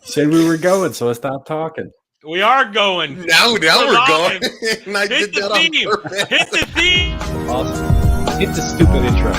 Said we were going, so I stopped talking. We are going. Now we're going. And I Hit did the that theme. on purpose. Hit the theme. Awesome. Hit the stupid intro.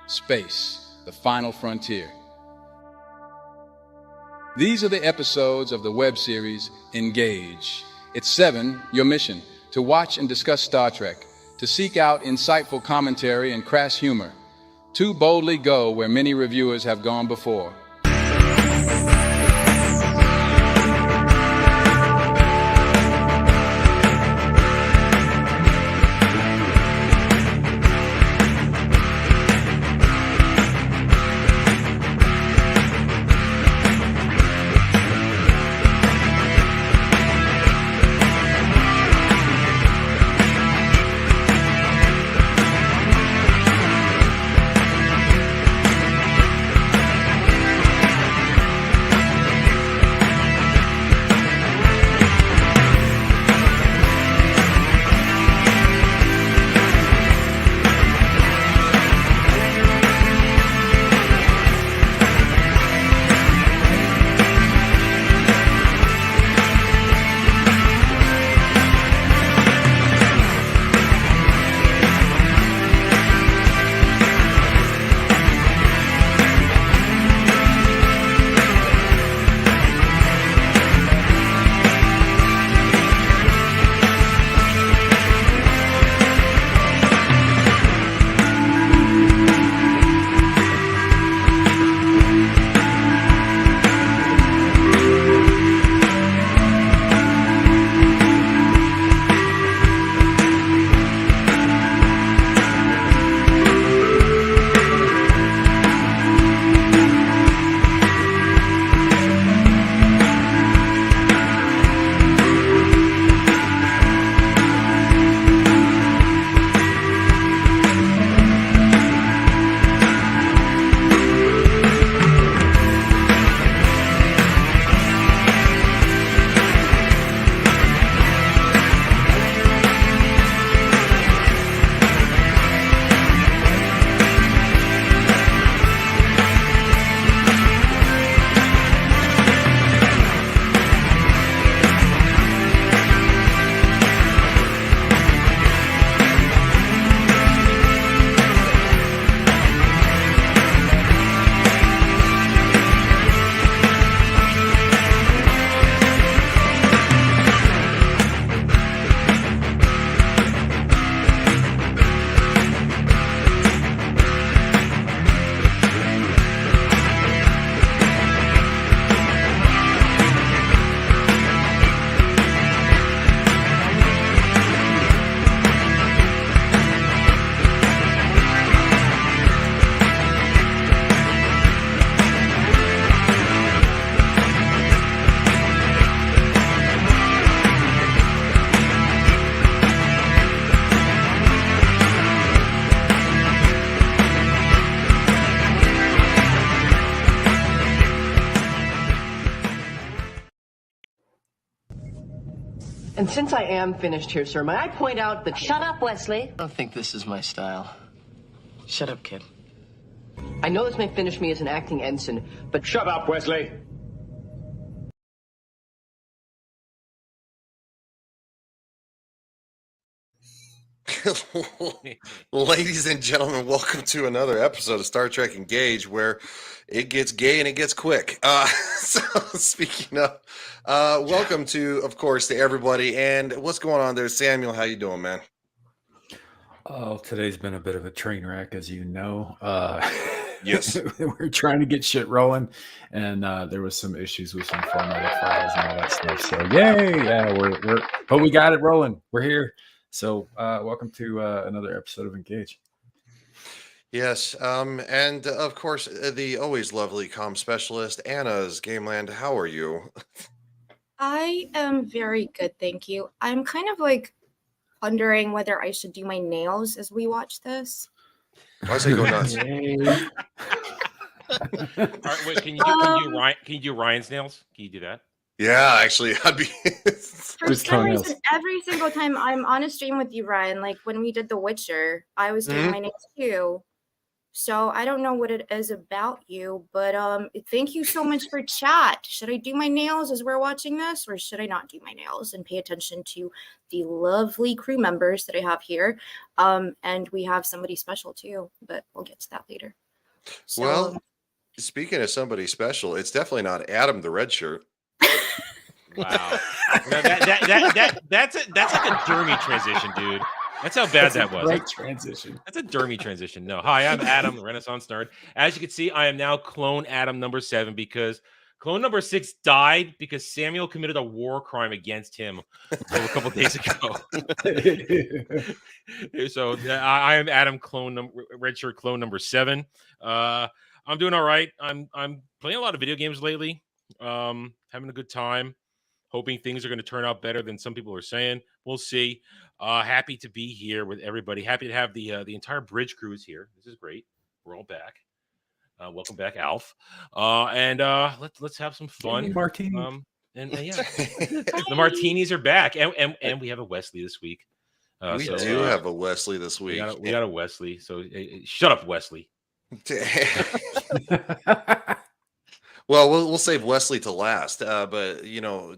Space, the final frontier. These are the episodes of the web series Engage. It's 7, your mission, to watch and discuss Star Trek, to seek out insightful commentary and crass humor, to boldly go where many reviewers have gone before. And since I am finished here, sir, may I point out that... Shut up, Wesley. I don't think this is my style. Shut up, kid. I know this may finish me as an acting ensign, but... Shut up, Wesley. Ladies and gentlemen, welcome to another episode of Star Trek Engage, where it gets gay and it gets quick. So speaking of, welcome to, of course, to everybody. And what's going on there, Samuel? How you doing, man? Oh, today's been a bit of a train wreck, as you know. Yes. We're trying to get shit rolling, and there was some issues with some formatted files and all that stuff. So, yay! Yeah, but we got it rolling. We're here. So, welcome to another episode of Engage. Yes. And of course, the always lovely comm specialist, Anna's Gameland. How are you? I am very good, thank you. I'm kind of like wondering whether I should do my nails as we watch this. Why say go nuts? Yay. All right, wait, can you do Ryan's nails? Can you do that? Yeah, actually, I'd be. For Just some toenails. reason, every single time I'm on a stream with you, Ryan, like when we did The Witcher, I was doing my nails too. So I don't know what it is about you, but thank you so much for chat. Should I do my nails as we're watching this, or should I not do my nails and pay attention to the lovely crew members that I have here? And we have somebody special too, but we'll get to that later. So, Well, speaking of somebody special, it's definitely not Adam the Redshirt. Wow. No, that's like a dermy transition, dude. That's how bad that was. Great transition. That's a dermy transition. No. Hi, I'm Adam, the Renaissance Nerd. As you can see, I am now clone Adam number 7 because clone number 6 died because Samuel committed a war crime against him a couple days ago. So I am Adam Redshirt clone number 7. I'm doing all right. I'm playing a lot of video games lately. Having a good time. Hoping things are going to turn out better than some people are saying. We'll see. Happy to be here with everybody. Happy to have the entire bridge crew is here. This is great. We're all back. Welcome back, Alf. And let's have some fun. Martini. And yeah, the martinis are back, and we have a Wesley this week. We do have a Wesley this week. We got a Wesley. So shut up, Wesley. Well, we'll save Wesley to last, but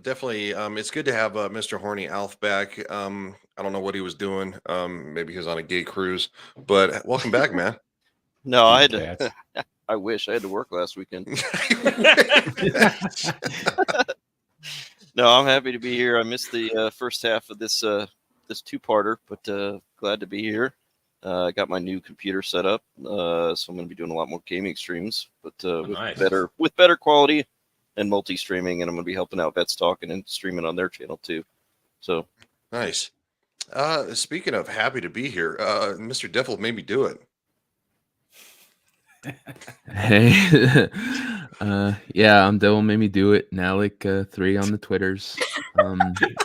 definitely, it's good to have Mr. Horny Alf back. I don't know what he was doing. Maybe he was on a gay cruise, but welcome back, man. No, I had to. I wish I had to work last weekend. No, I'm happy to be here. I missed the first half of this two-parter, but glad to be here. I got my new computer set up, so I'm going to be doing a lot more gaming streams, but nice. with better quality and multi-streaming, and I'm going to be helping out Vets Talking and streaming on their channel too. So nice. Speaking of happy to be here, Mr. Devil made me do it. Hey, yeah, Devil made me do it. Now, like 3 on the Twitters.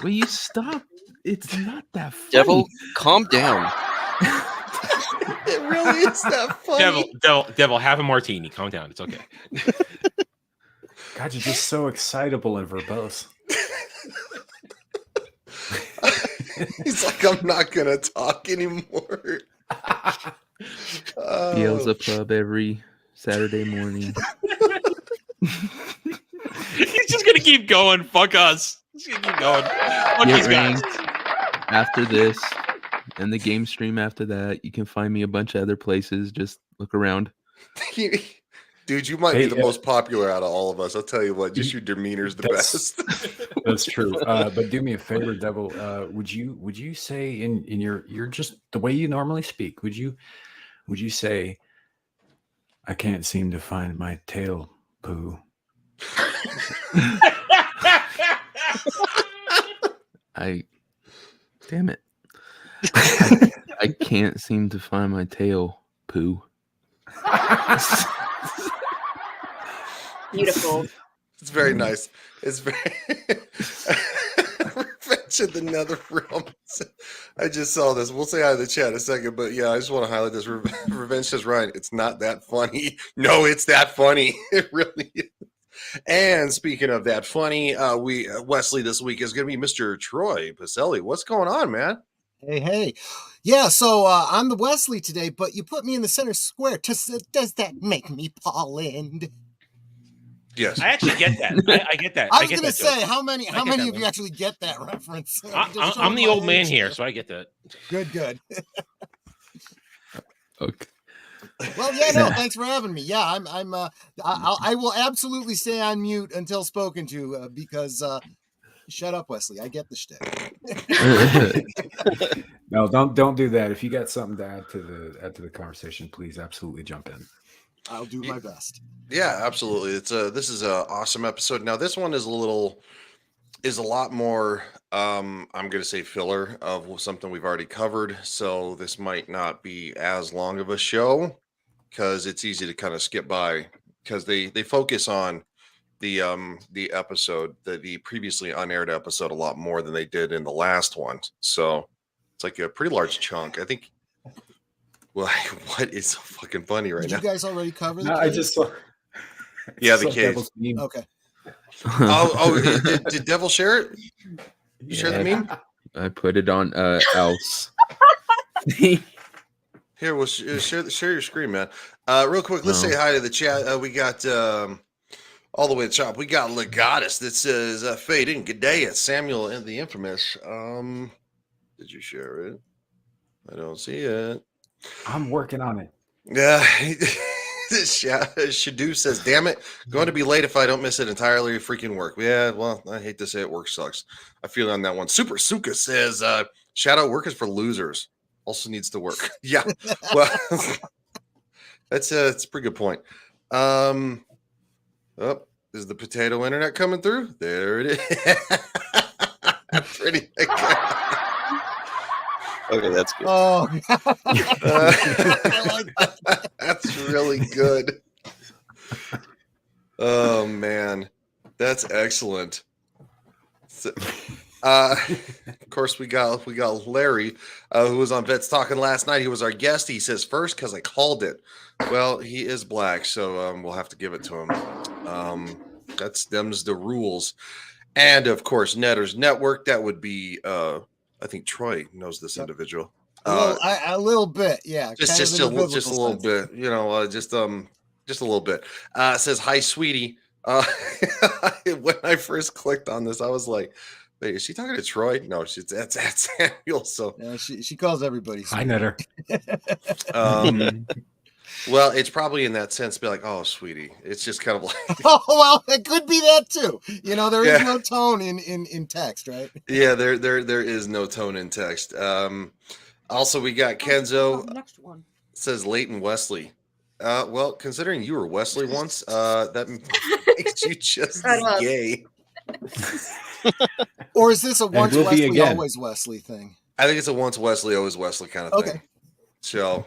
Will you stop? It's not that funny. Devil, calm down. It really is that funny. Devil, have a martini. Calm down. It's okay. God, you're just so excitable and verbose. He's like, I'm not gonna talk anymore. Beelzebub every Saturday morning. He's just gonna keep going. Fuck us. He's gonna keep going. Fuck Get these guys. ranked after this. And the game stream after that. You can find me a bunch of other places. Just look around. Dude, you might be the most popular out of all of us. I'll tell you what, just your demeanor's the best. That's true. But do me a favor, Devil. Would you say in your just the way you normally speak, would you say, I can't seem to find my tail poo? Damn it. I can't seem to find my tail poo. beautiful. It's very nice. It's very Revenge in the Nether Realm. I just saw this. We'll say hi to the chat in a second, but yeah, I just want to highlight this. Revenge says, Ryan, it's not that funny. No, it's that funny. It really is. And speaking of that funny, Wesley this week is going to be Mr. Troy Pacelli. What's going on, man? Hey. Yeah, so I'm the Wesley today, but you put me in the center square. Does that make me Pauland? Yes. I actually get that. I get that. I was going to say, how many of you actually get that reference? I'm the old man here, so I get that. Good. Okay. Well, yeah, no, thanks for having me. Yeah, I will absolutely stay on mute until spoken to because shut up, Wesley. I get the shtick. No, don't do that. If you got something to add to the conversation, please absolutely jump in. I'll do my best. Yeah, absolutely. This is an awesome episode. Now, this one is a lot more. I'm going to say filler of something we've already covered. So this might not be as long of a show. because it's easy to kind of skip by because they focus on the episode, the previously unaired episode, a lot more than they did in the last one. So it's like a pretty large chunk. I think. Well, what is so fucking funny right Did now? you guys already cover the No, case? I just saw. Yeah, the saw case. Devil's meme. Okay. Did Devil share it? You share the meme? I put it on else. Here, we'll share your screen, man. Real quick, let's say hi to the chat. We got all the way to the top. We got Legatus that says fade in. Good day, it's Samuel and the infamous. Did you share it? I don't see it. I'm working on it. Yeah. Shadu says, damn it, going to be late if I don't miss it entirely. Freaking work. Yeah, well, I hate to say it, work sucks. I feel on that one. Super Suka says, shadow work is for losers. Also needs to work. Yeah. Well, that's a pretty good point. Oh, is the potato internet coming through? There it is. Pretty Okay, that's good. Oh, I like that. That's really good. Oh man, that's excellent. So, of course, we got Larry, who was on Vets Talking last night. He was our guest. He says first because I called it. Well, he is black, so we'll have to give it to him. Them's the rules. And of course, Netters Network. That would be. I think Troy knows this individual. a little bit, yeah. Just a little bit, you know, just a little bit. Says hi, sweetie. When I first clicked on this, I was like, wait, is she talking to Troy? No, that's Samuel. So yeah, she calls everybody Hi, Netter. Well, it's probably in that sense, be like, oh, sweetie. It's just kind of like, oh, well, it could be that too. You know, there is no tone in text, right? Yeah, there is no tone in text. Also, we got Kenzo. Next one says Leighton Wesley. Well, considering you were Wesley once, that makes you just as gay. Or is this a once Wesley, again. always Wesley thing? I think it's a once Wesley, always Wesley kind of thing. So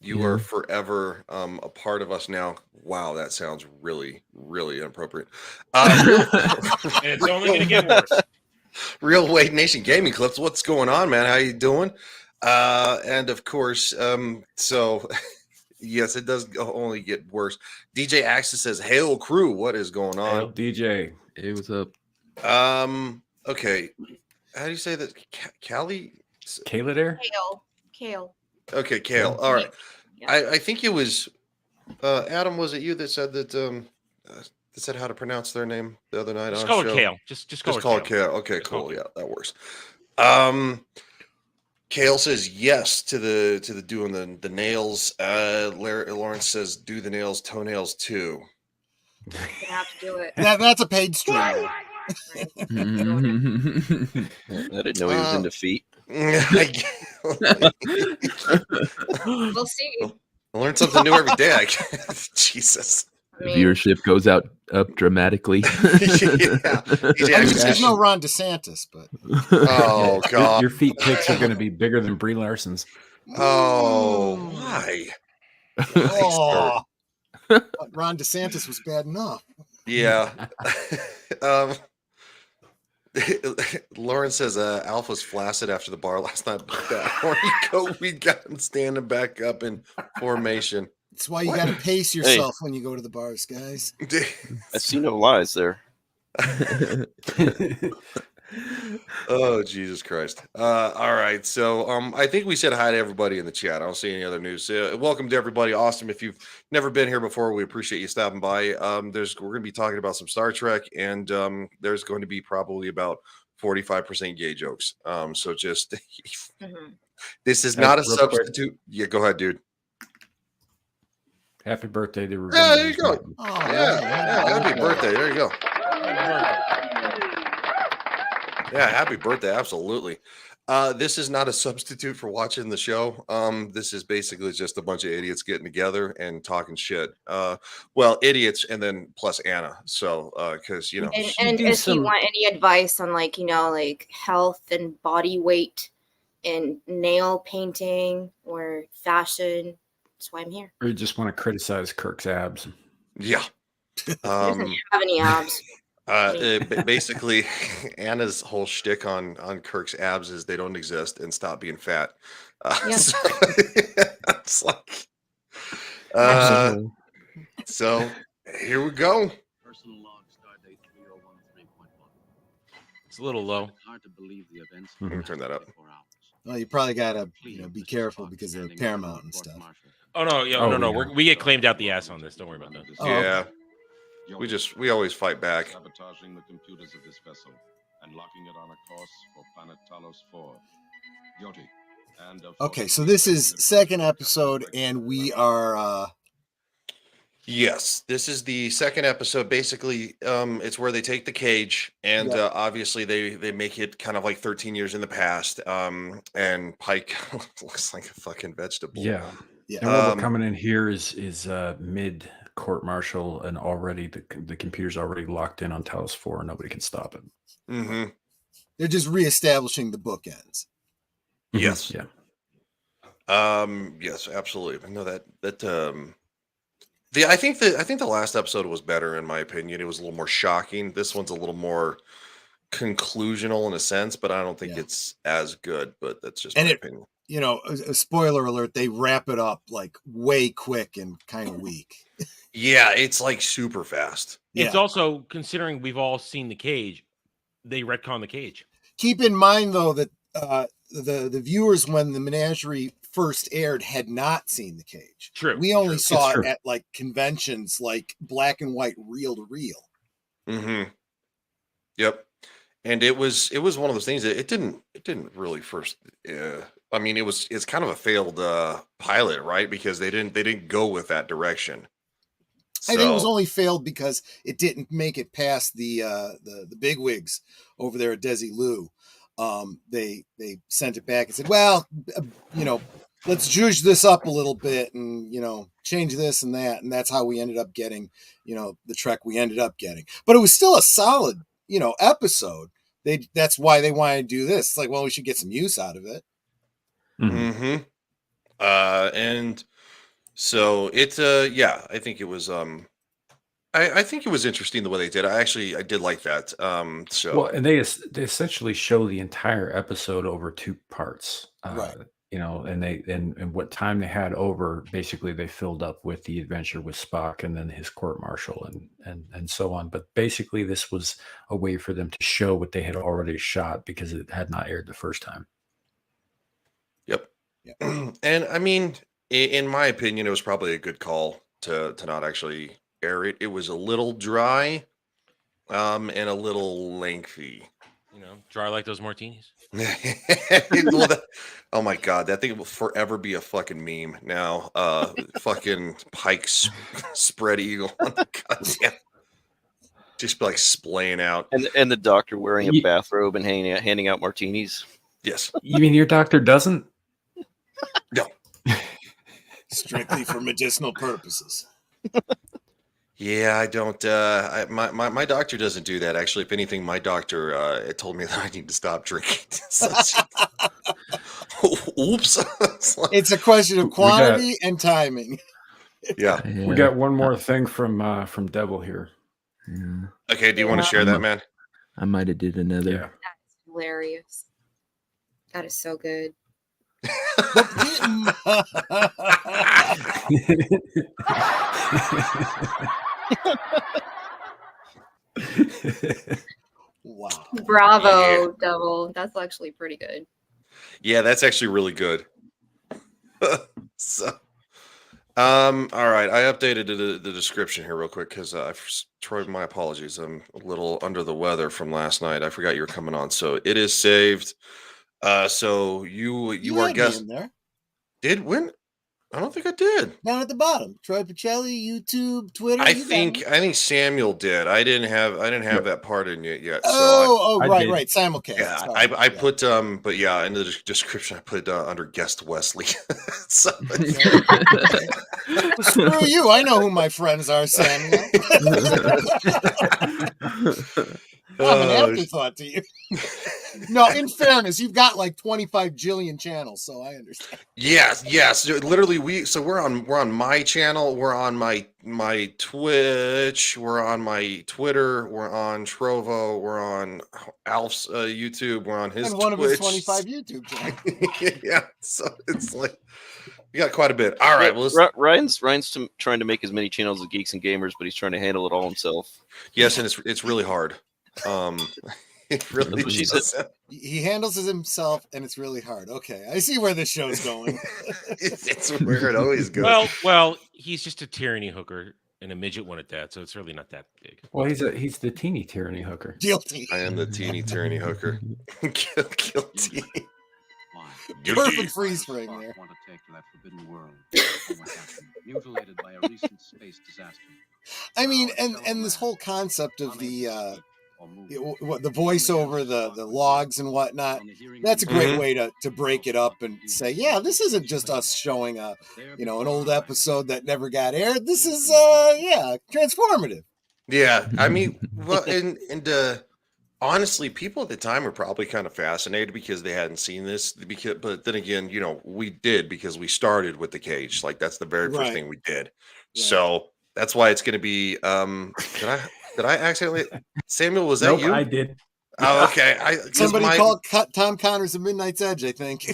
you are forever a part of us now. Wow, that sounds really, really inappropriate. And it's only going to get worse. Real Wade Nation Gaming Clips. What's going on, man? How you doing? And of course, so yes, it does only get worse. DJ Axis says, "Hail crew, what is going on?" Hail DJ, hey, what's up? Okay, how do you say that? Callie? Kayla there? Kale. Okay, Kale. All right. Yeah. I think it was Adam. Was it you that said that? That said how to pronounce their name the other night Just on call show? it Kale. Just call call it it Kale. Okay, cool. Yeah, that works. Kale says yes to the doing the nails. Lawrence says do the nails, toenails too. Gonna have to do it. That's a paid stream. I didn't know he was into feet. We'll see. I learn something new every day. Jesus. The viewership goes up dramatically. There's no Ron DeSantis, but oh god, your feet pics are going to be bigger than Brie Larson's. Oh, why? Oh, Ron DeSantis was bad enough. Yeah. Lauren says Alf was flaccid after the bar last night. But that horny coat, we got him standing back up in formation. That's why you got to pace yourself when you go to the bars, guys. I see no lies there. Oh, Jesus Christ. All right. So I think we said hi to everybody in the chat. I don't see any other news. Welcome to everybody. Awesome. If you've never been here before, we appreciate you stopping by. We're going to be talking about some Star Trek, and there's going to be probably about 45% gay jokes. So just this is not a substitute. Quick. Yeah, go ahead, dude. Happy birthday to Ruben. Yeah, there you go. Oh, yeah, happy birthday. There you go. Yeah, happy birthday. Absolutely. This is not a substitute for watching the show. This is basically just a bunch of idiots getting together and talking shit. Well, idiots and then plus Anna. So, because, you know. And if you want any advice on, like, you know, like health and body weight and nail painting or fashion, That's why I'm here. Or you just want to criticize Kirk's abs? Yeah. He doesn't have any abs. Basically, Anna's whole shtick on Kirk's abs is they don't exist and stop being fat. Yep. So, it's like, Absolutely. so here we go. It's a little low. Let me turn that up. Well, you probably gotta be careful because of Paramount and stuff. Oh no, yeah, Oh, no. yeah. We get claimed out the ass on this. Don't worry about that. Oh, Yeah, we always fight back. Sabotaging the computers of this vessel and locking it on a course for planet Talos 4. Guilty. And Okay, so this is second episode, and we are. Yes, this is the second episode. Basically, it's where they take the cage, and Yep. obviously they make it kind of like 13 years in the past. And Pike looks like a fucking vegetable. Yeah. Yeah. And what we're coming in here is mid court martial, and already the computer's already locked in on Talos 4, and nobody can stop it. Mm-hmm. They're just reestablishing the bookends. Yes. Yeah. Yes, absolutely. No, I think the last episode was better in my opinion. It was a little more shocking. This one's a little more conclusional in a sense, but I don't think it's as good. But that's just my opinion. A spoiler alert, they wrap it up like way quick and kind of weak. Yeah, it's like super fast. It's also, considering we've all seen the cage, they retcon the cage. Keep in mind though that the viewers, when the Menagerie first aired, had not seen the cage. True. We only True. saw It's it true. at like conventions, like black and white, reel to reel. Mm-hmm. Yep. And it was one of those things that it didn't really first. I mean, it's kind of a failed pilot, right? Because they didn't go with that direction. I think it was only failed because it didn't make it past the bigwigs over there at Desilu. They sent it back and said, well, let's juice this up a little bit and, change this and that. And that's how we ended up getting, the Trek we ended up getting. But it was still a solid, episode. That's why they wanted to do this. It's like, well, we should get some use out of it. Mm-hmm. And so it's I think it was I think it was interesting the way they did. I did like that. Well, and they essentially show the entire episode over 2 parts. Right. And they and what time they had over, basically they filled up with the adventure with Spock and then his court martial and so on. But basically this was a way for them to show what they had already shot because it had not aired the first time. Yep. And I mean, in my opinion, it was probably a good call to not actually air it. It was a little dry, and a little lengthy. Dry like those martinis. Oh my god, that thing will forever be a fucking meme now. Fucking Pike spread eagle. God damn. Just like splaying out. And the doctor wearing a bathrobe and handing out martinis. Yes. You mean your doctor doesn't? No. Strictly for medicinal purposes. Yeah, I don't. My doctor doesn't do that. Actually, if anything, my doctor told me that I need to stop drinking. Oops. It's a question of quantity and timing. Yeah. We got one more thing from Devil here. Yeah. Okay, do you want to share that, man? I might have did another. Yeah. That's hilarious. That is so good. Wow. Bravo, Devil. That's actually pretty good. Yeah, that's actually really good. So, all right, I updated the description here real quick because Troy, my apologies. I'm a little under the weather from last night. I forgot you were coming on. So it is saved. So you are had me guest. in there. Did when? I don't think I did. Down at the bottom. Troy Pacelli, YouTube, Twitter. I you got me. think Samuel did. I didn't have that part in it yet. Oh, I right. did. Simulcast. Yeah, Sorry. I put but yeah, in the description I put under guest Wesley. So, Well, screw you. I know who my friends are, Samuel. I'm an afterthought to you. No, in fairness, you've got like 25 jillion channels, so I understand. Yes. Literally, we're on my channel, we're on my Twitch, we're on my Twitter, we're on Trovo, we're on Alf's YouTube, we're on his And one Twitch. of his 25 YouTube channels. Yeah, so it's like we got quite a bit. All right, well, Ryan's trying to make as many channels as Geeks and Gamers, but he's trying to handle it all himself. yes, and it's really hard. It really is. He handles it himself, and it's really hard. Okay, I see where this show's going. It's where it always goes. Well, he's just a tyranny hooker and a midget one at that, so it's really not that big. Well, he's the teeny tyranny hooker. Guilty. I am the teeny tyranny hooker. Guilty. Perfect freeze frame there. Want to take to that forbidden world. What happened, mutilated by a recent space disaster. I mean, and this whole concept of the voiceover, the logs and whatnot, that's a great way to break it up and say, yeah, this isn't just us showing an old episode that never got aired. This is transformative. Yeah, I mean, well, and honestly, people at the time were probably kind of fascinated because they hadn't seen this. But then again, we did because we started with the cage. Like that's the very first thing we did. Right. So that's why it's going to be. Did I accidentally? Samuel, was that you? I did. Oh, okay. Somebody called Tom Connors a Midnight's Edge, I think.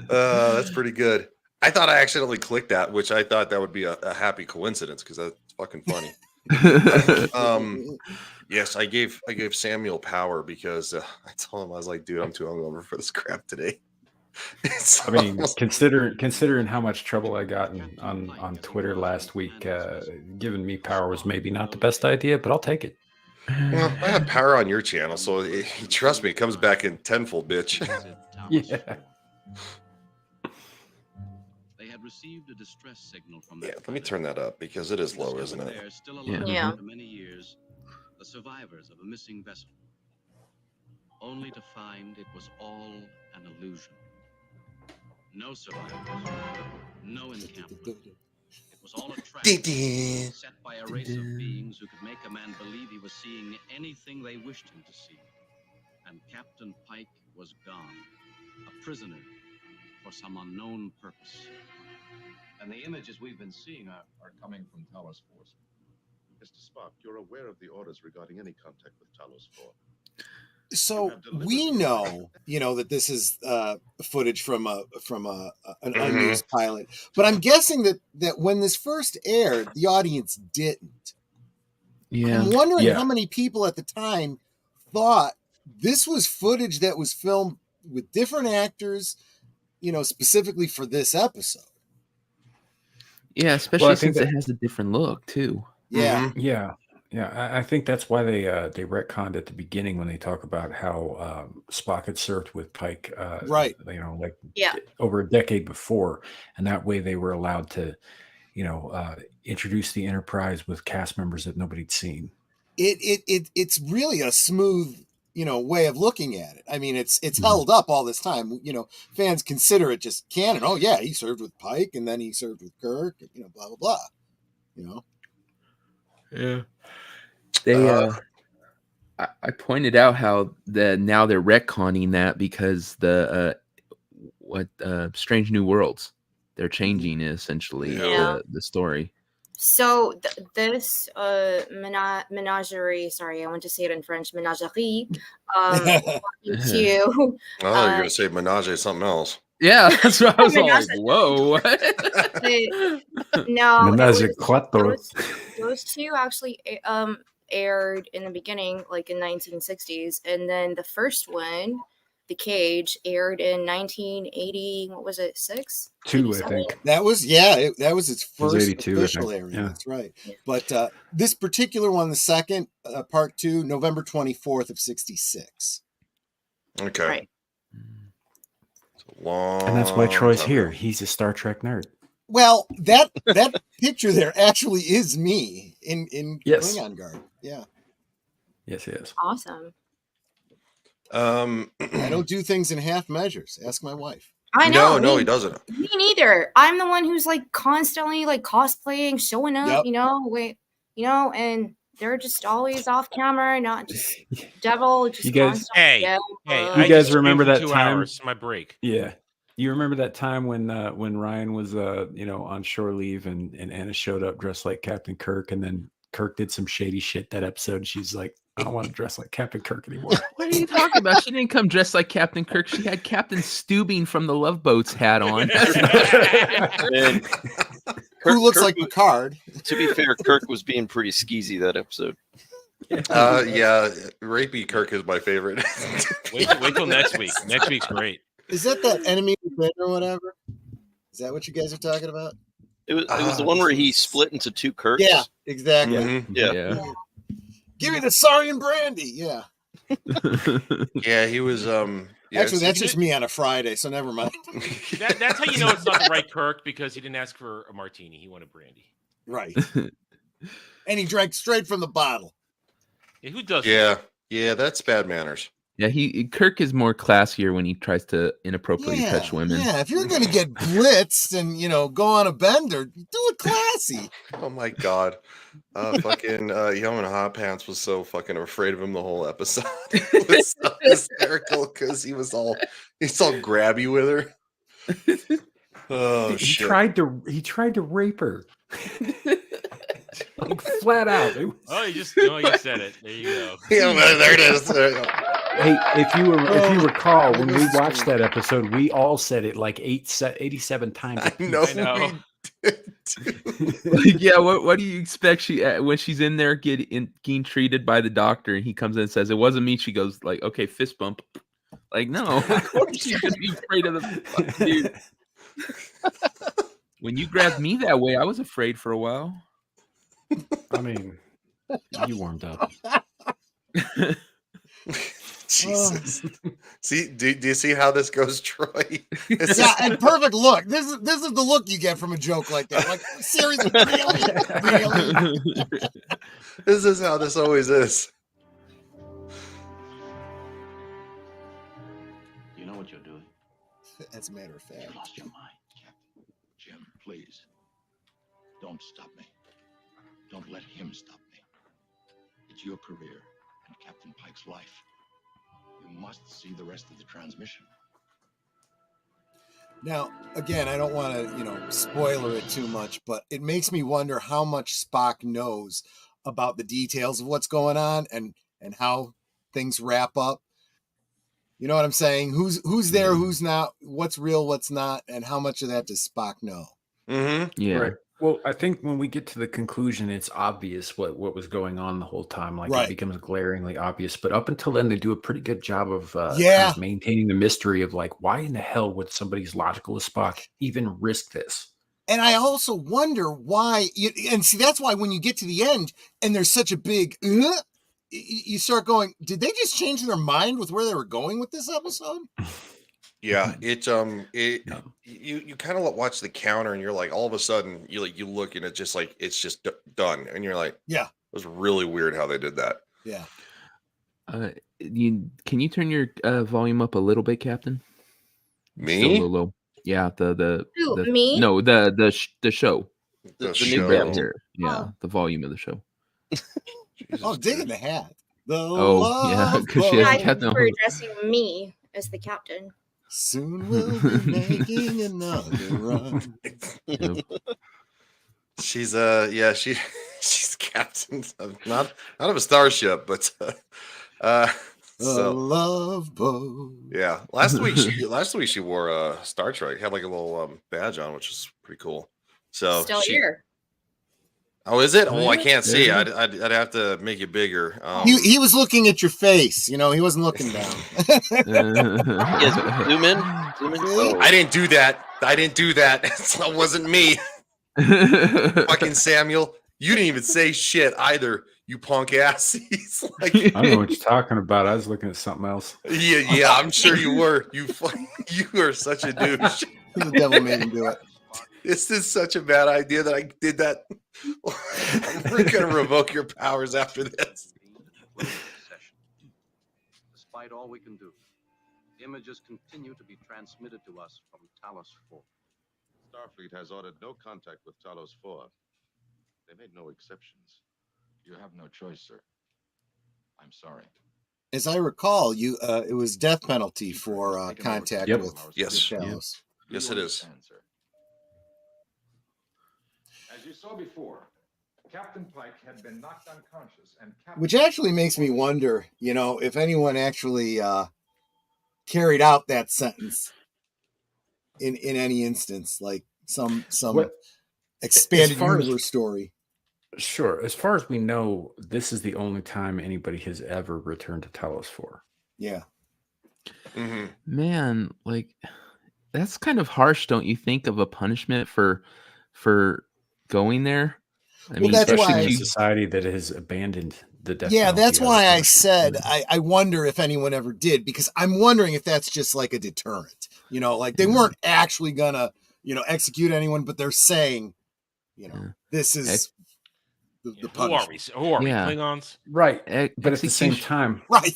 That's pretty good. I thought I accidentally clicked that, which I thought that would be a happy coincidence because that's fucking funny. Yes, I gave Samuel power because I told him I was like, dude, I'm too hungover for this crap today. I mean, considering how much trouble I got on Twitter last week, giving me power was maybe not the best idea, but I'll take it. Well, I have power on your channel, so trust me, it comes back in tenfold, bitch. Yeah. They had received a distress signal from let me turn that up because it is low, isn't it? They're still alive after many years, the survivors of a missing vessel, only to find it was all an illusion. No survivors, no encampment. It was all a trap set by a race of beings who could make a man believe he was seeing anything they wished him to see. And Captain Pike was gone, a prisoner for some unknown purpose. And the images we've been seeing are coming from Talos Force. Mr. Spock, you're aware of the orders regarding any contact with Talos 4. So we know, that this is footage from an unused pilot, but I'm guessing that when this first aired, the audience didn't. Yeah, I'm wondering how many people at the time thought this was footage that was filmed with different actors, specifically for this episode. Yeah, especially since it has a different look too. Yeah, Yeah, I think that's why they retconned at the beginning when they talk about how Spock had served with Pike, right? Over a decade before, and that way they were allowed to, introduce the Enterprise with cast members that nobody'd seen. It's really a smooth, way of looking at it. I mean, it's held up all this time. Fans consider it just canon. Oh yeah, he served with Pike, and then he served with Kirk, and blah blah blah. Yeah. They I pointed out how now they're retconning that because the Strange New Worlds, they're changing essentially the story. So this menagerie, sorry, I want to say it in French, menagerie. You're gonna say menage something else. Yeah, that's what I was like, whoa. No, Menage those two actually aired in the beginning, like in 1960s, and then the first one, The Cage, aired in 1980. What was it? 2, I think. That was that was its first 82, official airing. Yeah. That's right. Yeah. But this particular one, the second part 2, November 24th of 66. Okay. Right. And that's why Troy's here. He's a Star Trek nerd. Well, that picture there actually is me in Klingon garb. Yeah. Yes, it is. Awesome. I don't do things in half measures. Ask my wife. I know. No, he doesn't. Me neither. I'm the one who's like constantly like cosplaying, showing up, and they're just always off camera, not just devil, just You guys- nonstop Hey, devil. hey, You I guys just remember streamed for that 2 time? hours, my break. Yeah. You remember that time when Ryan was on shore leave and Anna showed up dressed like Captain Kirk, and then Kirk did some shady shit that episode, and she's like, I don't want to dress like Captain Kirk anymore. What are you talking about? She didn't come dressed like Captain Kirk. She had Captain Steubing from the Love Boats hat on. And Who looks Kirk like Picard? To be fair, Kirk was being pretty skeezy that episode. Yeah, Rapey Kirk is my favorite. Wait till next week. Next week's great. Is that enemy within or whatever? Is that what you guys are talking about? It was the one where he split into 2 Kirks. Yeah, exactly. Mhm. Yeah. Give me the sorry and brandy. Yeah. Yeah, he was. Actually, that's just me on a Friday, so never mind. That's how you know it's not the right Kirk, because he didn't ask for a martini. He wanted brandy. Right. And he drank straight from the bottle. Yeah, who does? Yeah, that's bad manners. Yeah, Kirk is more classier when he tries to inappropriately touch women. Yeah, if you're gonna get blitzed and go on a bender, do it classy. Oh my god. Fucking Young and Hot Pants was so fucking afraid of him the whole episode. It was so hysterical because he's all grabby with her. Oh he shit. tried to rape her. Like, flat out. Oh, you said it. There you go. Yeah, there it is. There you go. Hey, if you recall, when we watched that episode, we all said it like 87 times. I know. Yeah, what do you expect when she's in there getting treated by the doctor, and he comes in and says, "It wasn't me." She goes like, "Okay, fist bump." Like, no, of course she's gonna be afraid of the fucking dude. When you grabbed me that way, I was afraid for a while. I mean, you warmed up. Jesus. See, do you see how this goes, Troy? Yeah, and perfect look. This is the look you get from a joke like that. Like, seriously, really? This is how this always is. You know what you're doing? As a matter of fact. You lost your mind, Captain. Jim, please. Don't stop me. Don't let him stop me. It's your career and Captain Pike's life. You must see the rest of the transmission. Now, again, I don't want to, spoiler it too much, but it makes me wonder how much Spock knows about the details of what's going on and how things wrap up. You know what I'm saying? Who's there, who's not, what's real, what's not, and how much of that does Spock know? Mm-hmm. Yeah. Right. Well, I think when we get to the conclusion, it's obvious what was going on the whole time. Like, Right. it becomes glaringly obvious. But up until then, they do a pretty good job of Yeah. kind of maintaining the mystery of like, why in the hell would somebody as logical as Spock even risk this? And I also wonder why, and see, that's why when you get to the end and there's such a big, you start going, did they just change their mind with where they were going with this episode? Yeah, you kind of watch the counter and you're like, all of a sudden you look and it's just done, and you're like, yeah, it was really weird how they did that. Yeah. Can you turn your volume up a little bit, Captain? Me? Still a little low. Yeah, the me? No, the show. The show. Right here. Yeah, the volume of the show. Oh, digging the hat. Oh, yeah, because she has I a cat think we're addressing me as the captain. Soon we'll be making another run. She's she's captain of not of a starship, but a love boat. Yeah, last week she wore a Star Trek, had like a little badge on, which is pretty cool. So Still here. Oh, is it? Oh, Oh, I yeah. can't see. Yeah. I'd have to make it bigger. He was looking at your face. He wasn't looking down. Yes, zoom in. Oh. I didn't do that. That wasn't me. Fucking Samuel, you didn't even say shit either. You punk ass. He's like, I don't know what you're talking about. I was looking at something else. Yeah, I'm sure you were. You are such a douche. The devil made him do it. This is such a bad idea that I did that. We're gonna revoke your powers after this. Despite all we can do, images continue to be transmitted to us from Talos 4. Starfleet has ordered no contact with Talos 4. They made no exceptions. You have no choice, sir. I'm sorry. As I recall, you it was death penalty for contact Yep. with Yes. Talos. Yes, it is. Sir. As you saw before, Captain Pike had been knocked unconscious, and Which actually makes me wonder, if anyone actually carried out that sentence in any instance, like some What- expanded as far as- universe story. Sure. As far as we know, this is the only time anybody has ever returned to Talos 4. Yeah. Mm-hmm. Man, like that's kind of harsh, don't you think, of a punishment for going there? I Well, that's especially why in a society that has abandoned the death Yeah, penalty that's as a why I punishment. said I wonder if anyone ever did, because I'm wondering if that's just like a deterrent. Like they weren't actually gonna, execute anyone, but they're saying, this is the Who are punishment. we? Who are Yeah. we? Klingons? Right. But at the same Execution. time, Right.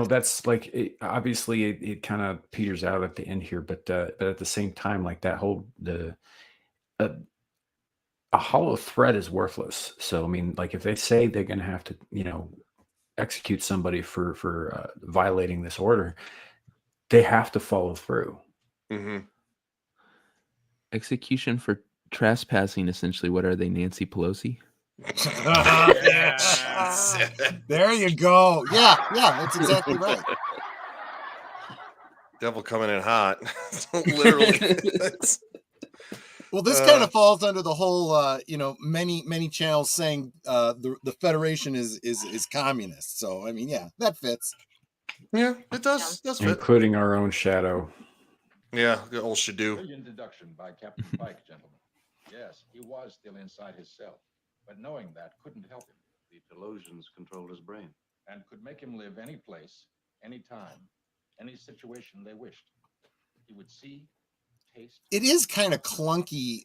That's like obviously it kind of peters out at the end here, but at the same time, like that whole a hollow threat is worthless. So I mean, like if they say they're going to have to, execute somebody for violating this order, they have to follow through. Mm-hmm. Execution for trespassing, essentially. What are they, Nancy Pelosi? There you go. Yeah, that's exactly right. Devil coming in hot. Literally. Well, this kind of falls under the whole, many channels saying the Federation is communist. So I mean, yeah, that fits. Yeah, it does. That's fit. Including our own shadow. Yeah, the old Shadoo. Brilliant deduction by Captain Pike, gentlemen. Yes, he was still inside his cell, but knowing that couldn't help him. The delusions controlled his brain. And could make him live any place, any time, any situation they wished. He would see, taste. It is kind of clunky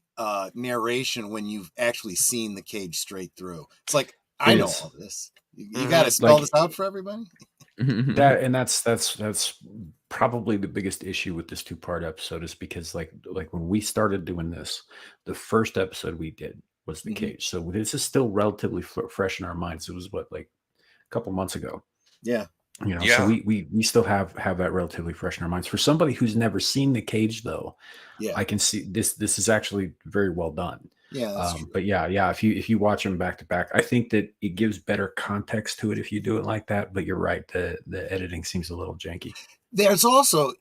narration when you've actually seen the cage straight through. It's like, I know all this. You got to spell this out for everybody. That's probably the biggest issue with this 2-part episode is because like when we started doing this, the first episode we did was the cage. So this is still relatively fresh in our minds. It was like a couple months ago. Yeah. So we still have that relatively fresh in our minds. For somebody who's never seen the cage though, I can see this is actually very well done. Yeah. That's true. But yeah, if you watch them back to back, I think that it gives better context to it if you do it like that. But you're right, the editing seems a little janky. There's also,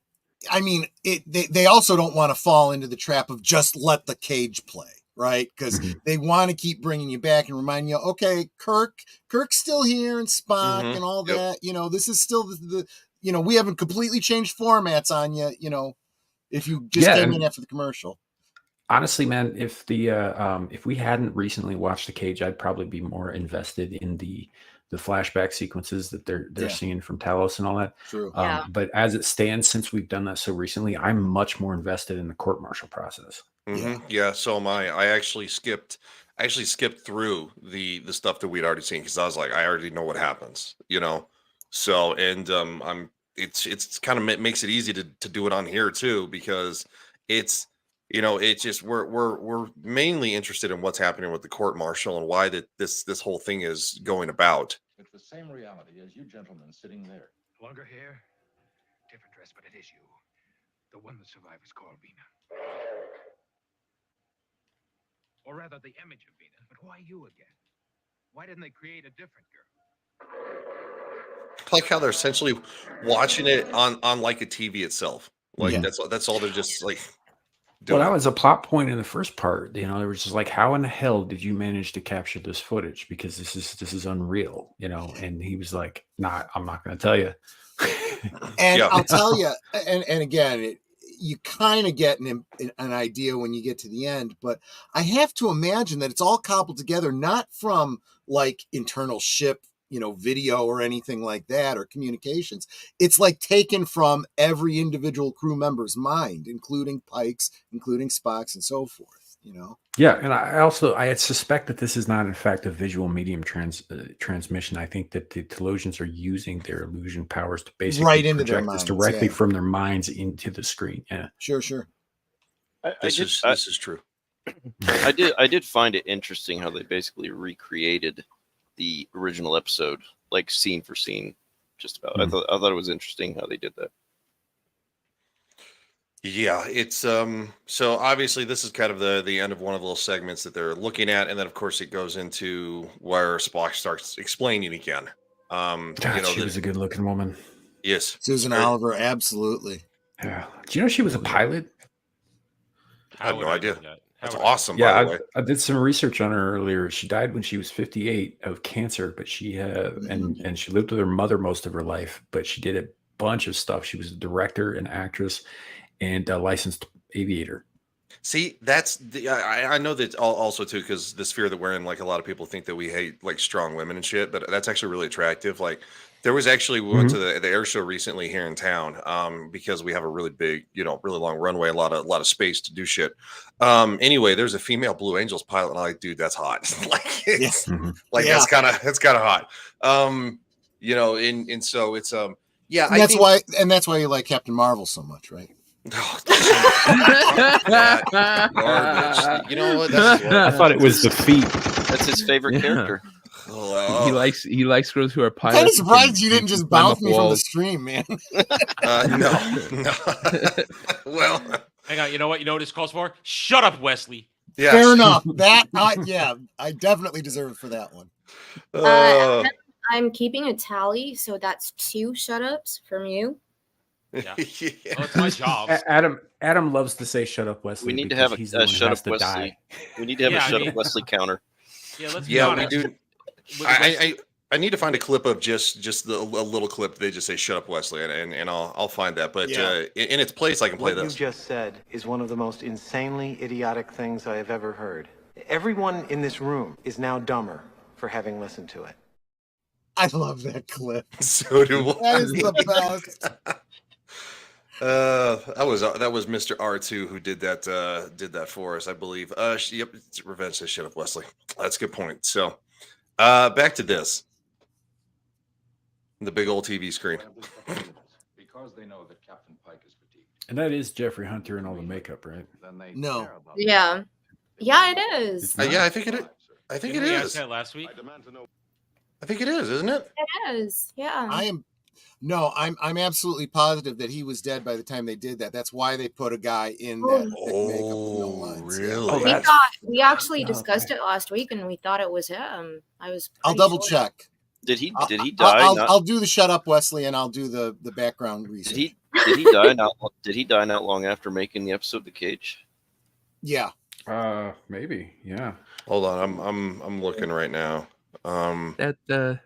I mean, they also don't want to fall into the trap of just let the cage play, right? Because they want to keep bringing you back and remind you, okay, Kirk's still here and Spock and all that. This is still the we haven't completely changed formats on you. If you just came in after the commercial. Honestly, man, if we hadn't recently watched The Cage, I'd probably be more invested in the flashback sequences that they're seeing from Talos and all that. True. But as it stands, since we've done that so recently, I'm much more invested in the court-martial process. Mm-hmm. Yeah, so am I. I actually skipped through the stuff that we'd already seen because I was like, I already know what happens, So and it's kind of makes it easy to do it on here too because it's. It's just we're mainly interested in what's happening with the court martial and why that this whole thing is going about. It's the same reality as you gentlemen sitting there. Longer hair, different dress, but it is you. The one the survivors call Vina. Or rather, the image of Vina. But why you again? Why didn't they create a different girl? I like how they're essentially watching it on like a TV itself. Like that's all they're just like. Well, that was a plot point in the first part. They were just like, how in the hell did you manage to capture this footage? Because this is unreal, And he was like, nah, I'm not going to tell you. And I'll tell you, and again, you kind of get an idea when you get to the end, but I have to imagine that it's all cobbled together, not from like internal ship, video or anything like that or communications. It's like taken from every individual crew member's mind, including Pike's, including Spock's and so forth, Yeah. And I suspect that this is not in fact a visual medium transmission. I think that the Telosians are using their illusion powers to basically right into their project minds, this directly from their minds into the screen. Yeah. Sure. This is true. I did find it interesting how they basically recreated the original episode, like scene for scene, just about. I thought it was interesting how they did that. Yeah, it's so obviously this is kind of the end of one of the little segments that they're looking at, and then of course it goes into where Spock starts explaining again. God, she was a good looking woman. Yes. Susan Oliver, absolutely. Yeah. Do you know she was a pilot? I have no idea. That's How awesome, Yeah, by the way. I did some research on her earlier. She died when she was 58 of cancer, but she had and she lived with her mother most of her life, but she did a bunch of stuff. She was a director, an actress, and a licensed aviator. See, that's the I know that also too, because the sphere that we're in, like a lot of people think that we hate like strong women and shit, but that's actually really attractive. Like there was actually we went to the air show recently here in town, because we have a really big, really long runway, a lot of space to do shit. Anyway, there's a female Blue Angels pilot, and I'm like, dude, that's hot. Like it's like that's kind of hot. And so it's yeah, And that's why you like Captain Marvel so much, right? Garbage. You know what? I thought it was the feet. That's his favorite character. He likes girls who are pilots. I'm kind of surprised you didn't just bounce me from the stream, man. No. Well, hang on. You know what? You know what this calls for? Shut up, Wesley. Yeah. Fair enough. I definitely deserve it for that one. I'm keeping a tally, so that's 2 shut-ups from you. Yeah. Well, it's my job. Adam loves to say "Shut up, Wesley." We need to have a shut up Wesley. Die. We need to have a shut up Wesley counter. Yeah, let's be Yeah, we honest. do. I need to find a clip of just a little clip. They just say "Shut up, Wesley," and I'll find that. But in its place, I can play What this. you just said is one of the most insanely idiotic things I have ever heard. Everyone in this room is now dumber for having listened to it. I love that clip. So do I. That is the best. That was Mr. R2 who did that for us, I believe. Yep, it's Revenge says "Shut up, Wesley." That's a good point. So, back to this. The big old TV screen. Because they know that Captain Pike is fatigued. And that is Jeffrey Hunter and all the makeup, right? No. Yeah. Yeah, it is. Yeah, I think it is. I think it Didn't we is. ask that last week? I think it is, isn't it? It is. Yeah. I'm absolutely positive that he was dead by the time they did that. That's why they put a guy in that thick makeup with no lines. Really? We actually discussed it last week, and we thought it was him. I'll double check. Did he die? I'll do the "Shut up, Wesley," and I'll do the background research. Did he die not? Did he die not long after making the episode "The Cage"? Yeah. Maybe. Yeah. Hold on, I'm looking right now. That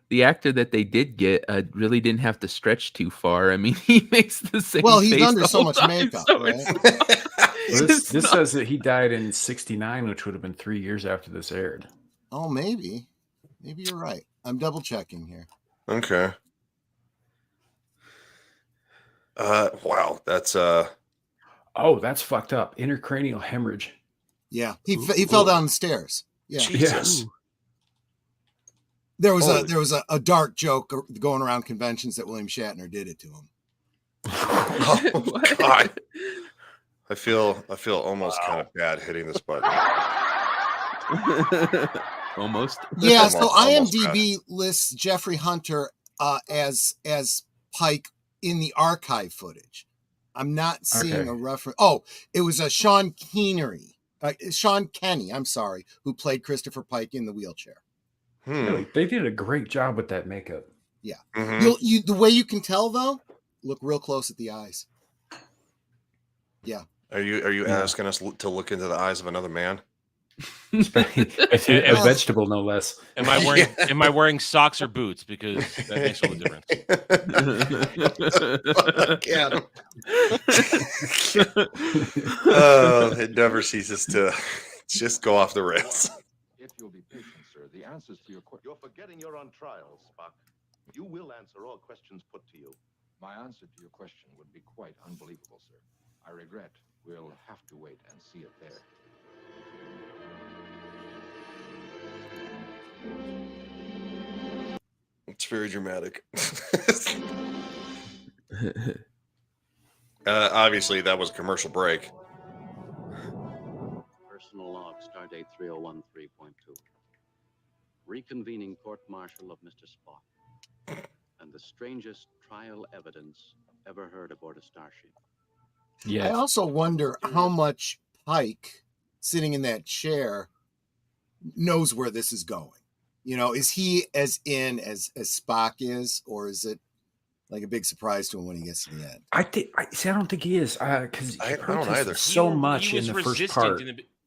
the actor that they did get really didn't have to stretch too far. I mean, he makes the same. Well, he's face under the so whole much time, makeup, so right? This says that he died in '69, which would have been 3 years after this aired. Oh, maybe you're right. I'm double checking here. Okay. Wow, that's Oh, that's fucked up. Intracranial hemorrhage. Yeah, he fell down the stairs. Yeah. Jesus. There was a dark joke going around conventions that William Shatner did it to him. Oh God. I feel almost kind of bad hitting this button. Almost. Yeah, so Almost IMDb lists Jeffrey Hunter as Pike in the archive footage. I'm not seeing a reference. Oh, it was a Sean Kenny, I'm sorry, who played Christopher Pike in the wheelchair. Really, they did a great job with that makeup. Yeah. Mhm. The way you can tell though, look real close at the eyes. Yeah. Are you asking us to look into the eyes of another man? A vegetable, no less. Am I wearing socks or boots? Because that makes all the difference. It never ceases to just go off the rails. If you'll be patient, sir, the answers to your questions. You're forgetting you're on trial, Spock. You will answer all questions put to you. My answer to your question would be quite unbelievable, sir. I regret we'll have to wait and see it there. It's very dramatic. Obviously, that was a commercial break. Personal log, stardate 3013.2. reconvening court-martial of Mr. Spock, and the strangest trial evidence ever heard aboard a starship. I also wonder how much Pike, sitting in that chair, knows where this is going. You know, is he as in as Spock is, or is it like a big surprise to him when he gets to the end? I don't think he is, because I don't either. so much in the first part.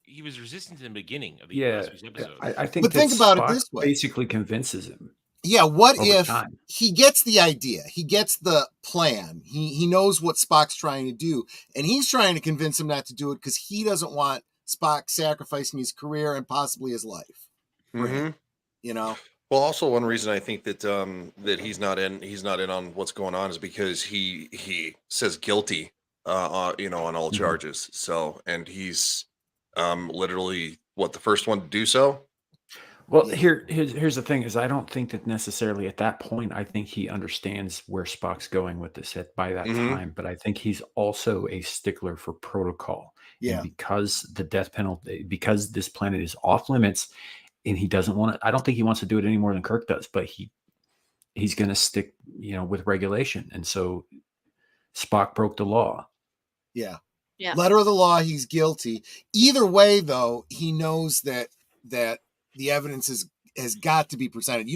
He was resistant in the beginning of the Yeah, last week's episode. I think. But think about it Spock this way. basically convinces him. Yeah, what over if time. he gets the idea? He gets the plan. He knows what Spock's trying to do, and he's trying to convince him not to do it because he doesn't want Spock sacrificing his career and possibly his life. For him, you know. Well, also one reason I think that that he's not in on what's going on is because he says guilty, on all charges. So, and he's literally the first one to do so. Well, here's the thing: is I don't think that necessarily at that point. I think he understands where Spock's going with this by that time, but I think he's also a stickler for protocol. Yeah, and because the death penalty, because this planet is off limits, and he doesn't want to. I don't think he wants to do it any more than Kirk does, but he's going to stick, with regulation, and so Spock broke the law. Yeah. Yeah. Letter of the law, he's guilty. Either way, though, he knows that the evidence has got to be presented.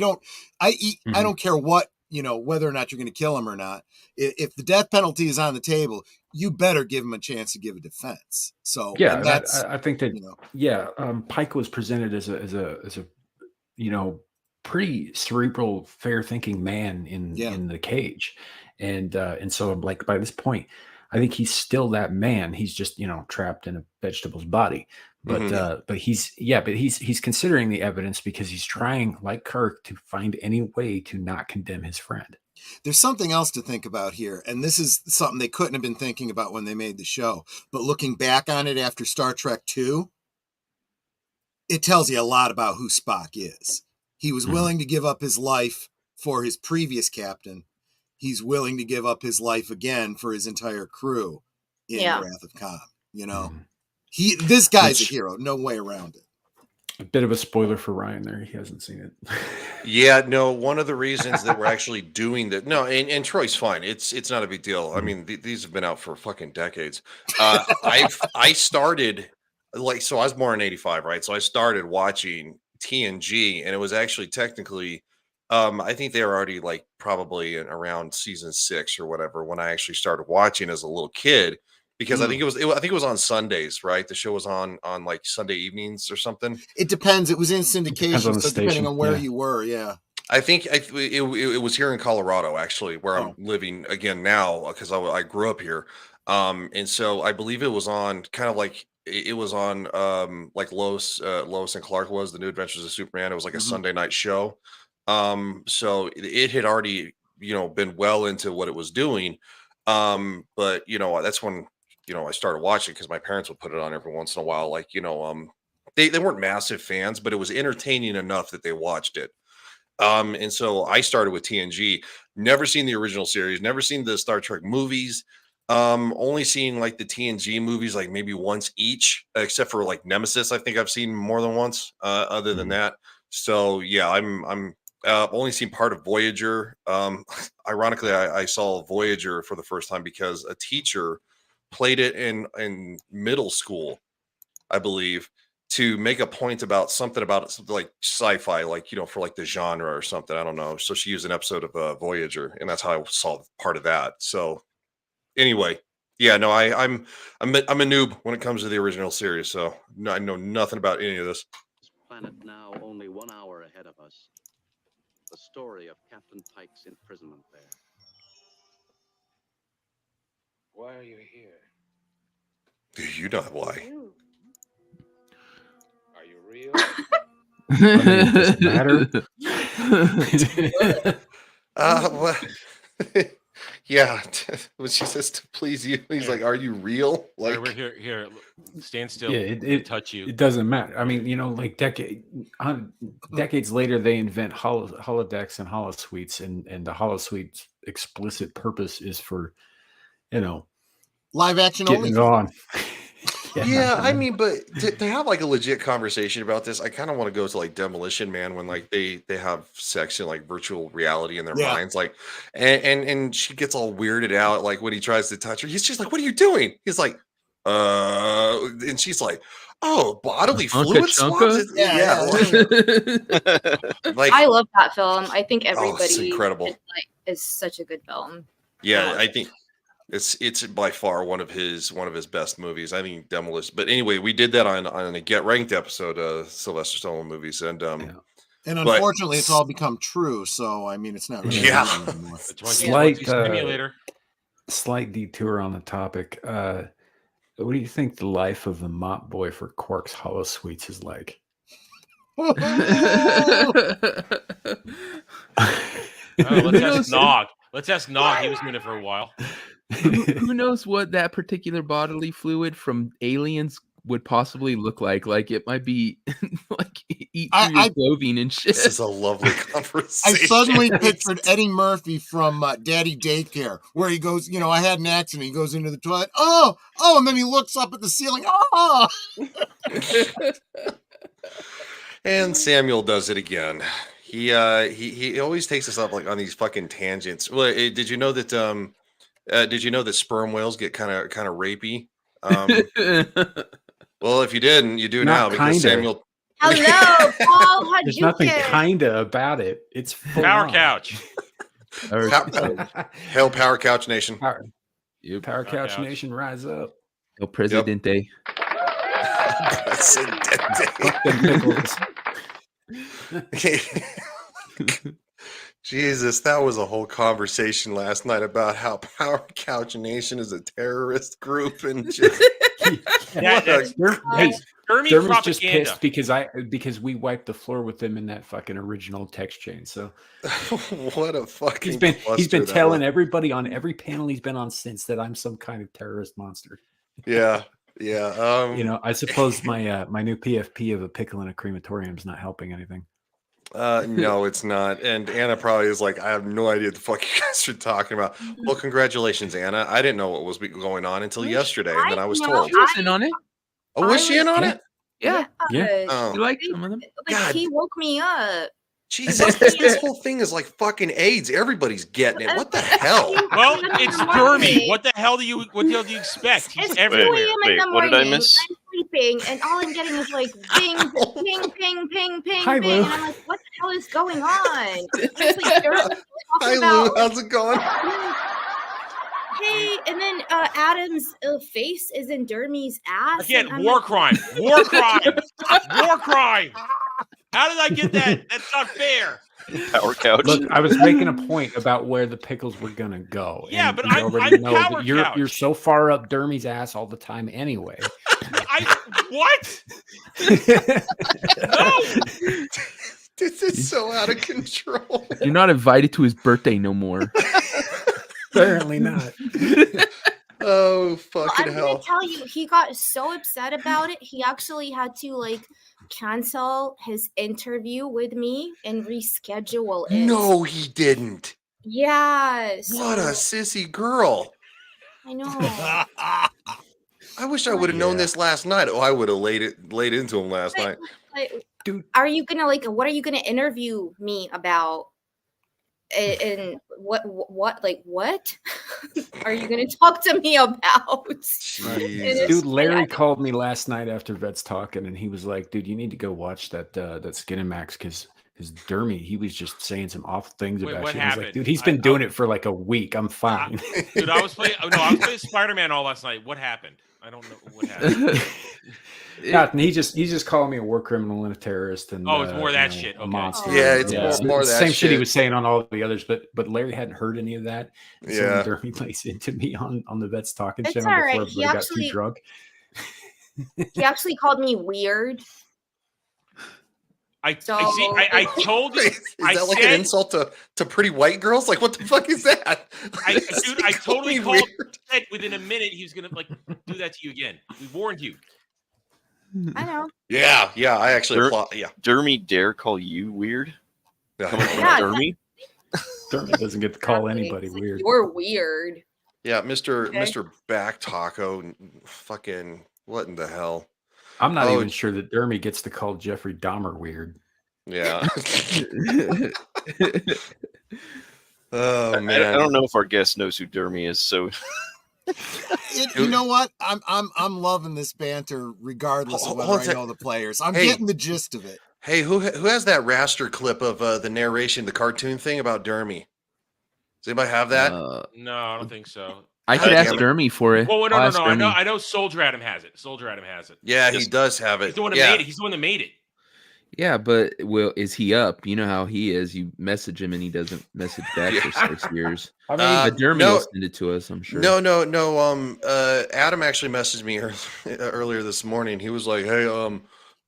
I don't care what, whether or not you're going to kill him or not. If the death penalty is on the table, you better give him a chance to give a defense. So Yeah, that's I think that Pike was presented as a pretty cerebral, fair thinking man in the cage, and so like by this point, I think he's still that man. He's just trapped in a vegetable's body. But he's considering the evidence because he's trying, like Kirk, to find any way to not condemn his friend. There's something else to think about here, and this is something they couldn't have been thinking about when they made the show. But looking back on it after Star Trek II, it tells you a lot about who Spock is. He was willing to give up his life for his previous captain. He's willing to give up his life again for his entire crew in Wrath of Khan. This guy's a hero. No way around it. A bit of a spoiler for Ryan there. He hasn't seen it. Yeah, no, one of the reasons that we're actually doing that. No, and Troy's fine. It's not a big deal. I mean, these have been out for fucking decades. I started so I was born in 85, right? So I started watching TNG, and it was actually technically I think they were already probably around season 6 or whatever when I actually started watching as a little kid. Because I think it was on Sundays, right? The show was on like Sunday evenings or something. It depends. It was in syndication, so depending on where you were, I think it was here in Colorado, actually, where I'm living again now, because I grew up here. And so I believe it was on kind of like it was on like Lois and Clark was The New Adventures of Superman. It was like a Sunday night show. So it had already been well into what it was doing. But that's when I started watching because my parents would put it on every once in a while. They weren't massive fans, but it was entertaining enough that they watched it. And so I started with TNG, never seen the original series, never seen the Star Trek movies, only seen like the TNG movies, like maybe once each, except for like Nemesis. I think I've seen more than once, other than that. So yeah, I'm only seen part of Voyager. Ironically, I saw Voyager for the first time because a teacher played it in middle school, I believe, to make a point about something like sci-fi, for like the genre or something. I don't know. So she used an episode of Voyager, and that's how I saw part of that. So anyway, yeah, no, I'm a noob when it comes to the original series. So I know nothing about any of this. This planet now only 1 hour ahead of us. The story of Captain Pike's imprisonment there. Why are you here? You know why. Are you real? Does it matter? Well, yeah. When she says to please you, he's like, "Are you real?" Like, we're here. Stand still. Yeah, it touch you. It doesn't matter. I mean, like decades later, they invent holodecks and holosuites, and the holosuite's explicit purpose is for, live action getting only. it on. Yeah, I mean, but to have like a legit conversation about this, I kind of want to go to like Demolition Man when like they have sex in like virtual reality in their Yeah. minds, like, and she gets all weirded out like when he tries to touch her. He's just like, "What are you doing?" He's like, and she's like, "Oh, bodily fluid swabs." Yeah, like I love that film. I think oh, everybody it's incredible. is such a good film. Yeah, I think it's by far one of his best movies. I think Demolition. But anyway, we did that on a Get Ranked episode of Sylvester Stallone movies, and And but- unfortunately, it's all become true. So I mean, it's not really Yeah. movie anymore. Slight detour on the topic. What do you think the life of the mop boy for Quark's Hollow Suites is like? Let's ask Nog. Let's ask Nog. He was doing it for a while. Who knows what that particular bodily fluid from aliens would possibly look like? Like it might be like eat through your clothing and shit. This is a lovely conversation. I suddenly pictured Eddie Murphy from Daddy Daycare, where he goes, I had an accident. He goes into the toilet. Oh, and then he looks up at the ceiling. Oh. And Samuel does it again. He always takes us up like on these fucking tangents. Well, did you know that sperm whales get kind of rapey? Well, if you didn't, you do now because Samuel. Hello, Paul. How'd There's you nothing get? kinda about it. It's full Power on. Couch. Hail Power Couch Nation. Power Couch Nation, rise up. El Presidente. Jesus, that was a whole conversation last night about how Power Couch Nation is a terrorist group and just Dermy's Dermy's just propaganda. pissed because we wiped the floor with him in that fucking original text chain. So what a fucking he's been cluster that telling was. everybody on every panel he's been on since that I'm some kind of terrorist monster. Yeah. I suppose my my new PFP of a pickle in a crematorium is not helping anything. No, it's not. And Anna probably is like, I have no idea what the fuck you guys are talking about. Well, congratulations, Anna. I didn't know what was going on until yesterday, and then I was told. She was in on it. Oh, was she in on it? Yeah. Oh. You like some of them? Like, he woke me up. Jesus, this whole thing is like fucking AIDS. Everybody's getting it. What the hell? Well, it's Dermy. What the hell do you expect? He's It's everywhere. 2 a.m. in the what did I morning. miss? I'm sleeping, and all I'm getting is like ping, ping, ping, ping, ping, Hi, ping. Lou. And I'm like, what the hell is going on? It's like Dermy Hi, talking Lou. about, How's it going? hey, and then Adam's face is in Dermy's ass. Again, and I'm war like, crime. War crime. War crime. How did I get that? That's not fair. Power Couch. Look, I was making a point about where the pickles were gonna go. Yeah, and but you I'm already know Power that you're Couch. so far up Dermy's ass all the time anyway. What? No. This is so out of control. You're not invited to his birthday no more. Apparently not. Oh, Well, fucking I'm hell. gonna tell you, he got so upset about it. He actually had to cancel his interview with me and reschedule it. No, he didn't. Yes. What a sissy girl. I know. I wish I would have known this last night. Oh, I would have laid into him last night. Dude, are you gonna what are you gonna interview me about? And what are you gonna talk to me about? Dude, Larry called me last night after Vet's talking, and he was like, "Dude, you need to go watch that Skinamax because his Dermy, he was just saying some awful things Wait, about what you." I was like, happened? "Dude, he's been doing it for like a week. I'm fine." Dude, I was playing Spider-Man all last night. What happened? I don't know what happened. Nothing. He's just calling me a war criminal and a terrorist, and Oh, it's more of that shit. a Okay. monster. Yeah, it's more the that same shit he shit. was saying on all the others, but Larry hadn't heard any of that. And so when Yeah. Dermy lays into me on the Vet's talking It's channel all before right. He everybody got actually- too drunk. He actually called me weird. I told you. Is that like an insult to pretty white girls? Like, what the fuck is that? I totally really called. weird. Said within a minute he was gonna do that to you again. We warned you. I know. Yeah, I actually Der- applaud. Yeah. Dermy dare call you weird? Coming from Yeah. Dermy? Dermy doesn't get to call anybody weird. You're weird. Yeah, Mr. Okay. Mr. Back Taco, fucking What in the hell? I'm not even sure that Dermy gets to call Jeffrey Dahmer weird. Yeah. Oh man. I don't know if our guest knows who Dermy is, so You know what? I'm loving this banter regardless of whether I know the players. I'm getting the gist of it. Hey, who has that raster clip of the narration, the cartoon thing about Dermy? Does anybody have that? No, I don't think so. I could ask Dermy for it. Well, no. I'll ask I Dermy. know. Soldier Adam has it. Soldier Adam has it. Yeah, he does have it. He's the one that made it. He's the one that made it. Yeah, but is he up? You know how he is. You message him and he doesn't message back for 6 years. I mean, Dermy will send it to us, I'm sure. No. Adam actually messaged me earlier this morning. He was like, "Hey,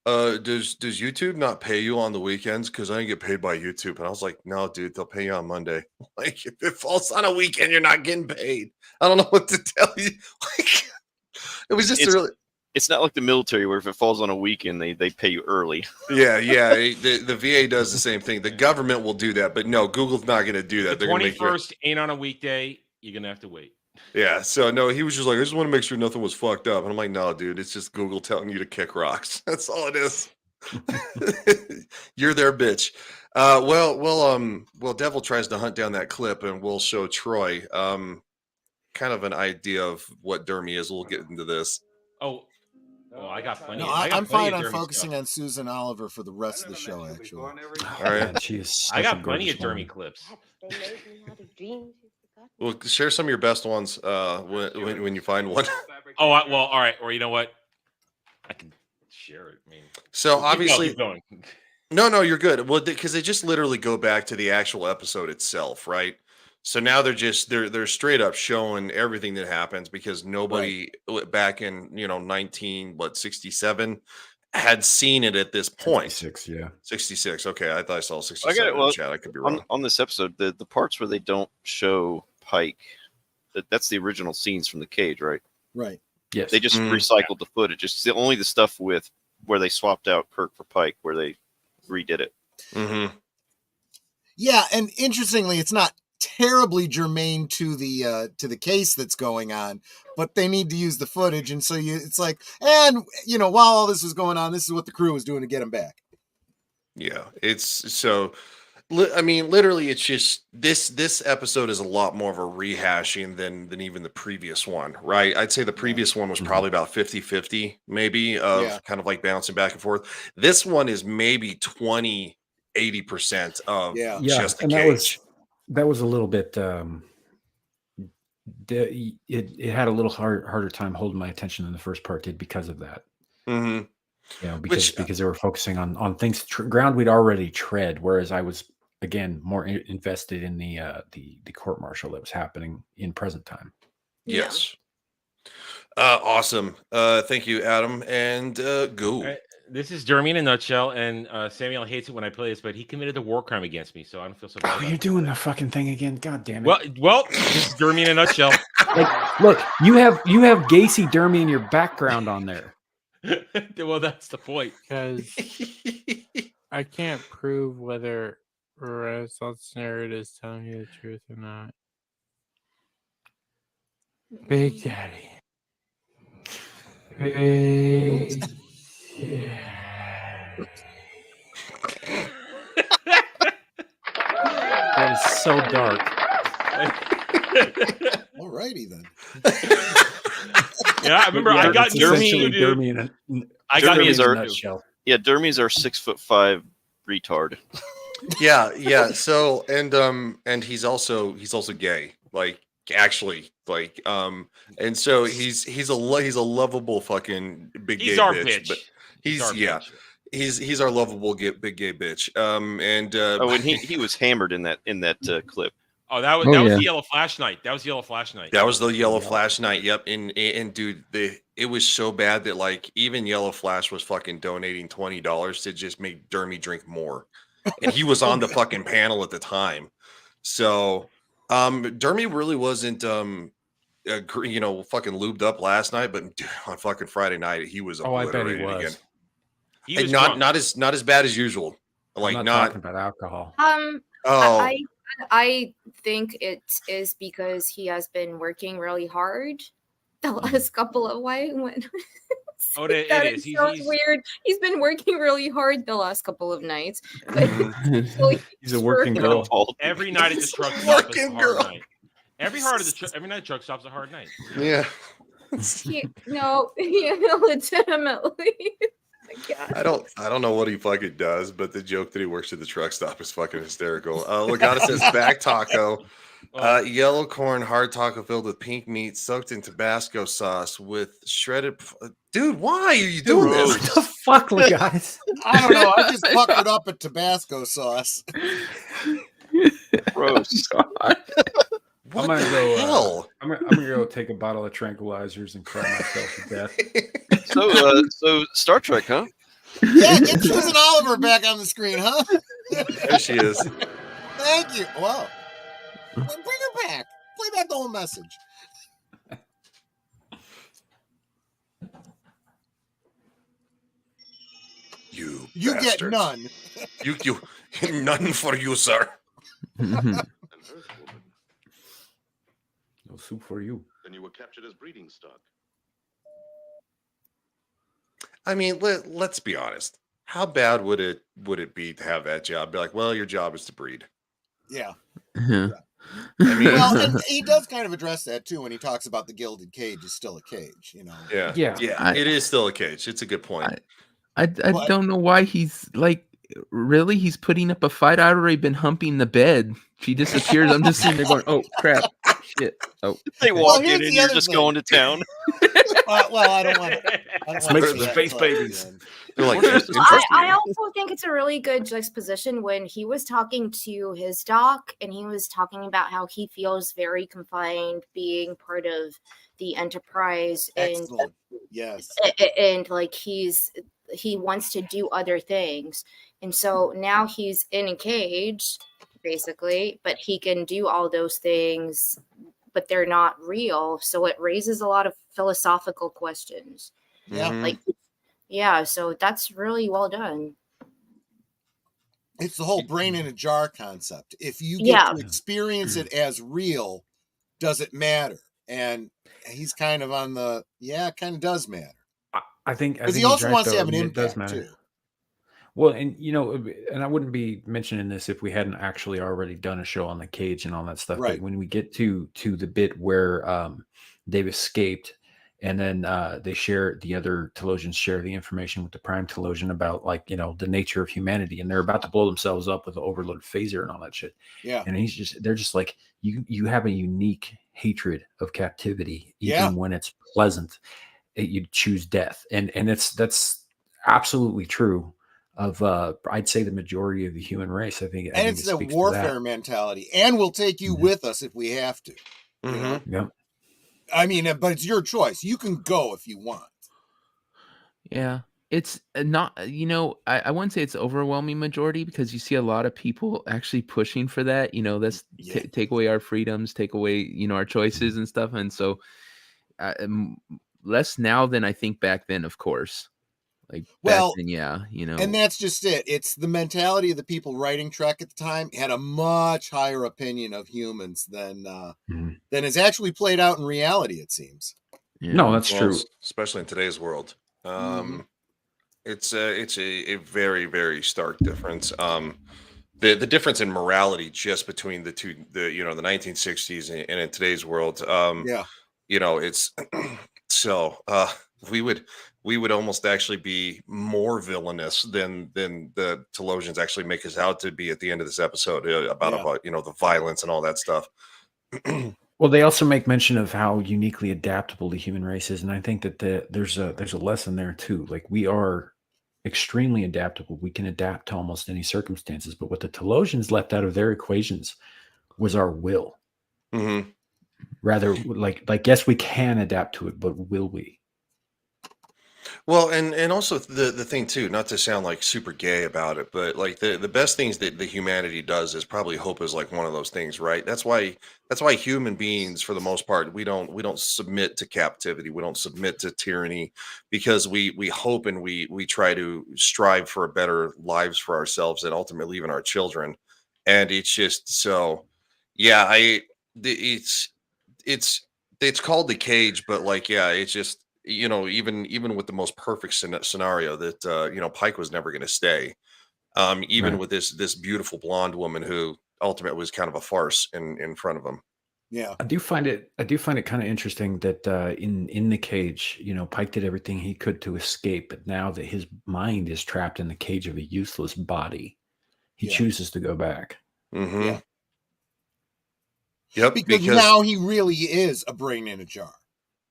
does YouTube not pay you on the weekends? Because I didn't get paid by YouTube." And I was like, "No, dude, they'll pay you on Monday. Like, if it falls on a weekend, you're not getting paid." I don't know what to tell you. Like, it was just really. It's not like the military where if it falls on a weekend, they pay you early. Yeah. The VA does the same thing. The government will do that, but no, Google's not going to do that. The They're going to make 21st ain't on a weekday. You're gonna have to wait. Yeah. So no, he was just like, I just want to make sure nothing was fucked up. And I'm like, no, dude, it's just Google telling you to kick rocks. That's all it is. You're their bitch. Well, Devil tries to hunt down that clip, and we'll show Troy kind of an idea of what Dermy is. We'll get into this. Oh, I got plenty. No, I'm fine on focusing on Susan Oliver for the rest of the show, actually. All right. She is. I got plenty of Dermy clips. Well, share some of your best ones when you find one. Oh, well, all right. Or you know what? I can share it. I mean, so obviously, keep going. No, you're good. Well, because they just literally go back to the actual episode itself, right? So now they're straight up showing everything that happens because nobody back in 1967 had seen it at this point. 66. Okay, I thought I saw 67 in the chat. I could be wrong. On this episode, the parts where they don't show Pike, that's the original scenes from the cage, right? Right. Yes. They just recycled the footage. It's only the stuff with where they swapped out Kirk for Pike, where they redid it. Mm-hmm. Yeah, and interestingly, it's not terribly germane to the case that's going on, but they need to use the footage, and so it's like, and while all this was going on, this is what the crew was doing to get him back. Yeah, it's so. I mean, literally, it's just this episode is a lot more of a rehashing than even the previous one, right? I'd say the previous one was probably about 50-50, maybe, of kind of like bouncing back and forth. This one is maybe 20-80% of just the and cage. That was a little bit. It had a little harder time holding my attention than the first part did because of that. Mm-hmm. Because they were focusing on things ground we'd already tread, whereas I was again more invested in the court martial that was happening in present time. Yes. Awesome. Thank you, Adam, and go. This is Dermy in a nutshell, and Samuel hates it when I play this, but he committed a war crime against me, so I don't feel so bad. Oh, you're doing the fucking thing again. God damn it. Well, this is Dermy in a nutshell. Like, look, you have Gacy Dermy in your background on there. Well, that's the point. Because I can't prove whether Renaissance Nerd is telling you the truth or not. Big Daddy. Big That is so dark. Alrighty then. Yeah, I remember I got Dermy. I got Dermy is our nutshell. Yeah, Dermy's our 6'5" retard. Yeah. So and he's also gay. Like actually, like and so he's a lovable fucking big He's gay our bitch. bitch. But He's our bitch. He's our lovable big gay bitch. And he was hammered in that clip. Oh, that was the yellow flash night. That was the yellow flash night. That was the yellow flash night. Yep. And dude, it was so bad that like even Yellow Flash was fucking donating $20 to just make Dermy drink more. And he was on the fucking panel at the time. So Dermy really wasn't fucking lubed up last night, but dude, on fucking Friday night he was obliterated again. He was not as bad as usual. Like I'm not talking about alcohol. I think it is because he has been working really hard the last couple of Oh, it That is. sounds weird. He's been working really hard the last couple of nights. But He's a working girl. Every night at the truck stop is a Working hard girl. night. Every night truck stop's a hard night. Yeah. No, legitimately. I don't know what he fucking does, but the joke that he works at the truck stop is fucking hysterical. Legata says back taco, yellow corn hard taco filled with pink meat soaked in Tabasco sauce with shredded. Dude, why are you doing this? What the fuck, Legata? I don't know. I just puckered up at Tabasco sauce. Gross. What I'm gonna the go. hell? I'm gonna go take a bottle of tranquilizers and cry myself to death. So Star Trek, huh? Yeah, get Susan Oliver back on the screen, huh? There she is. Thank you. Wow. Bring her back. Play back the whole message. You get bastards. none. You none for you, sir. No soup for you. Then you were captured as breeding stock. I mean, let's be honest. How bad would it be to have that job? Be like, well, your job is to breed. Yeah. I mean, Well, and he does kind of address that too when he talks about the gilded cage is still a cage, you know. yeah. It is still a cage. It's a good point. I don't know why he's like, really? He's putting up a fight. I'd already been humping the bed. She disappears. I'm just sitting there going, oh, crap. Shit. Oh. They walk in and you're just going to town. Well, I don't want to. Let's make some space babies. They're like, I also think it's a really good juxtaposition when he was talking to his doc and he was talking about how he feels very confined being part of the Enterprise. Excellent. Yes. And like he wants to do other things. And so now he's in a cage, basically, but he can do all those things, but they're not real. So it raises a lot of philosophical questions. Yeah. So that's really well done. It's the whole brain in a jar concept. If you get to experience it as real, does it matter? And he's kind of on the, it kind of does matter. I think because he also wants to have an impact too. Well, and and I wouldn't be mentioning this if we hadn't actually already done a show on the cage and all that stuff. Right. But when we get to the bit where they've escaped, and then the other Telosians share the information with the Prime Telosian about the nature of humanity, and they're about to blow themselves up with the overload phaser and all that shit. Yeah. And they're just like, you have a unique hatred of captivity, even when it's pleasant. You choose death, and that's absolutely true of I'd say the majority of the human race. I think it's the warfare mentality, and we'll take you with us if we have to. You know? Yeah. I mean, but it's your choice. You can go if you want. Yeah. It's not, I wouldn't say it's overwhelming majority because you see a lot of people actually pushing for that. That's take away our freedoms, take away, our choices and stuff. And so less now than I think back then, of course. Like, well, then, and that's just it. It's the mentality of the people writing Trek at the time had a much higher opinion of humans than is actually played out in reality. It seems. Yeah. No, that's true, especially in today's world. It's a very, very stark difference. The difference in morality just between the two, the 1960s and in today's world. It's so we would almost actually be more villainous than the Telosians actually make us out to be at the end of this episode about the violence and all that stuff. Well, they also make mention of how uniquely adaptable the human race is, and I think that there's a lesson there too. Like, we are extremely adaptable. We can adapt to almost any circumstances, but what the Telosians left out of their equations was our will. Mm-hmm. Rather, like yes, we can adapt to it, but will we? Well, and also the thing too, not to sound like super gay about it, but like the best things that the humanity does is probably hope is like one of those things, right? That's why human beings, for the most part, we don't submit to captivity, we don't submit to tyranny, because we hope and we try to strive for better lives for ourselves and ultimately even our children. And it's just so, it's called the cage, but it's just. even with the most perfect scenario that Pike was never going to stay. Even Right. with this beautiful blonde woman who ultimately was kind of a farce in front of him. Yeah. I do find it kind of interesting that in the cage, Pike did everything he could to escape, but now that his mind is trapped in the cage of a useless body, he Yeah. chooses to go back. Mm-hmm. Yeah. Yep. Because now he really is a brain in a jar.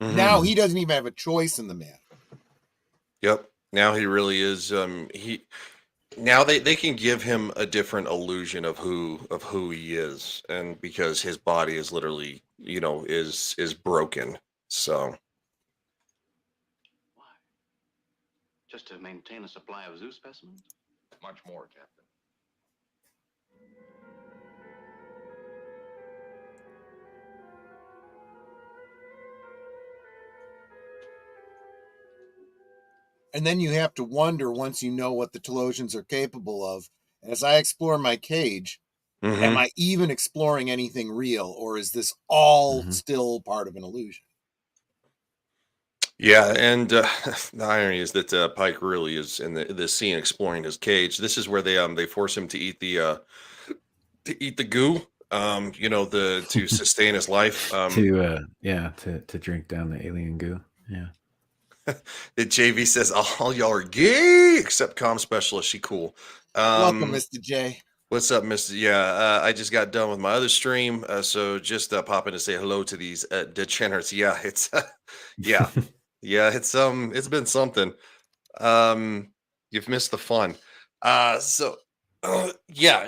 Mhm. Now he doesn't even have a choice in the matter. Yep. Now he really is. Now they can give him a different illusion of who he is, and because his body is literally is broken. So Just to maintain a supply of zoo specimens? Much more, Captain. And then you have to wonder, once you know what the Telosians are capable of, as I explore my cage, am I even exploring anything real, or is this all still part of an illusion? yeah, and the irony is that Pike really is in the scene exploring his cage. This is where they force him to eat the goo, to sustain his life. To drink down the alien goo. Yeah. The JV says all y'all are gay except comm specialist. She cool. Welcome, Mr. J. What's up, Mr. Yeah, I just got done with my other stream, so just pop in to say hello to these degenerates. Yeah, it's yeah, yeah, it's been something. You've missed the fun. Yeah,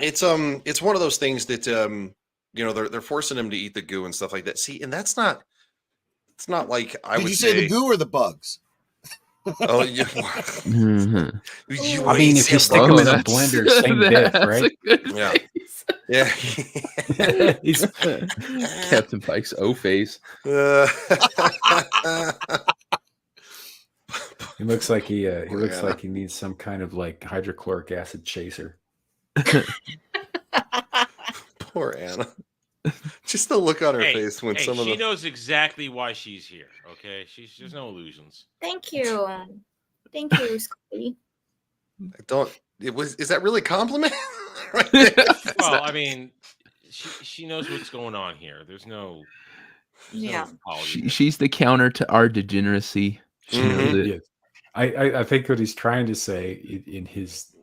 it's one of those things that they're forcing him to eat the goo and stuff like that. See, and it's not like I Did would you say the goo or the bugs? Oh, yeah. Mhm. I mean, if you stick them in a blender, same bit, right? Yeah. Captain Pike's O face. He looks like he looks Anna. like he needs some kind of like hydrochloric acid chaser. Poor Anna. Just the look on her Hey, face when hey, some of she the knows exactly why she's here. Okay, there's no illusions. Thank you. Thank you, Scotty. is that really a compliment? Well, I mean, she knows what's going on here. There's no apology. She's the counter to our degeneracy. She knows it. Yes. I think what he's trying to say in his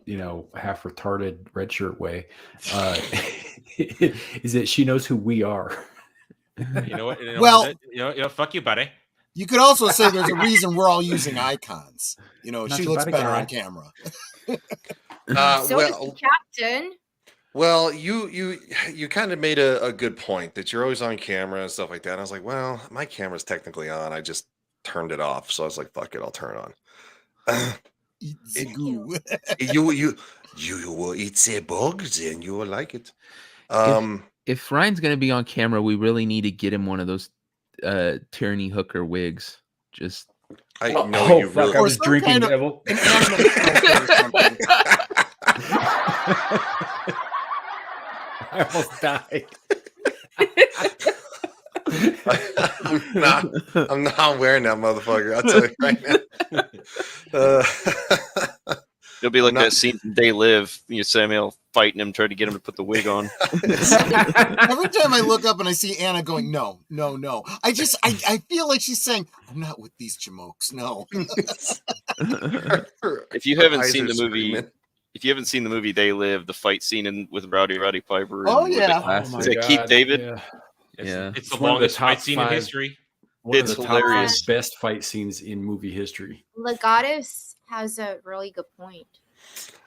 half retarded Redshirt way is that she knows who we are. You know what? Well, fuck you, buddy. You could also say there's a reason we're all using icons. Not She the looks body better guy. on camera. So is the captain. Well, you kind of made a good point that you're always on camera and stuff like that. And I was like, well, my camera's technically on. I just turned it off, so I was like, fuck it, I'll turn it on. Goo. You will eat the bugs and you will like it. If Ryan's gonna be on camera, we really need to get him one of those tyranny hooker wigs. Just I know you really I was drinking devil. An animal shelter or something. I almost died. I'm not wearing that motherfucker. I'll tell you right now. It'll be like that scene from They Live. Samuel fighting him, trying to get him to put the wig on. Every time I look up and I see Anna going, no. I feel like she's saying, I'm not with these jamokes. No. If you haven't Eyes seen are the movie, screaming. if you haven't seen the movie They Live, the fight scene with Roddy Piper. Oh, and yeah. Oh is it Keith David? Yeah. yeah. It's the one of the longest fight top scene in 5 history. One It's of the top hilarious. 5 best fight scenes in movie history. Legatus has a really good point.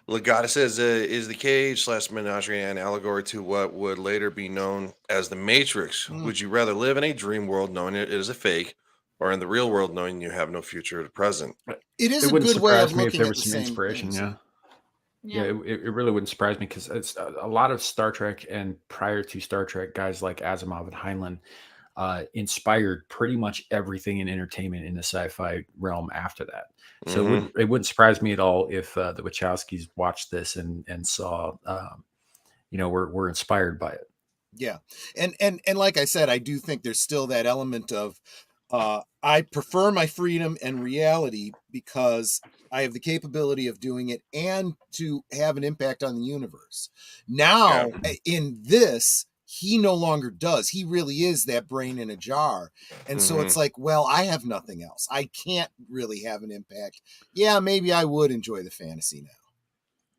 Legata says, is the cage / menagerie an allegory to what would later be known as the Matrix? Would you rather live in a dream world knowing it is a fake, or in the real world knowing you have no future or present? It is It a wouldn't good way of surprise me if looking there at was the some same inspiration. things. Yeah, it really wouldn't surprise me because it's a lot of Star Trek and prior to Star Trek, guys like Asimov and Heinlein inspired pretty much everything in entertainment in the sci-fi realm after that. So it wouldn't surprise me at all if the Wachowskis watched this and saw, we're inspired by it. Yeah. And like I said, I do think there's still that element of I prefer my freedom and reality because I have the capability of doing it and to have an impact on the universe. Now, in this, he no longer does. He really is that brain in a jar. And so it's like, well, I have nothing else. I can't really have an impact. Yeah, maybe I would enjoy the fantasy now.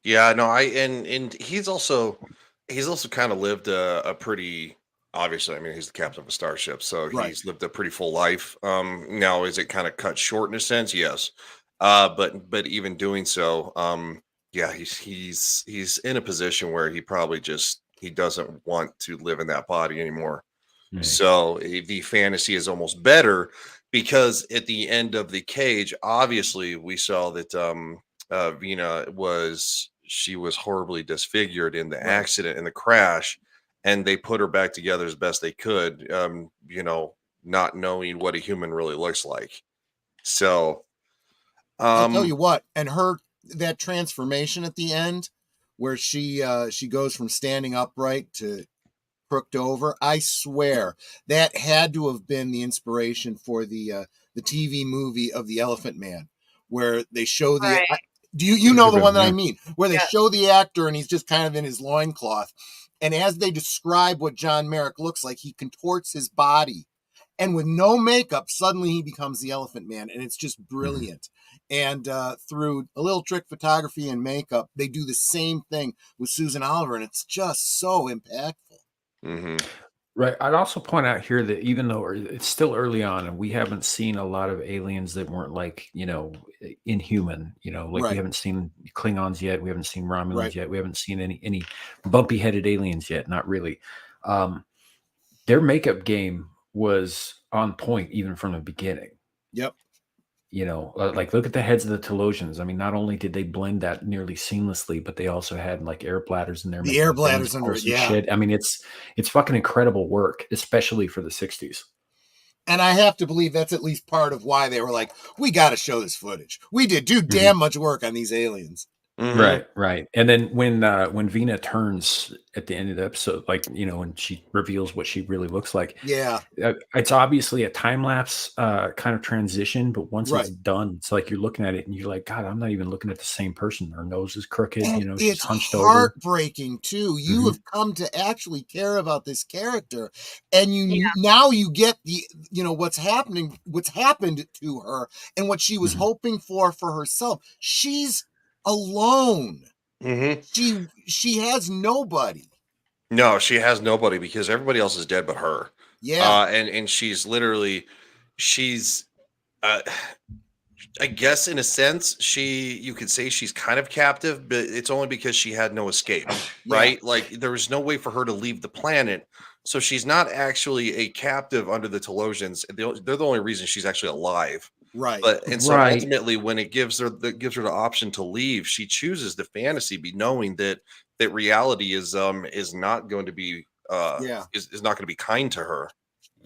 Yeah, no, and he's also kind of lived a pretty, obviously, I mean, he's the captain of a starship, so Right. he's lived a pretty full life. Now is it kind of cut short in a sense? Yes. But even doing so, yeah, he's in a position where he doesn't want to live in that body anymore. Right. So the fantasy is almost better because at the end of the cage, obviously we saw that Vina was horribly disfigured in the Right. accident in the crash, and they put her back together as best they could. Not knowing what a human really looks like. So, I'll tell you what, and that transformation at the end, where she goes from standing upright to crooked over, I swear that had to have been the inspiration for the TV movie of the Elephant Man, where they show the. Right. Do you know the one that I Yeah. mean? Where they Yeah. show the actor and he's just kind of in his loincloth, and as they describe what John Merrick looks like, he contorts his body. And with no makeup, suddenly he becomes the Elephant Man, and it's just brilliant. And through a little trick photography and makeup, they do the same thing with Susan Oliver, and it's just so impactful. Right. I'd also point out here that even though it's still early on and we haven't seen a lot of aliens that weren't like, inhuman, like Right. we haven't seen Klingons yet. We haven't seen Romulans Right. yet. We haven't seen any bumpy headed aliens yet. Not really. Their makeup game was on point even from the beginning. Yep. Like look at the heads of the Telosians. I mean, not only did they blend that nearly seamlessly, but they also had like air bladders in there. The making air things bladders under it, pulse and yeah. shit. I mean, it's fucking incredible work, especially for the 60s. And I have to believe that's at least part of why they were like, we got to show this footage. We did do damn much work on these aliens. Right. And then when Vina turns at the end of the episode, like, when she reveals what she really looks like. Yeah. It's obviously a time lapse kind of transition, but once it's Right. done, it's like you're looking at it and you're like, God, I'm not even looking at the same person. Her nose is crooked, And she's it's hunched over. heartbreaking too. You have come to actually care about this character, and now you get the what's happened to her and what she was hoping for herself. She's alone. She has nobody. No, she has nobody because everybody else is dead but her. Yeah. And she's I guess in a sense, you could say she's kind of captive, but it's only because she had no escape, right? Like there was no way for her to leave the planet. So she's not actually a captive under the Telosians. They're the only reason she's actually alive. Right. So ultimately, when it gives her the option to leave, she chooses the fantasy, knowing that reality is not going to be is not going to be kind to her.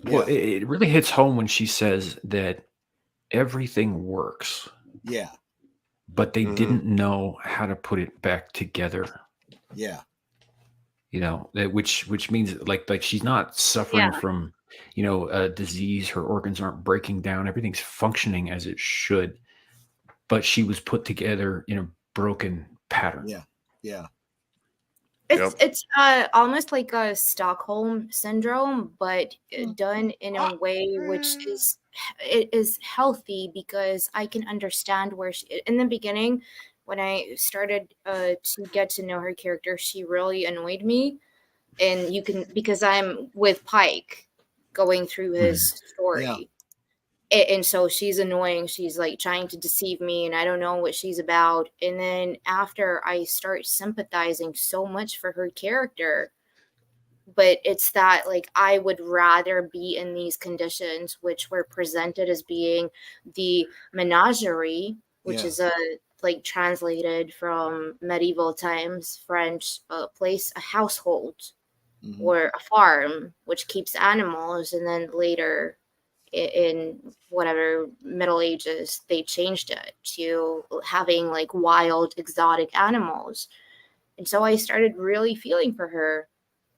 Well, it really hits home when she says that everything works. Yeah. But they didn't know how to put it back together. Yeah. Which means like she's not suffering from a disease. Her organs aren't breaking down. Everything's functioning as it should. But she was put together in a broken pattern. Yeah. Yeah. It's almost like a Stockholm syndrome, but done in a way which is healthy, because I can understand where in the beginning, when I started to get to know her character, she really annoyed me, and because I'm with Pike going through his story. And so she's annoying. She's like trying to deceive me, and I don't know what she's about. And then after I start sympathizing so much for her character, but it's that like I would rather be in these conditions, which were presented as being the menagerie, which is like translated from medieval times French, a household or a farm which keeps animals, and then later in whatever Middle Ages they changed it to having like wild exotic animals. And so I started really feeling for her,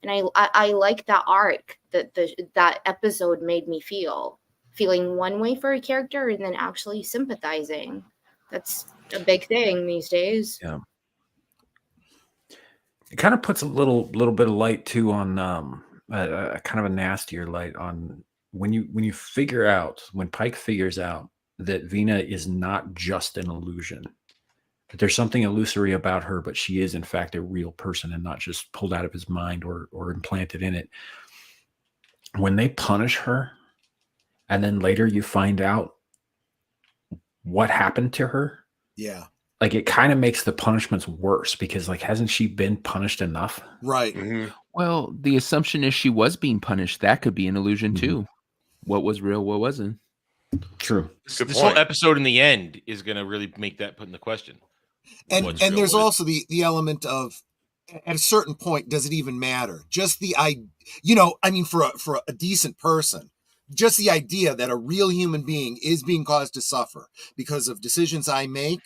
and I like that arc that episode made me feel feeling one way for a character and then actually sympathizing. That's a big thing these days. Yeah. It kind of puts a little bit of light too on a kind of a nastier light on when Pike figures out that Vina is not just an illusion. That there's something illusory about her, but she is in fact a real person and not just pulled out of his mind or implanted in it. When they punish her, and then later you find out what happened to her. Yeah. Like it kind of makes the punishments worse because like hasn't she been punished enough? Right. Mm-hmm. Well, the assumption is she was being punished. That could be an illusion too. What was real, what wasn't. True. This whole episode in the end is going to really make that put into question. And What's and real, there's what also the element of, at a certain point, does it even matter? Just the for a decent person, just the idea that a real human being is being caused to suffer because of decisions I make,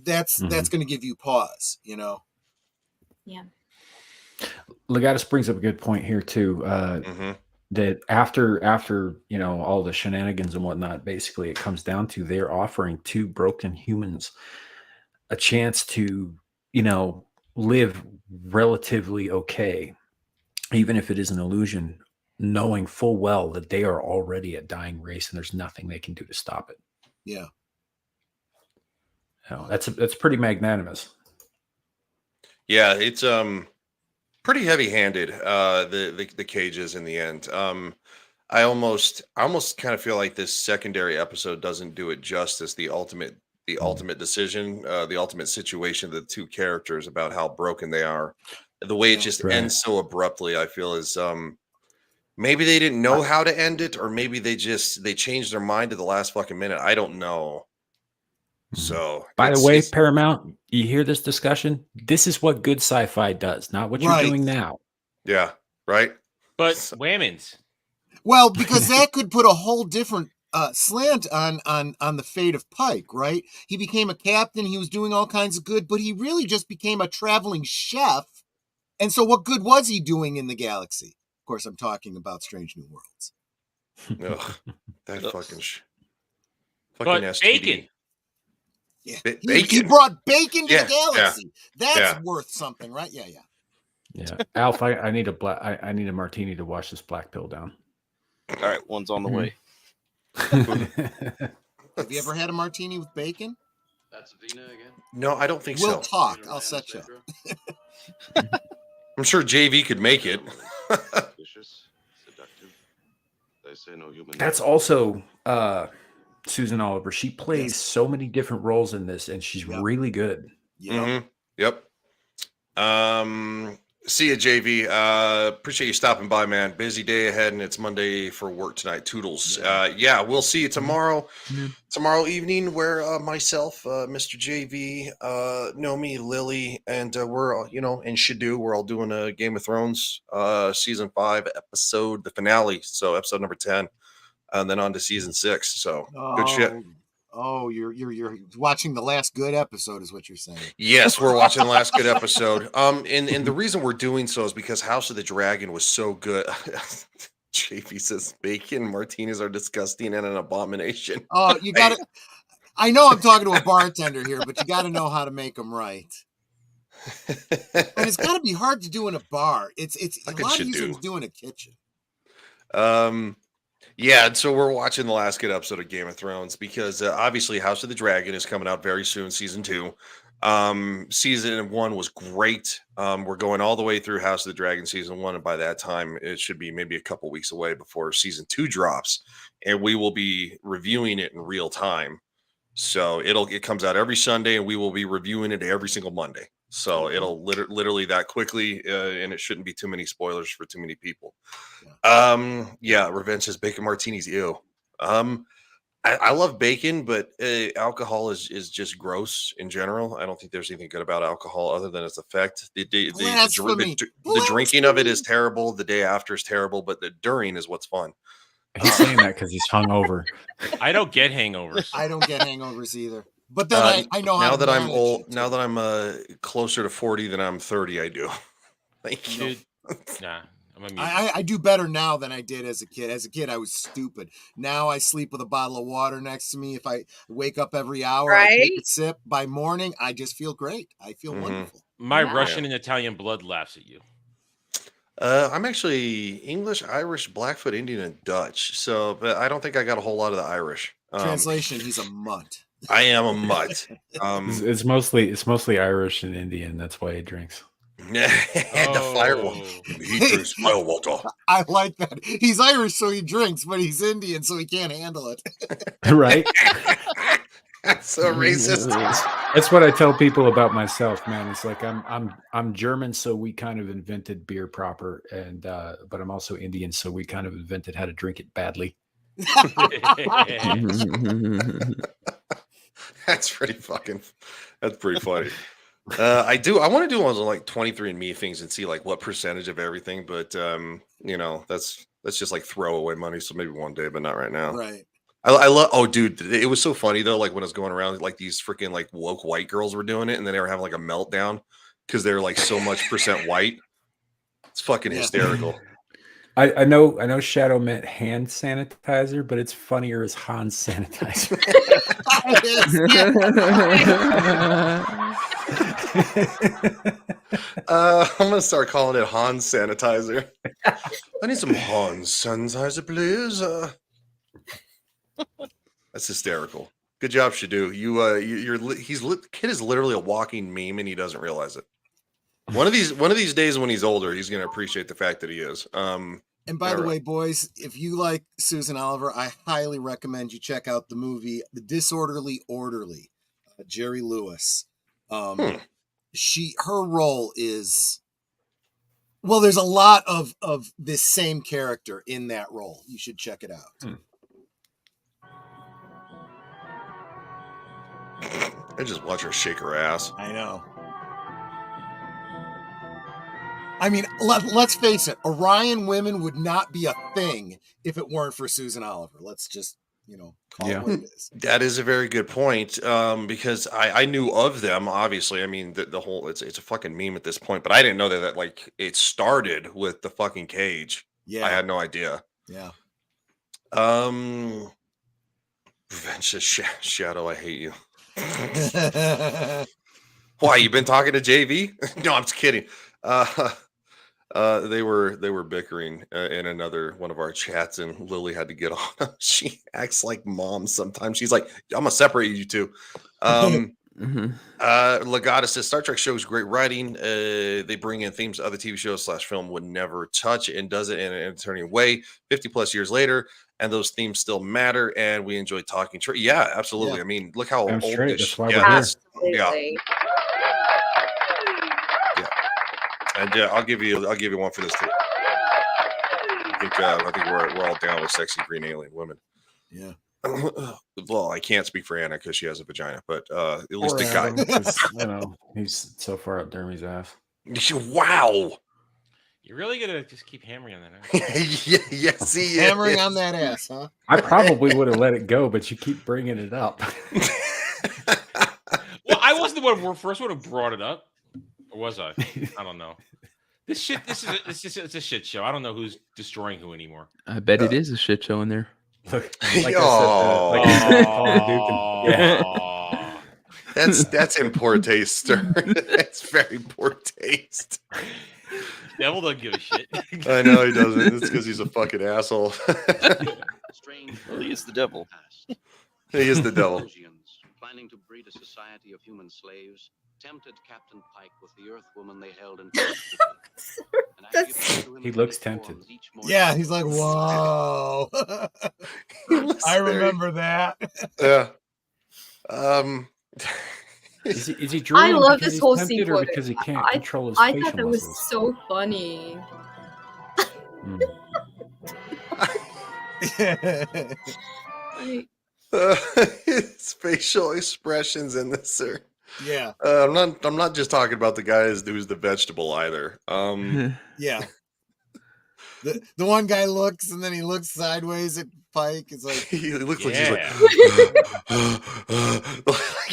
that's going to give you pause, Yeah. Legatus brings up a good point here too. That after all the shenanigans and whatnot, basically it comes down to they're offering two broken humans a chance to live relatively okay, even if it is an illusion, knowing full well that they are already a dying race and there's nothing they can do to stop it. Yeah. That's pretty magnanimous. Yeah, it's pretty heavy-handed. The cages in the end. I almost kind of feel like this secondary episode doesn't do it justice. The ultimate decision, the ultimate situation of the two characters about how broken they are. The way it just ends so abruptly, I feel is maybe they didn't know how to end it, or maybe they changed their mind at the last fucking minute. I don't know. So, by the way, Paramount, you hear this discussion? This is what good sci-fi does, not what you're doing now. Yeah, right. But Whammons. Well, because that could put a whole different slant on the fate of Pike, right? He became a captain. He was doing all kinds of good, but he really just became a traveling chef. And so what good was he doing in the galaxy? Of course, I'm talking about Strange New Worlds. Ugh, that fucking But STD. bacon. Yeah. Bacon. He brought bacon to Yeah, the galaxy. yeah, That's worth something, right? Yeah. Yeah, Alf, I need I need a martini to wash this black pill down. All right, one's on the way. Have you ever had a martini with bacon? That's Vina again? No, I don't think We'll so. talk. I'll set you up. I'm sure JV could make it. Vicious, seductive. They say no human. That's also Susan Oliver. She plays so many different roles in this, and she's really good. Yeah. Yep. See you, JV. Appreciate you stopping by, man. Busy day ahead, and it's Monday for work tonight. Toodles. Yeah, we'll see you tomorrow. Tomorrow evening, where myself, Mr. JV, Nomi, Lily, and we're and Shadu, we're all doing a Game of Thrones season 5 episode, the finale. So episode number 10, and then on to season 6. So good shit. Oh, you're watching the last good episode, is what you're saying. Yes, we're watching the last good episode. And the reason we're doing so is because House of the Dragon was so good. JP says bacon martinis are disgusting and an abomination. Oh, you got to. I know I'm talking to a bartender here, but you got to know how to make them right. And it's got to be hard to do in a bar. It's a lot easier to do in a kitchen. Yeah, and so we're watching the last good episode of Game of Thrones because obviously House of the Dragon is coming out very soon, season 2. Season 1 was great. We're going all the way through House of the Dragon season 1, and by that time it should be maybe a couple weeks away before season 2 drops, and we will be reviewing it in real time. So it comes out every Sunday, and we will be reviewing it every single Monday. So it'll literally that quickly, and it shouldn't be too many spoilers for too many people. Yeah, Revenge says bacon martinis. Ew. I love bacon, but alcohol is just gross in general. I don't think there's anything good about alcohol other than its effect. The drinking of it is terrible. The day after is terrible, but the during is what's fun. He's saying that because he's hungover. I don't get hangovers. I don't get hangovers either. But then I know how now to that I'm manage old, it. now that I'm closer to 40 than I'm 30, I do. Thank you. Dude, nah, I do better now than I did as a kid. As a kid, I was stupid. Now I sleep with a bottle of water next to me. If I wake up every hour, I take a sip. By morning, I just feel great. I feel wonderful. My Russian and Italian blood laughs at you. I'm actually English, Irish, Blackfoot, Indian, and Dutch. So, but I don't think I got a whole lot of the Irish. Translation: he's a mutt. I am a mutt. It's mostly Irish and Indian. That's why he drinks. And the firewall. He drinks firewater. I like that. He's Irish, so he drinks, but he's Indian, so he can't handle it. Right? That's so racist. That's what I tell people about myself, man. It's like I'm German, so we kind of invented beer proper, and but I'm also Indian, so we kind of invented how to drink it badly. That's pretty funny. I want to do ones on like 23andMe things and see like what percentage of everything, but that's just like throwaway money. So maybe one day, but not right now. Right. I love. Oh, dude, it was so funny though. Like when I was going around, like these freaking like woke white girls were doing it, and then they were having like a meltdown because they're like so much percent white. It's fucking hysterical. I know Shadow meant hand sanitizer, but it's funnier as Hans sanitizer. I'm gonna start calling it Hans sanitizer. I need some Hans sanitizer, please. That's hysterical. Good job, Shadu. Kid is literally a walking meme, and he doesn't realize it. One of these days when he's older, he's gonna appreciate the fact that he is. And by the way, boys, if you like Susan Oliver, I highly recommend you check out the movie The Disorderly Orderly, Jerry Lewis. Her role is, well, there's a lot of this same character in that role. You should check it out. I just watch her shake her ass. I know. I mean, let's face it, Orion women would not be a thing if it weren't for Susan Oliver. Let's just, call it what it is. That is a very good point, because I knew of them, obviously. I mean, the whole, it's a fucking meme at this point, but I didn't know that like it started with the fucking cage. Yeah. I had no idea. Yeah. Revenge Shadow, I hate you. Why, you been talking to JV? No, I'm just kidding. They were bickering in another one of our chats, and Lily had to get on. She acts like mom sometimes. She's like, I'm gonna separate you two. Legata says Star Trek shows great writing. They bring in themes other TV shows / film would never touch, and does it in an entertaining way 50 plus years later, and those themes still matter, and we enjoy talking. Yeah, absolutely. Yeah. I mean, look how old That's why we're here. And I'll give you one for this too. I think we're all down with sexy green alien women. Yeah. Well, I can't speak for Anna because she has a vagina, but at least the guy. He's so far up Dermy's ass. Wow. You're really gonna just keep hammering on that ass? Yes, he hammering on that ass, huh? I probably would have let it go, but you keep bringing it up. Well, I wasn't the one first one who brought it up. Or was I? I don't know. This is a shit show. I don't know who's destroying who anymore. I bet it is a shit show in there. Look, like I said, that's in poor taste, Stern. That's very poor taste. Devil doesn't give a shit. I know he doesn't. It's because he's a fucking asshole. Well, he is the devil. He is the devil. Planning to breed a society of human slaves, tempted Captain Pike with the Earth woman they held in. He looks tempted. Yeah, he's like, whoa. I remember that. Yeah. Is he drooling? I love because this whole he's tempted, or because he can't control his I facial thought that was muscles? so funny. His facial expressions in this, sir. Yeah. I'm not just talking about the guy who's the vegetable either. Yeah. The one guy looks, and then he looks sideways at Pike. It's like he looks like Yeah. he's like,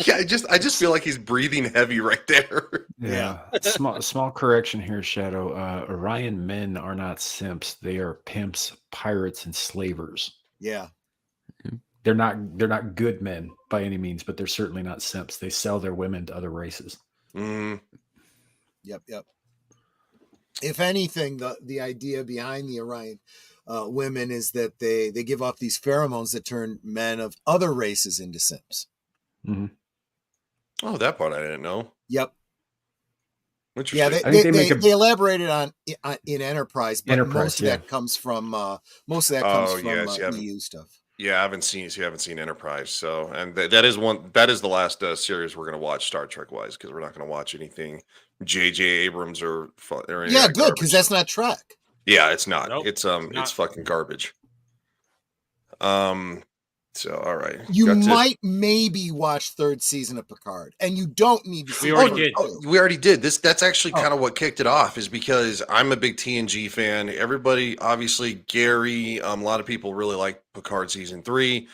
yeah. I just feel like he's breathing heavy right there. Yeah. Small correction here, Shadow. Orion men are not simps. They are pimps, pirates, and slavers. yeah. They're not good men by any means, but they're certainly not simps. They sell their women to other races. Mm. Yep. If anything, the idea behind the Orion women is that they give off these pheromones that turn men of other races into simps. Mm-hmm. Oh, that part I didn't know. Yep. Interesting. Yeah, they elaborated on in Enterprise, but most of yeah. that comes from EU stuff. Yeah, I haven't seen Enterprise, so and that is the last series we're gonna watch Star Trek wise, because we're not gonna watch anything J.J. Abrams or any Yeah, of that good, because that's not Trek. Yeah, it's not. Nope, It's fucking garbage. So all right. You might maybe watch third season of Picard, and you don't need to see. We already did. We already did. That's actually kind of what kicked it off, is because I'm a big TNG fan. Everybody, obviously, Gary, a lot of people really like Picard season 3.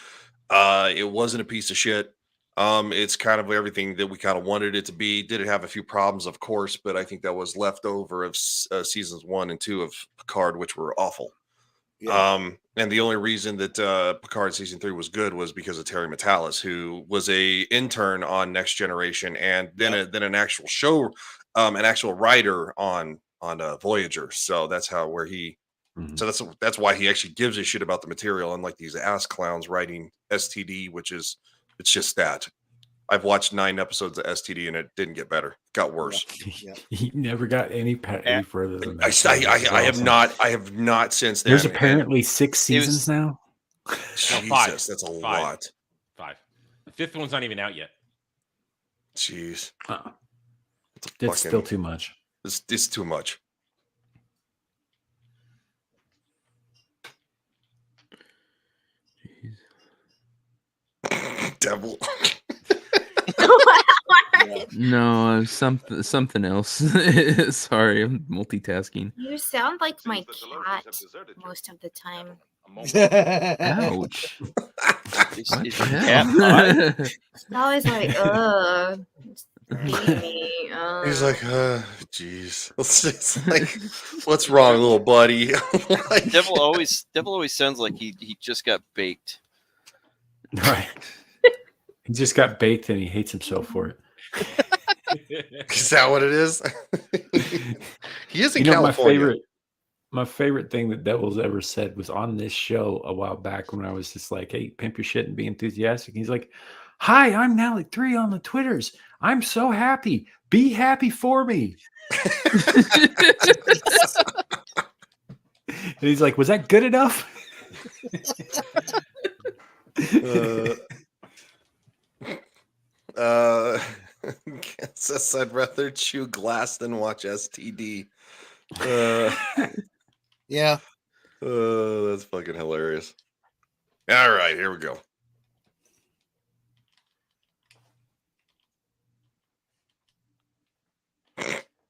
It wasn't a piece of shit. It's kind of everything that we kind of wanted it to be. Did it have a few problems? Of course, but I think that was leftover of seasons 1 and 2 of Picard, which were awful. Yeah. And the only reason that Picard season 3 was good was because of Terry Matalas, who was a intern on Next Generation, and then an actual show, an actual writer on Voyager. So that's where he. Mm-hmm. So that's why he actually gives a shit about the material, unlike these ass clowns writing STD, it's just that. I've watched 9 episodes of STD and it didn't get better. It got worse. Yeah. He never got any further than that. I have not since then. There's apparently 6 seasons now. Jesus, 5. that's a 5. lot. 5. The 5th one's not even out yet. Jeez. It's still too much. It's too much. Devil. No, something else. Sorry, I'm multitasking. You sound like my cat most of the time. Ouch. Is What your the cat hell? alive? It's always like, baby, He's like, jeez. It's like, what's wrong, little buddy? Like, Devil always sounds like he just got baked. Right. He just got baked and he hates himself for it. is that what it is? He is in California. My favorite thing that Devil's ever said was on this show a while back when I was just like, hey, pimp your shit and be enthusiastic. He's like, hi, I'm Nally3 on the Twitters. I'm so happy. Be happy for me. And he's like, was that good enough? Guess I'd rather chew glass than watch STD. Yeah. That's fucking hilarious. All right, here we go.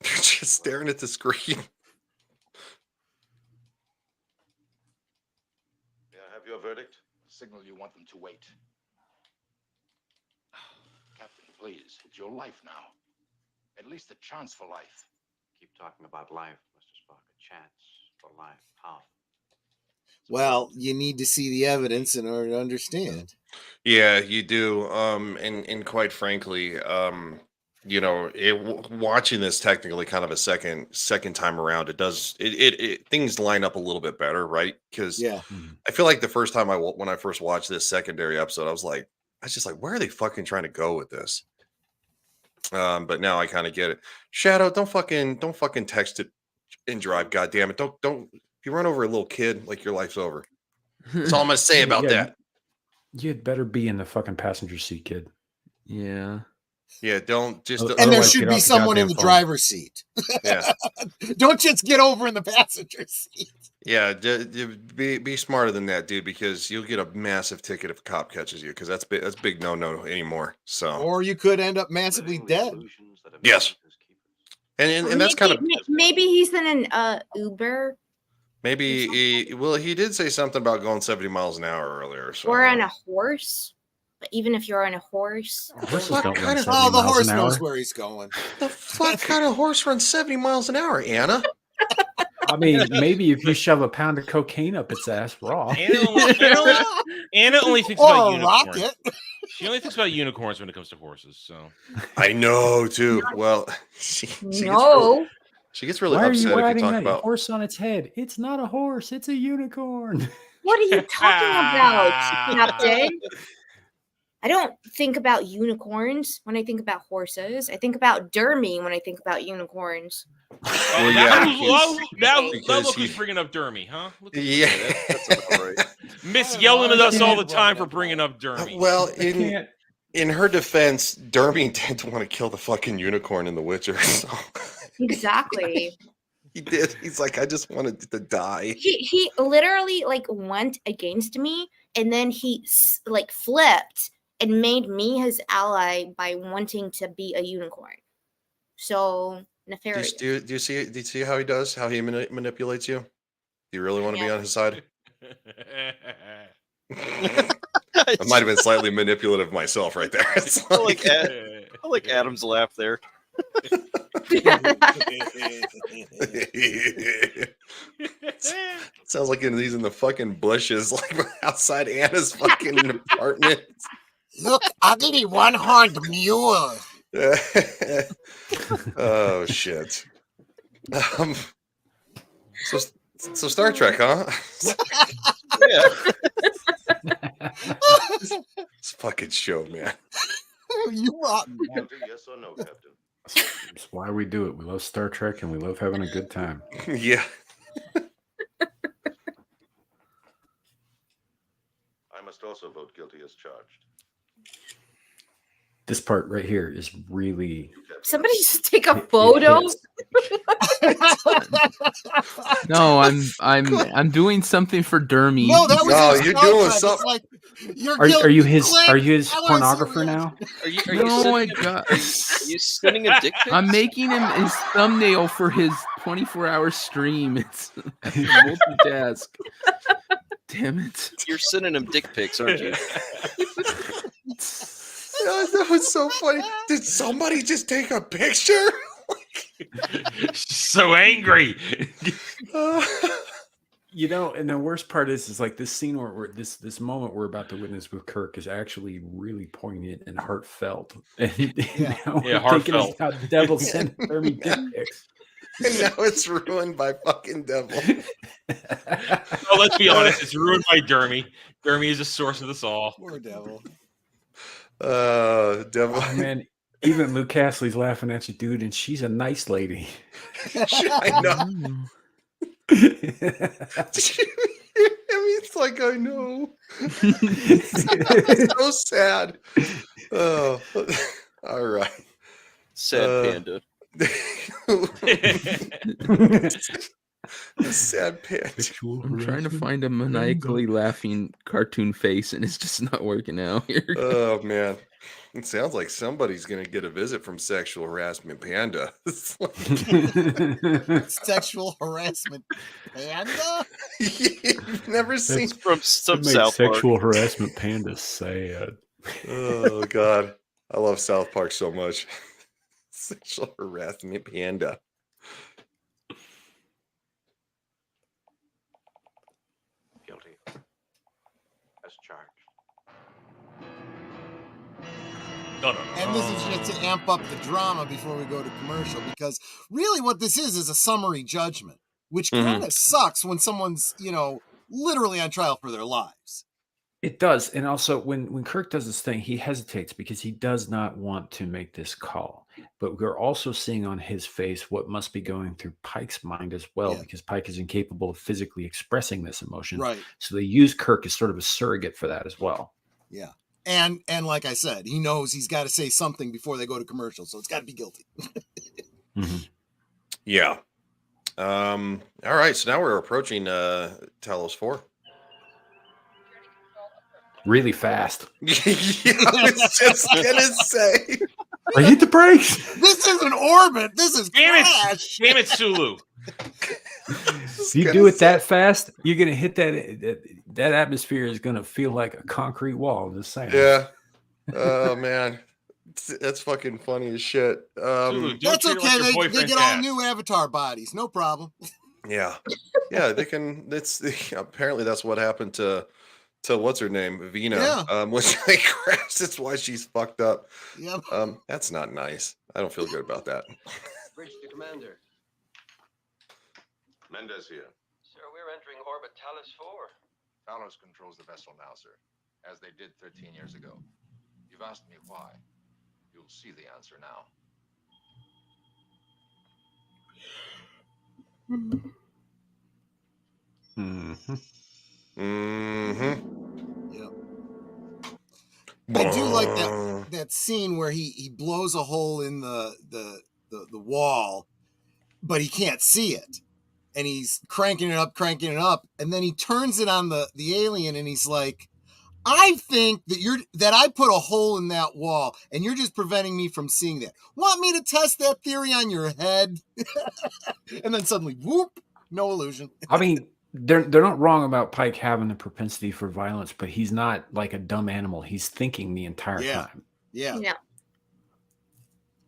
Just staring at the screen. May I have your verdict? Signal you want them to wait. Captain, please, it's your life now. At least a chance for life. Keep talking about life, Mr. Spock. A chance for life. How? Well, you need to see the evidence in order to understand. Yeah, you do. And quite frankly, you know, watching this technically kind of a second time around, it things line up a little bit better, right? Because Yeah. I feel like the first time when I first watched this secondary episode, I was just like, where are they fucking trying to go with this? But now I kind of get it. Shadow, don't fucking text it and drive. God damn it! Don't. If you run over a little kid, like your life's over. That's all I'm gonna say about that. You'd better be in the fucking passenger seat, kid. Yeah. Yeah, don't just. And there Otherwise, should get be off the someone in goddamn the phone. driver's seat. Yeah. Don't just get over in the passenger seat. Yeah, be smarter than that, dude, because you'll get a massive ticket if a cop catches you, because that's big no anymore. So, Or you could end up massively dead. yes, and that's kind of maybe he's in an Uber. Maybe he did say something about going 70 miles an hour earlier. So. Or on a horse. But even if you're on a horse, Horses What don't kind run of- 70 Oh, the miles horse an knows hour. where he's going. The fuck kind of horse runs 70 miles an hour, Anna? I mean, maybe if you shove a pound of cocaine up its ass raw. Anna only thinks Or about a unicorns. rocket. She only thinks about unicorns when it comes to horses. So I know too. Well, she no. gets really Why are upset you if riding you talk that about. horse on its head? It's not a horse. It's a unicorn. What are you talking about, Captain? I don't think about unicorns when I think about horses. I think about Dermy when I think about unicorns. Well, yeah, now because look he- who's bringing up Dermy, huh? Look Yeah. That's about right. Miss yelling at us all the time for bringing up Dermy. Well, can't. in her defense, Dermy didn't want to kill the fucking unicorn in The Witcher. So Exactly. he did. He's like, I just wanted to die. He literally like went against me, and then he like flipped and made me his ally by wanting to be a unicorn. So nefarious. Do you see how he does? How he manipulates you? Do you really want to be on his side? I might have been slightly manipulative myself right there. It's I like Adam's laugh there. Sounds like he's in the fucking bushes, like outside Anna's fucking apartment. Look, ugly one-horned mule. Oh shit. So Star Trek, huh? Yeah. This fucking show, man. You rotten. Yes or no, Captain? That's why we do it. We love Star Trek and we love having a good time. Yeah. I must also vote guilty as charged. This part right here is really. Somebody just take a photo. No, I'm doing something for Dermy. No, that was No, his you're contract. doing It's something. Like, you're Are you his Click. I wanna see pornographer what- now? Are you Oh my sending, god! are you sending a dick pic? I'm making him his thumbnail for his 24-hour stream. It's multitask. Damn it! You're sending him dick pics, aren't you? That was so funny. Did somebody just take a picture? So angry. You know, and the worst part is like this scene where this moment we're about to witness with Kirk is actually really poignant and heartfelt. And Yeah, we're thinking heartfelt. about the devil sent Dermy dick pics. And now it's ruined by fucking devil. Oh, let's be honest, it's ruined by Dermy. Dermy is the source of this all. Poor devil. Devil. Oh, man, even Luke Castley's laughing at you, dude, and she's a nice lady. I know. I mean, it's like I know. It's so sad. Oh, all right. Sad panda. Sad panda. I'm trying to find a maniacally laughing cartoon face, and it's just not working out here. Oh man, it sounds like somebody's gonna get a visit from sexual harassment panda. It's like- Sexual harassment panda? You've never seen from some That makes South Park. sexual harassment panda sad. Oh god, I love South Park so much. Sexual harassment panda. Guilty. As charged. And this is just to amp up the drama before we go to commercial, because really what this is a summary judgment, which kind of sucks when someone's, literally on trial for their lives. It does. And also when Kirk does this thing, he hesitates because he does not want to make this call. But we're also seeing on his face what must be going through Pike's mind as well, because Pike is incapable of physically expressing this emotion. Right. So they use Kirk as sort of a surrogate for that as well. Yeah. And like I said, he knows he's got to say something before they go to commercial, so it's got to be guilty. Yeah. All right. So now we're approaching Talos 4. Really fast. Yeah, I was just gonna say. I hit the brakes. This isn't orbit. This is Damn crash. it, Sulu. If you do it that fast, you're gonna hit that atmosphere is gonna feel like a concrete wall. Just saying. Yeah. Oh man, that's fucking funny as shit. Sulu, don't That's treat it okay. like your They boyfriend's get all ass. new avatar bodies. No problem. Yeah, yeah, they can. It's apparently that's what happened to what's her name, Vina. Yeah. When they crashed, that's why she's fucked up. Yep. That's not nice. I don't feel good about that. Bridge to Commander. Mendez here. Sir, we're entering orbit Talos 4. Talos controls the vessel now, sir, as they did 13 years ago. You've asked me why. You'll see the answer now. Mm-hmm. Mm-hmm. Yep. I do like that scene where he blows a hole in the wall, but he can't see it. And he's cranking it up, and then he turns it on the alien and he's like, I think that I put a hole in that wall and you're just preventing me from seeing that. Want me to test that theory on your head? And then suddenly, whoop, no illusion. I mean, they're not wrong about Pike having the propensity for violence, but he's not like a dumb animal. He's thinking the entire time. Yeah. Yeah.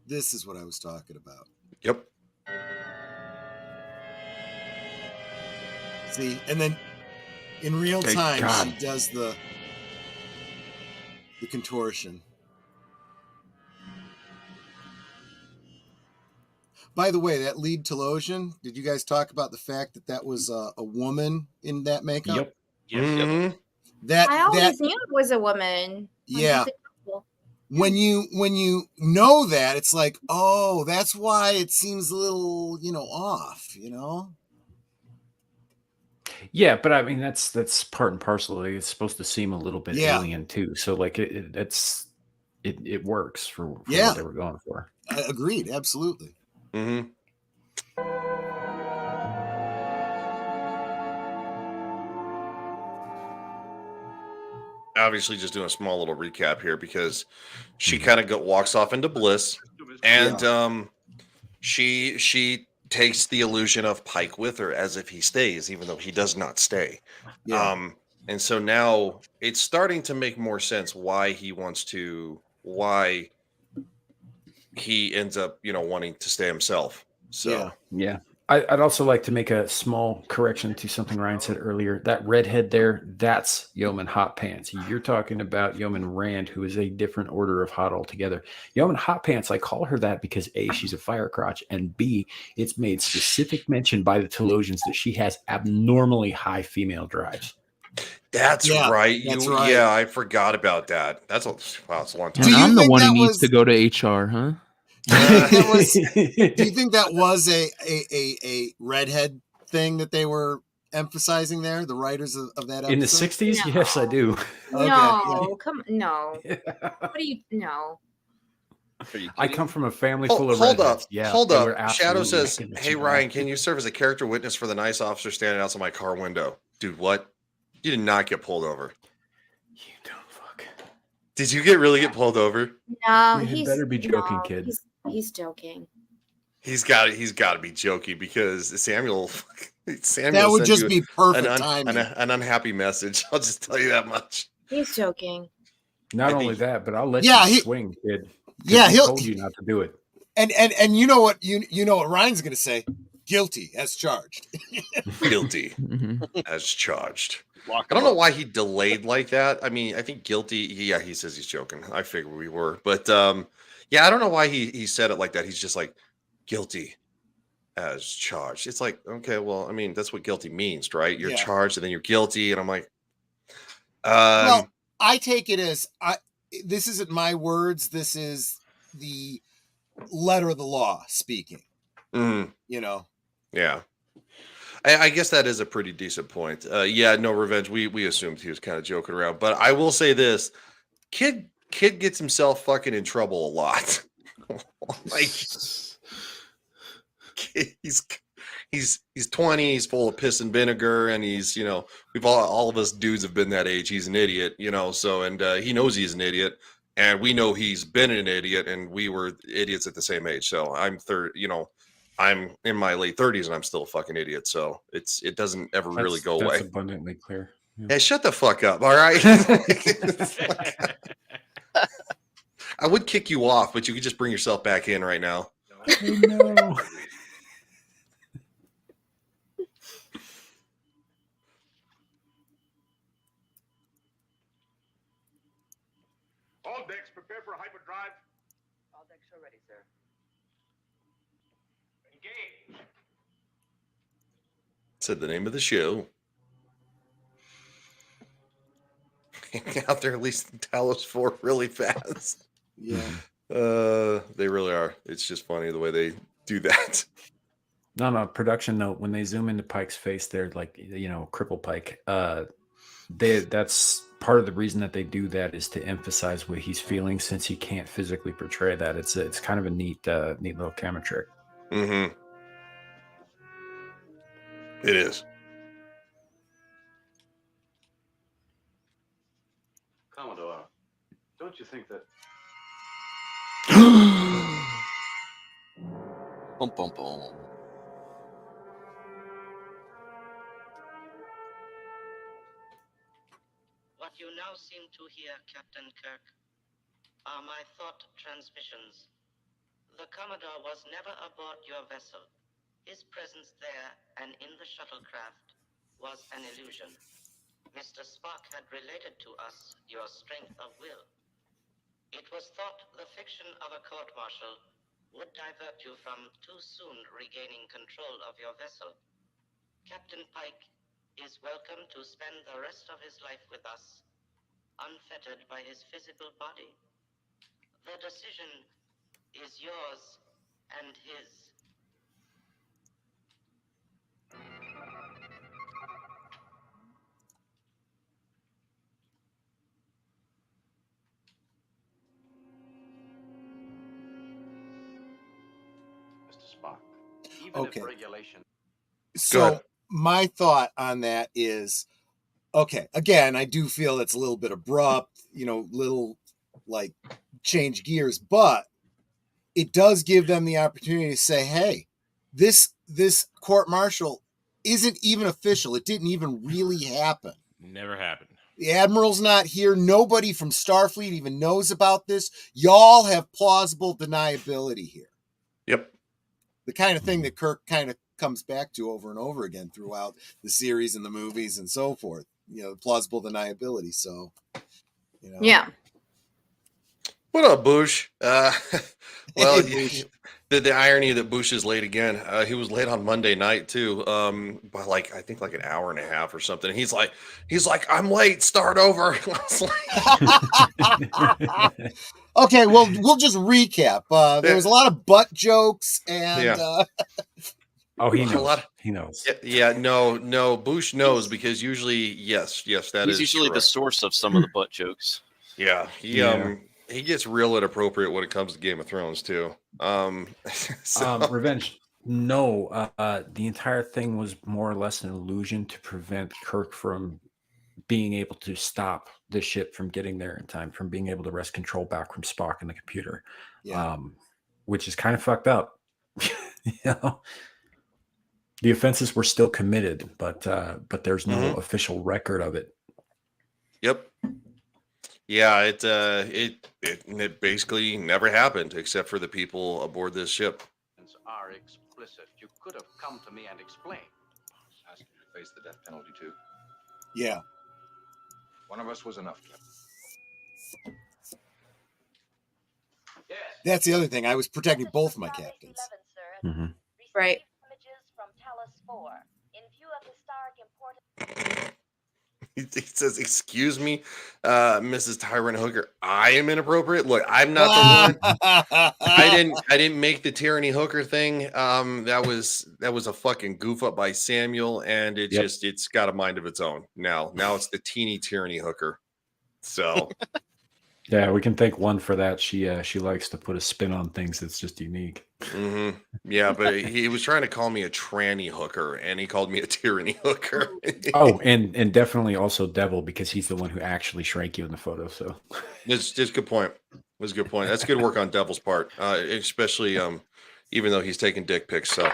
This is what I was talking about. Yep. See, and then in real Thank time, God. she does the contortion. By the way, that lead Telosian, did you guys talk about the fact that was a woman in that makeup? Yep. Yes. Mhm. I always knew it was a woman. Yeah. When you know that, it's like, oh, that's why it seems a little, off, Yeah, but I mean that's part and parcel. Like, it's supposed to seem a little bit Yeah. alien too. So like it works for Yeah. what they were going for. Agreed, absolutely. Mm-hmm. Obviously, just doing a small little recap here because she kind of walks off into bliss, and she takes the illusion of Pike with her as if he stays, even though he does not stay. Yeah. And so now it's starting to make more sense why he ends up, wanting to stay himself. So Yeah. I'd also like to make a small correction to something Ryan said earlier. That redhead there, that's Yeoman Hot Pants. You're talking about Yeoman Rand, who is a different order of hot altogether. Yeoman Hot Pants, I call her that because A, she's a fire crotch, and B, it's made specific mention by the Telosians that she has abnormally high female drives. That's Yeah, right. that's right. Yeah, I forgot about that. It's a long time. And you I'm the think one who that needs was- to go to HR, huh? Do you think that was a redhead thing that they were emphasizing there, the writers of that episode? In the 60s? No. Yes, I do. Okay, No, come no. What do you no? I come from a family full of Hold up. redheads. Yeah, Hold they were up. Shadow absolutely says, making the "Hey shit Ryan, out. can you serve as a character witness for the nice officer standing outside my car window?" Dude, what? You did not get pulled over. You don't fuck. Did you really get pulled over? No, You he's better be joking, kid. He's joking. He's got to be joking because Samuel That would sent just you be perfect an timing. unhappy message. I'll just tell you that much. He's joking. Not only that, but I'll let Yeah, you swing, kid. 'cause Yeah, he he'll- told you not to do it. And you know what what Ryan's gonna say? Guilty as charged. Guilty as charged. I don't know why he delayed like that. I mean, I think guilty. Yeah, he says he's joking. I figured we were, but yeah, I don't know why he said it like that. He's just like guilty as charged. It's like, okay, well, I mean, that's what guilty means, right? You're Yeah. charged and then you're guilty, and I'm like, Well, I take it as this isn't my words. This is the letter of the law speaking. mm, yeah. I guess that is a pretty decent point. Yeah, no revenge. We assumed he was kind of joking around, but I will say this: kid gets himself fucking in trouble a lot. Like he's 20, he's full of piss and vinegar, and he's we've all of us dudes have been that age. He's an idiot, so and he knows he's an idiot, and we know he's been an idiot, and we were idiots at the same age. So I'm I'm in my late 30s and I'm still a fucking idiot. So it doesn't ever really go away. That's abundantly clear. Yeah. Hey, shut the fuck up. All right. I would kick you off, but you could just bring yourself back in right now. Oh, no. All decks prepare for hyperdrive. All decks are ready, sir. Engage. Said the name of the show. Out there, at least in Talos 4 really fast. Yeah. They really are. It's just funny the way they do that. No, production note, when they zoom into Pike's face, they're like, cripple Pike. That's part of the reason that they do that is to emphasize what he's feeling, since he can't physically portray that. It's kind of a neat little camera trick. Mm-hmm. It is. Commodore, don't you think that... Bum, bum, bum. What you now seem to hear, Captain Kirk, are my thought transmissions. The Commodore was never aboard your vessel. His presence there and in the shuttlecraft was an illusion. Mr. Spock had related to us your strength of will. It was thought the fiction of a court-martial would divert you from too soon regaining control of your vessel. Captain Pike is welcome to spend the rest of his life with us, unfettered by his physical body. The decision is yours and his. Mr. Spock, even Okay. if regulation... So my thought on that is, okay, again, I do feel it's a little bit abrupt, little like change gears, but it does give them the opportunity to say, hey, this court martial isn't even official. It didn't even really happen. Never happened. The Admiral's not here. Nobody from Starfleet even knows about this. Y'all have plausible deniability here. Yep. The kind of thing that Kirk kind of comes back to over and over again throughout the series and the movies and so forth. The plausible deniability. So, Yeah. What up, Bush? Well, Hey, Bush. The irony that Bush is late again. He was late on Monday night too, by I think an hour and a half or something. He's like, I'm late. Start over. Okay, well, we'll just recap. There was a lot of butt jokes and. Oh, he A knows. lot- He knows. Yeah, no. Bush knows because usually, yes, that is He's usually the correct. source of some of the butt jokes. Yeah, he gets real inappropriate when it comes to Game of Thrones too. Revenge. No, the entire thing was more or less an illusion to prevent Kirk from being able to stop the ship from getting there in time, from being able to wrest control back from Spock and the computer. Yeah. Which is kind of fucked up. The offenses were still committed, but there's no official record of it. Yep. Yeah, it basically never happened except for the people aboard this ship. ...are explicit. You could have come to me and explained. Ask you to face the death penalty too. Yeah. One of us was enough, Captain. Yes. That's the other thing. I was protecting both my captains. Right. He says, "Excuse me, Mrs. Tyrant Hooker. I am inappropriate. Look, I'm not the one. I didn't make the tyranny hooker thing. That was a fucking goof up by Samuel, and it's got a mind of its own. Now it's the teeny tyranny hooker. So Yeah, we can thank one for that. She likes to put a spin on things that's just unique. Mm-hmm. Yeah, but he was trying to call me a tranny hooker, and he called me a tyranny hooker. Oh, and definitely also Devil, because he's the one who actually shrank you in the photo. So It's just a good point. That's a good point. That's good work on Devil's part, especially even though he's taking dick pics. So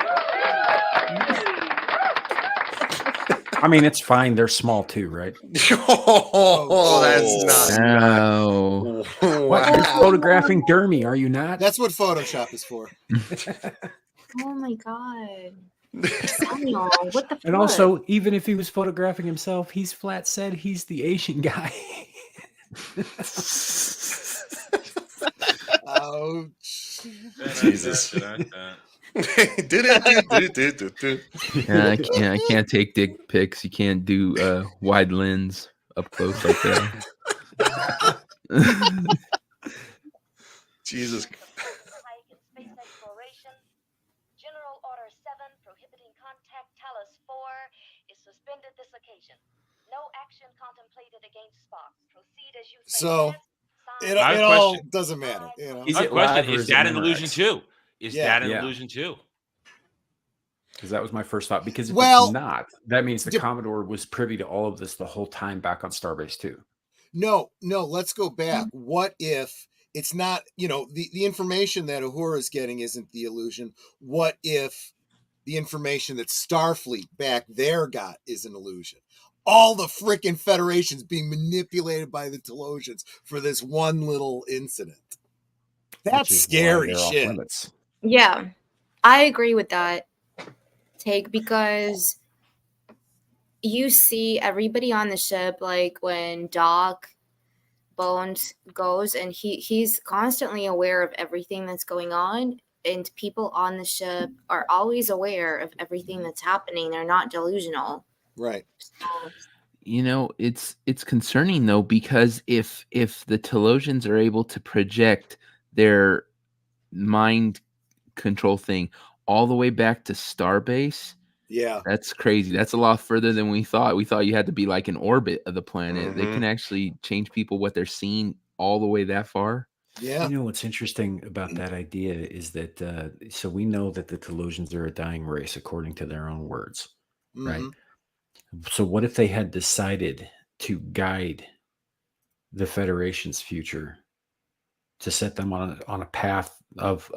I mean, it's fine. They're small too, right? oh, that's not. No. What? You're photographing Dermy, are you not? That's what Photoshop is for. Oh my god. Samuel, what the fuck? And also, even if he was photographing himself, he's flat said he's the Asian guy. Ouch. Jesus. Yeah, I can't take dick pics. You can't do wide lens up close like that. Jesus. General Order 7 prohibiting contact ToS 4 is suspended this occasion. No action contemplated against Spock. Proceed as you say. So it I have a all question. doesn't matter. You know? Is I have it a question. live or Is is it that an illusion Memorex? too? Is Yeah. that an Yeah. illusion too? Because that was my first thought. Because if Well, it's not, that means the Commodore was privy to all of this the whole time back on Starbase 2. No, let's go back. What if it's not, the information that Uhura is getting isn't the illusion? What if the information that Starfleet back there got is an illusion? All the freaking Federation's being manipulated by the Telosians for this one little incident. That's Which is why scary they're off shit. limits. Yeah, I agree with that take because you see everybody on the ship, like when Doc Bones goes and he's constantly aware of everything that's going on, and people on the ship are always aware of everything that's happening. They're not delusional. Right. It's concerning though, because if the Telosians are able to project their mind control thing all the way back to Starbase, yeah, that's crazy. That's a lot further than we thought. We thought you had to be like in orbit of the planet. They can actually change people what they're seeing all the way that far. Yeah. You know what's interesting about that idea is that so we know that the Telosians are a dying race according to their own words, right? So what if they had decided to guide the Federation's future, to set them on a path of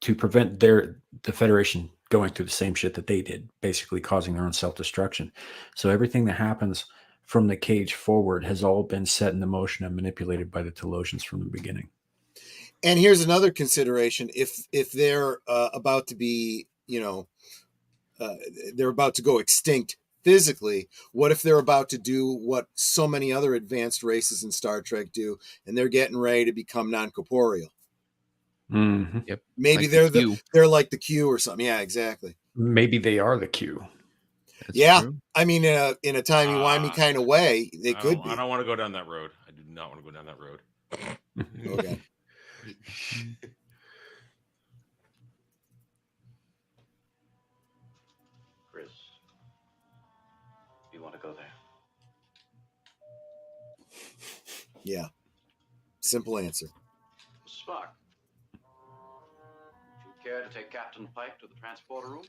to prevent the Federation going through the same shit that they did, basically causing their own self-destruction. So everything that happens from the cage forward has all been set into motion and manipulated by the Telosians from the beginning. And here's another consideration: if they're about to be, they're about to go extinct physically, what if they're about to do what so many other advanced races in Star Trek do, and they're getting ready to become non-corporeal? Mm-hmm. Yep. Maybe Like they're like the Q or something. Yeah, exactly. Maybe they are the Q. That's true. I mean, in a timey-wimey kind of way, they could be. I don't want to go down that road. I do not want to go down that road. Okay. Chris, you want to go there? Yeah. Simple answer. Spock, would you care to take Captain Pike to the transporter room?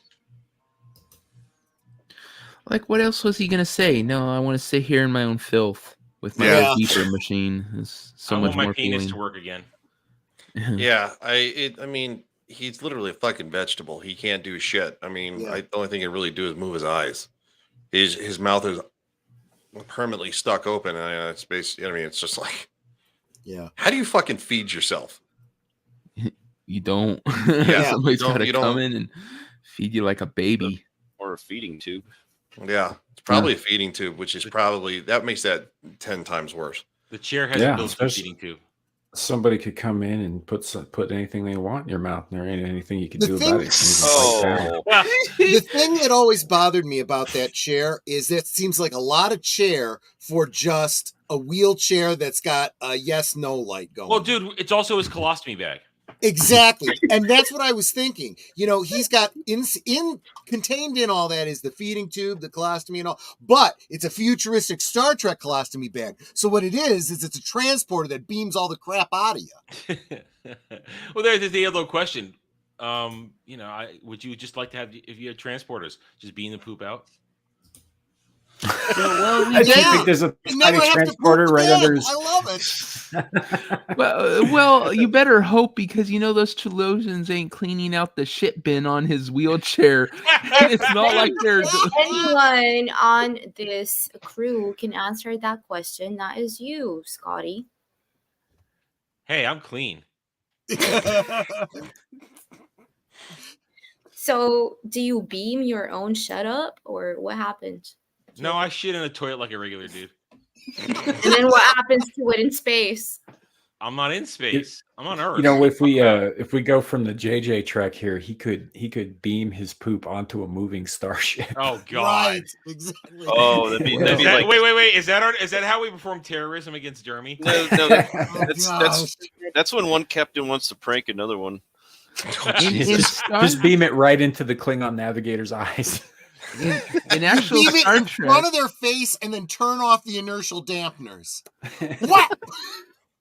Like, what else was he gonna say? No, I want to sit here in my own filth with my little beeper machine. It's so I much want my more penis appealing. to work again. Yeah, I mean, he's literally a fucking vegetable. He can't do shit. I mean, the only thing he can really do is move his eyes. His mouth is permanently stuck open, and it's basically, I mean, it's just like, yeah. How do you fucking feed yourself? You don't. Yeah, Somebody's you don't- got to you come don't- in and feed you like a baby. Or a feeding tube. Yeah, it's probably a feeding tube, which is probably that makes that 10 times worse. The chair has a built-in especially- feeding tube. Somebody could come in and put anything they want in your mouth, and there ain't anything you can The do thing- about it. You can fight back. The thing that always bothered me about that chair is that it seems like a lot of chair for just a wheelchair that's got a yes/no light going. Well, dude, it's also his colostomy bag. Exactly. And that's what I was thinking. He's got contained in all that is the feeding tube, the colostomy and all, but it's a futuristic Star Trek colostomy bag. So what it is it's a transporter that beams all the crap out of you. Well, there's the other question. Would you just like to have, if you had transporters, just beam the poop out? Well, I think there's a You never tiny have to transporter poop right again. under his. I love it. well, you better hope, because those Chalosians ain't cleaning out the shit bin on his wheelchair. It's not like they're. Anyone on this crew can answer that question. That is you, Scotty. Hey, I'm clean. So, do you beam your own shut up, or what happened? No, I shit in a toilet like a regular dude. And then what happens to it in space? I'm not in space. I'm on Earth. You know, if we go from the JJ track here, he could beam his poop onto a moving starship. Oh God! Right, exactly. Oh, that'd be like wait. Is that how we perform terrorism against Jeremy? no. That's when one captain wants to prank another one. Just beam it right into the Klingon navigator's eyes. In actual Leave it Star in Trek, front of their face and then turn off the inertial dampeners. What?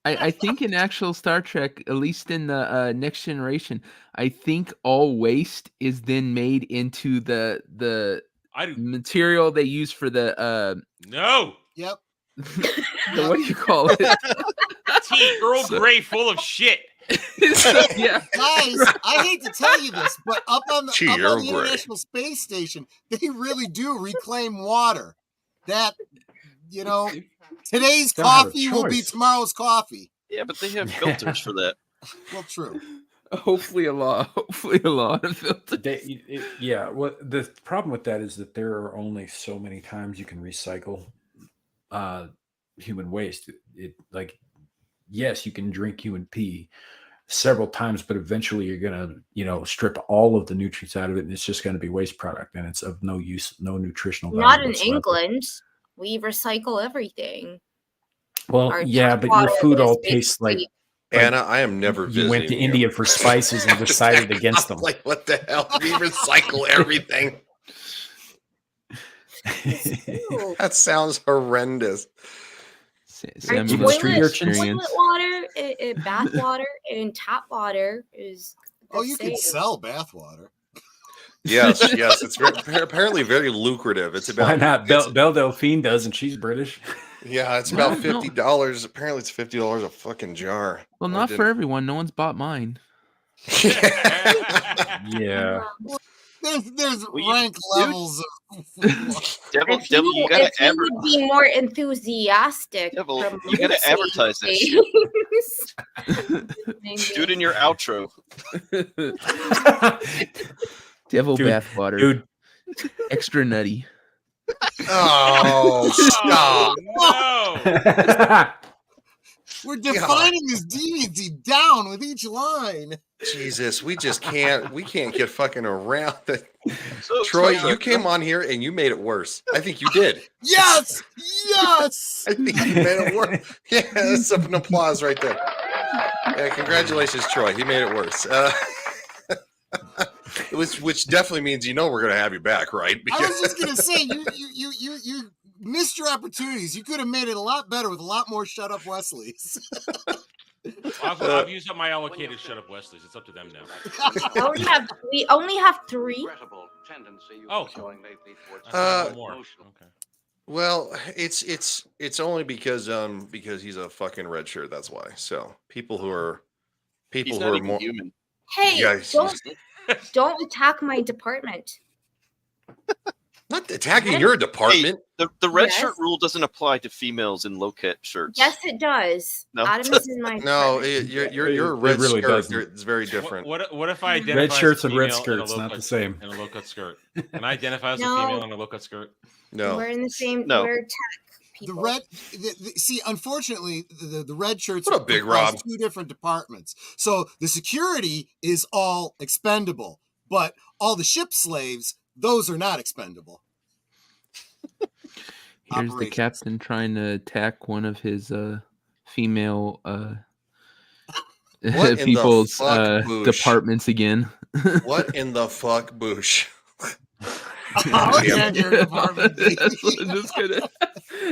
I think in actual Star Trek, at least in the Next Generation, I think all waste is then made into the material they use for the No. Yep. What do you call it? Tea, Earl Grey, full of shit. Yeah. Guys, I hate to tell you this, but up on the Earl Grey. International Space Station, they really do reclaim water. That, today's Don't have a coffee will be choice. tomorrow's coffee. Yeah, but they have filters for that. Well, true. Hopefully a lot of filters. Yeah. Well, the problem with that is that there are only so many times you can recycle human waste. Yes, you can drink human pee several times, but eventually you're gonna, strip all of the nutrients out of it, and it's just going to be waste product, and it's of no use, no nutritional value. Not in whatsoever. England. We recycle everything. Well, Our yeah, but your water food is all tastes like. Anna, I am never You went to visiting India for spices and decided against them. Like, what the hell? We recycle everything. That sounds horrendous. Our toilet water, bath water, and tap water is. Oh, you can can sell bath water. Yes, it's apparently very lucrative. It's about Why not? Belle Delphine does, and she's British. Yeah, it's about $50. Apparently, it's $50 a fucking jar. Well, not for everyone. No one's bought mine. Yeah. There's rank levels of Devil, you gotta if you would be more enthusiastic. Devil, from you gotta listening advertise that shit. Do it in your outro. Devil Dude, bathwater. dude. Extra nutty. Oh, stop. No. We're defining this deviancy down with each line. Jesus, we can't get fucking around it. So, Troy, so- you came on here and you made it worse. I think you did. Yes! Yes! I think you made it worse. Yeah, that's an applause right there. Yeah, congratulations, Troy. He made it worse. Which definitely means we're going to have you back, right? I was just gonna say you missed your opportunities. You could have made it a lot better with a lot more shut up Wesleys. I've used up my allocated shut up Wesleys. It's up to them now. We only have 3. Oh, more. Okay. Well, it's only because he's a fucking red shirt. That's why. So people who are more human. Hey, Guys, don't attack my department. not attacking your department. Hey, the red Yes. shirt rule doesn't apply to females in low-cut shirts. Yes, it does. No. Adam is in my No, department. you're a red really skirt. doesn't. It's very different. What if I identify Red shirts as a and red female in a skirts, not the low-cut- same. in a low-cut skirt? Can I identify as a No. female in a low-cut skirt? No. We're in the same. No. We're tech people. See, unfortunately, the red shirts What up, Big comprise Rob? 2 different departments. So the security is all expendable, but all the ship slaves, those are not expendable. Here's the Operations. captain trying to attack one of his female What in the people's fuck, Boosh? departments again. What in the fuck, Boosh? I'll attack your department. That's what I'm just gonna.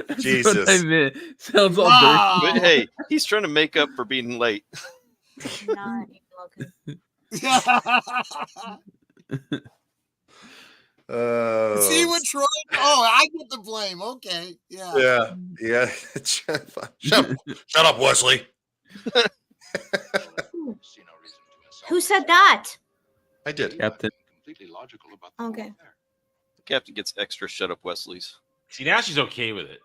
That's Jesus. what I meant. Sounds all Wow. But hey, he's trying to make up for being late. Not even looking. See what Troy? Oh, I get the blame. Okay, yeah. Yeah. Shut up, Wesley. Who said that? I did. Captain. Okay. The captain gets extra shut up Wesley's. See, now she's okay with it.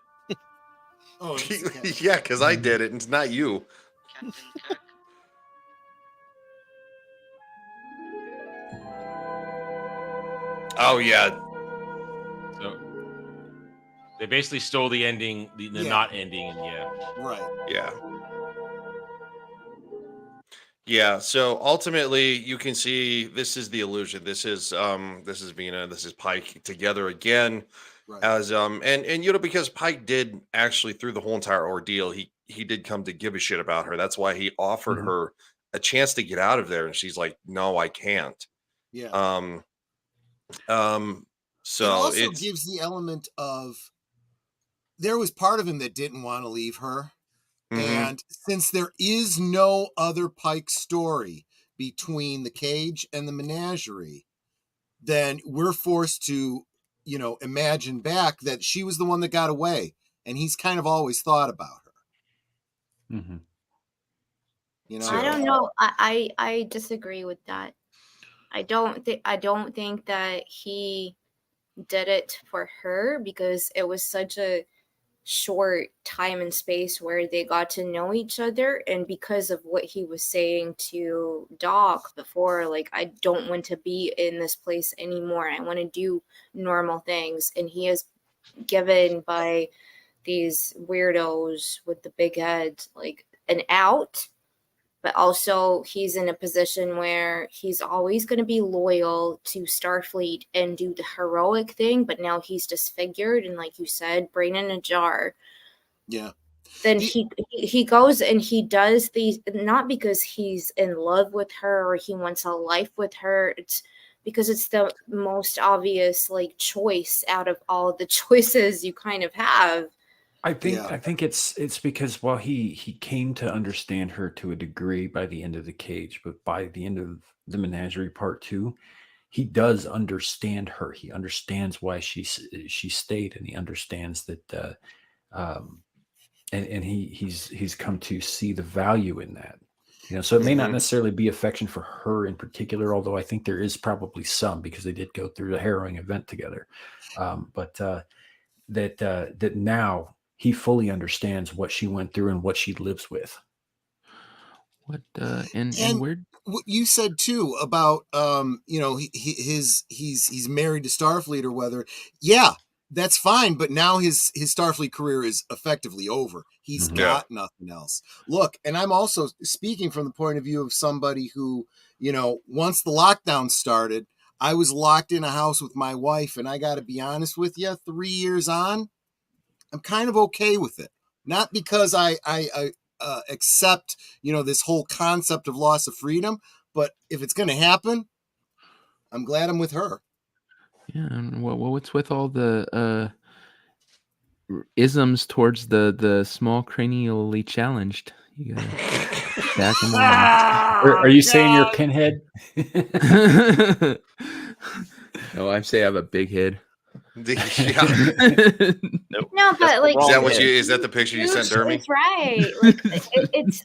Oh, Yeah, because I did it, and it's not you. Oh yeah. So they basically stole the ending, the Yeah. not ending, and yeah. Right. Yeah. Yeah. So ultimately, you can see this is the illusion. This is Vina. This is Pike together again. Right. As and you know, because Pike did actually through the whole entire ordeal, he did come to give a shit about her. That's why he offered her a chance to get out of there, and she's like, "No, I can't." Yeah. So it also it's gives the element of there was part of him that didn't want to leave her. And since there is no other Pike story between the cage and the menagerie, then we're forced to, imagine back that she was the one that got away. And he's kind of always thought about her. Mm-hmm. I don't know. I disagree with that. I don't think that he did it for her because it was such a short time and space where they got to know each other, and because of what he was saying to Doc before, like, I don't want to be in this place anymore. I want to do normal things, and he is given by these weirdos with the big heads like an out. But also, he's in a position where he's always going to be loyal to Starfleet and do the heroic thing. But now he's disfigured and, like you said, brain in a jar. Yeah. Then he goes and he does these, not because he's in love with her or he wants a life with her. It's because it's the most obvious, like, choice out of all the choices you kind of have. I think it's because while he came to understand her to a degree by the end of the cage, but by the end of the Menagerie Part 2, he does understand her. He understands why she stayed, and he understands that, and he's come to see the value in that. So it may not necessarily be affection for her in particular, although I think there is probably some because they did go through a harrowing event together. But that now he fully understands what she went through and what she lives with. What and where what you said too about he's married to Starfleet or whether that's fine, but now his Starfleet career is effectively over. He's got nothing else. Look, and I'm also speaking from the point of view of somebody who, once the lockdown started, I was locked in a house with my wife, and I got to be honest with you, 3 years on, I'm kind of okay with it. Not because I accept, this whole concept of loss of freedom, but if it's going to happen, I'm glad I'm with her. Yeah, and what's with all the isms towards the small cranially challenged? You gotta back them on. Are you saying you're a pinhead? No, I say I have a big head. No, but like, is that the picture you sent Dermy? It's right. Like it's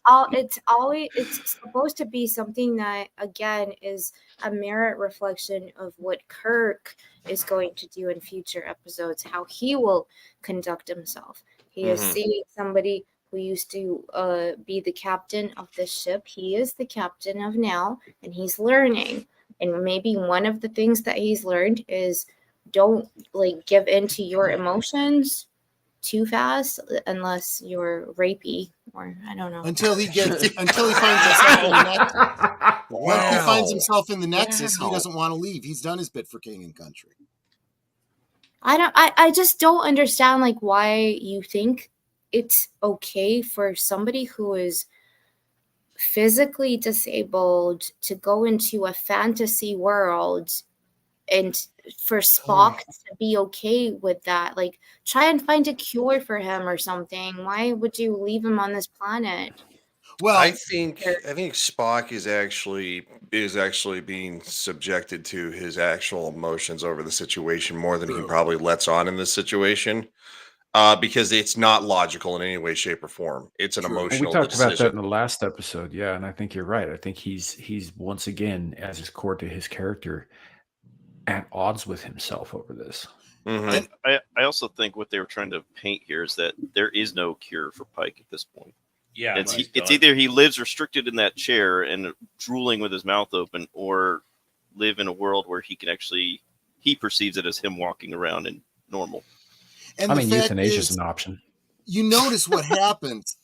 supposed to be something that, again, is a mirror reflection of what Kirk is going to do in future episodes, how he will conduct himself. He is seeing somebody who used to be the captain of the ship. He is the captain of now, and he's learning. And maybe one of the things that he's learned is don't give into your emotions too fast unless you're rapey, or I don't know. Until he finds himself in the Nexus. Once he finds himself in the Nexus, he doesn't want to leave. He's done his bit for King and Country. I just don't understand why you think it's okay for somebody who is physically disabled to go into a fantasy world and for Spock to be okay with that. Try and find a cure for him or something. Why would you leave him on this planet? Well, I think Spock is actually being subjected to his actual emotions over the situation more than he probably lets on in this situation. Because it's not logical in any way, shape, or form. It's an Well, we emotional talked about that decision. in the last episode, yeah, and I think you're right. I think he's once again, as is core to his character, at odds with himself over this. Mhm. I also think what they were trying to paint here is that there is no cure for Pike at this point. Yeah, it's either he lives restricted in that chair and drooling with his mouth open, or live in a world where he perceives it as him walking around and normal. And I the mean, fact euthanasia is is, an option. you notice what happens.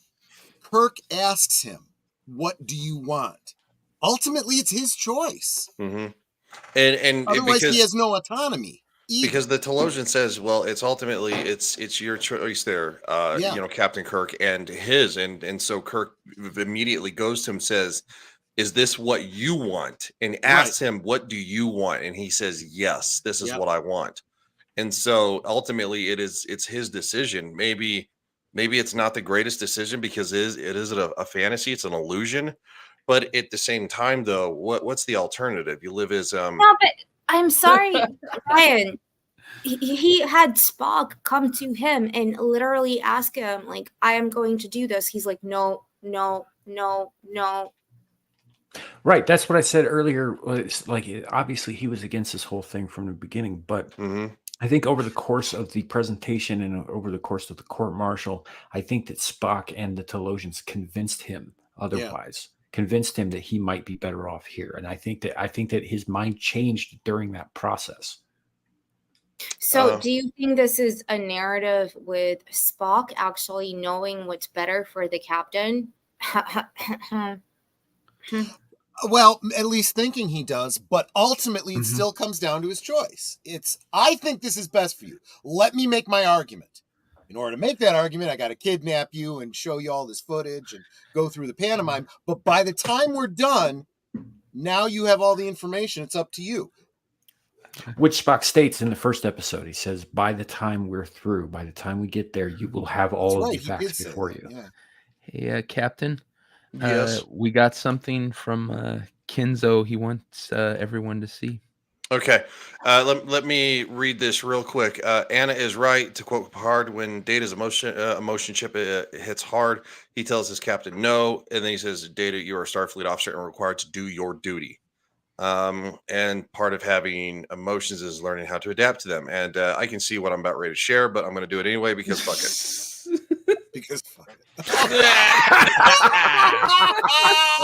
Kirk asks him, "What do you want?" Ultimately, it's his choice. Mm-hmm. And Otherwise, because he has no autonomy. Because the Telosian says, well, it's ultimately it's your choice there, Yeah. you know, Captain Kirk, and his, and so Kirk immediately goes to him, says, "Is this what you want?" And asks him, "What do you want?" And he says, "Yes, this is Yep. what I want." And so ultimately, it's his decision. Maybe it's not the greatest decision because it is a fantasy, it's an illusion. But at the same time, though, what's the alternative? You live as No, but I'm sorry, Ryan. He had Spock come to him and literally ask him, like, I am going to do this. He's like, no, no, no, no. Right. That's what I said earlier. It's like obviously he was against this whole thing from the beginning, but I think over the course of the presentation and over the course of the court martial, I think that Spock and the Telosians convinced him otherwise. Convinced him that he might be better off here, and I think that his mind changed during that process. So, do you think this is a narrative with Spock actually knowing what's better for the captain? Well, at least thinking he does, but ultimately it still comes down to his choice. I think this is best for you. Let me make my argument. In order to make that argument, I got to kidnap you and show you all this footage and go through the pantomime. But by the time we're done, now you have all the information. It's up to you. Which Spock states in the first episode, he says, by the time we're through, by the time we get there, you will have all of the facts before you. Yeah. Hey, Captain. Yes. We got something from Kinzo he wants everyone to see. Okay, let me read this real quick. Anna is right to quote Picard when Data's emotion chip hits hard. He tells his captain no, and then he says, "Data, you are a Starfleet officer and required to do your duty." And part of having emotions is learning how to adapt to them. And I can see what I'm about ready to share, but I'm going to do it anyway because fuck it. Because fuck it.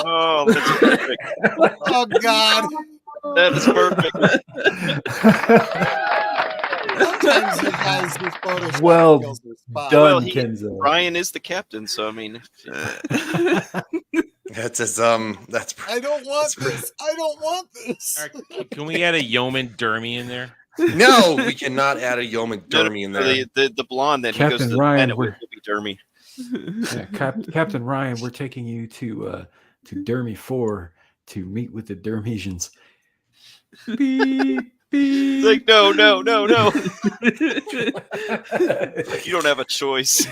Oh, that's perfect. Oh God. That is perfect. Sometimes you guys just Photoshop Well kills their spot. done, Kenzo. Ryan is the captain, so I mean, that's as that's. I don't want this. I don't want this. Can we add a yeoman Dermy in there? No, we cannot add a yeoman Dermy in there. The blonde that Captain he goes to Ryan, the planet will be Dermy. Yeah, Captain Ryan, we're taking you to Dermy 4 to meet with the Dermesians. Beep, beep. Like, no. You don't have a choice.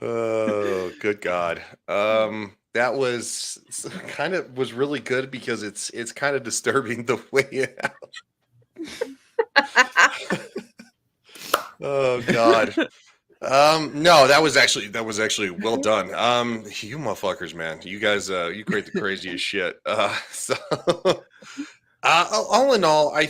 Oh, good God. That was really good because it's kind of disturbing the way it happened. Oh God. No, that was actually well done. You motherfuckers, man. You guys you create the craziest shit. So all in all, I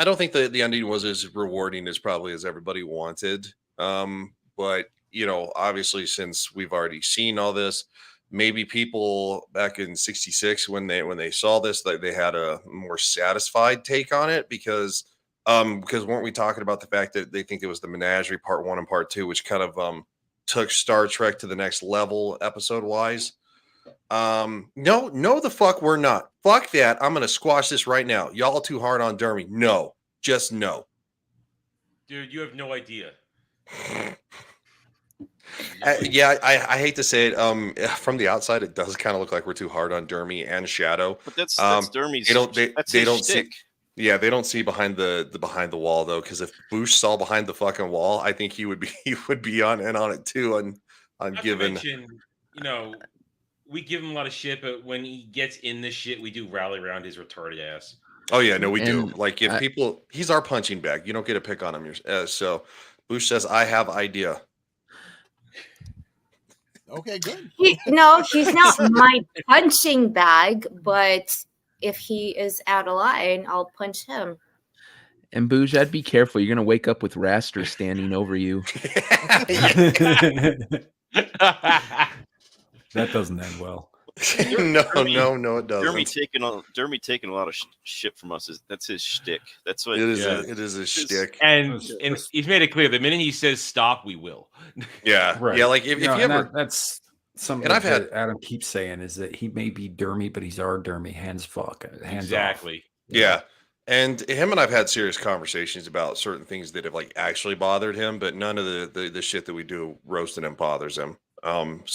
don't think the ending was as rewarding as probably as everybody wanted. But you know, obviously since we've already seen all this, maybe people back in 66 when they saw this, they had a more satisfied take on it because weren't we talking about the fact that they think it was the Menagerie Part 1 and Part 2, which kind of took Star Trek to the next level episode wise? No, the fuck we're not. Fuck that. I'm gonna squash this right now. Y'all too hard on Dermy. No, just no. Dude, you have no idea. Yeah, I hate to say it. From the outside, it does kind of look like we're too hard on Dermy and Shadow. But that's Dermy's. They don't see. Yeah, they don't see behind the wall though, because if Bush saw behind the fucking wall, I think he would be on it too on Not giving. to mention, you know, we give him a lot of shit, but when he gets in this shit, we do rally around his retarded ass. Oh yeah, no, we do. And Like if people, he's our punching bag. You don't get to pick on him. So Bush says, "I have idea." Okay, good. No, he's not my punching bag, but if he is out of line, I'll punch him. And Booge, I'd be careful. You're gonna wake up with Raster standing over you. That doesn't end well. No, it doesn't. Jeremy taking a lot of shit from us. That's his shtick. That's what it is. It is his shtick. And he's made it clear the minute he says stop, we will. Yeah, Right. yeah. Like if you ever, that's something and I've that had Adam keeps saying is that he may be dermy, but he's our dermy. Hands Exactly. off. Yeah. And him and I've had serious conversations about certain things that have like actually bothered him, but none of the shit that we do roasting him bothers him. But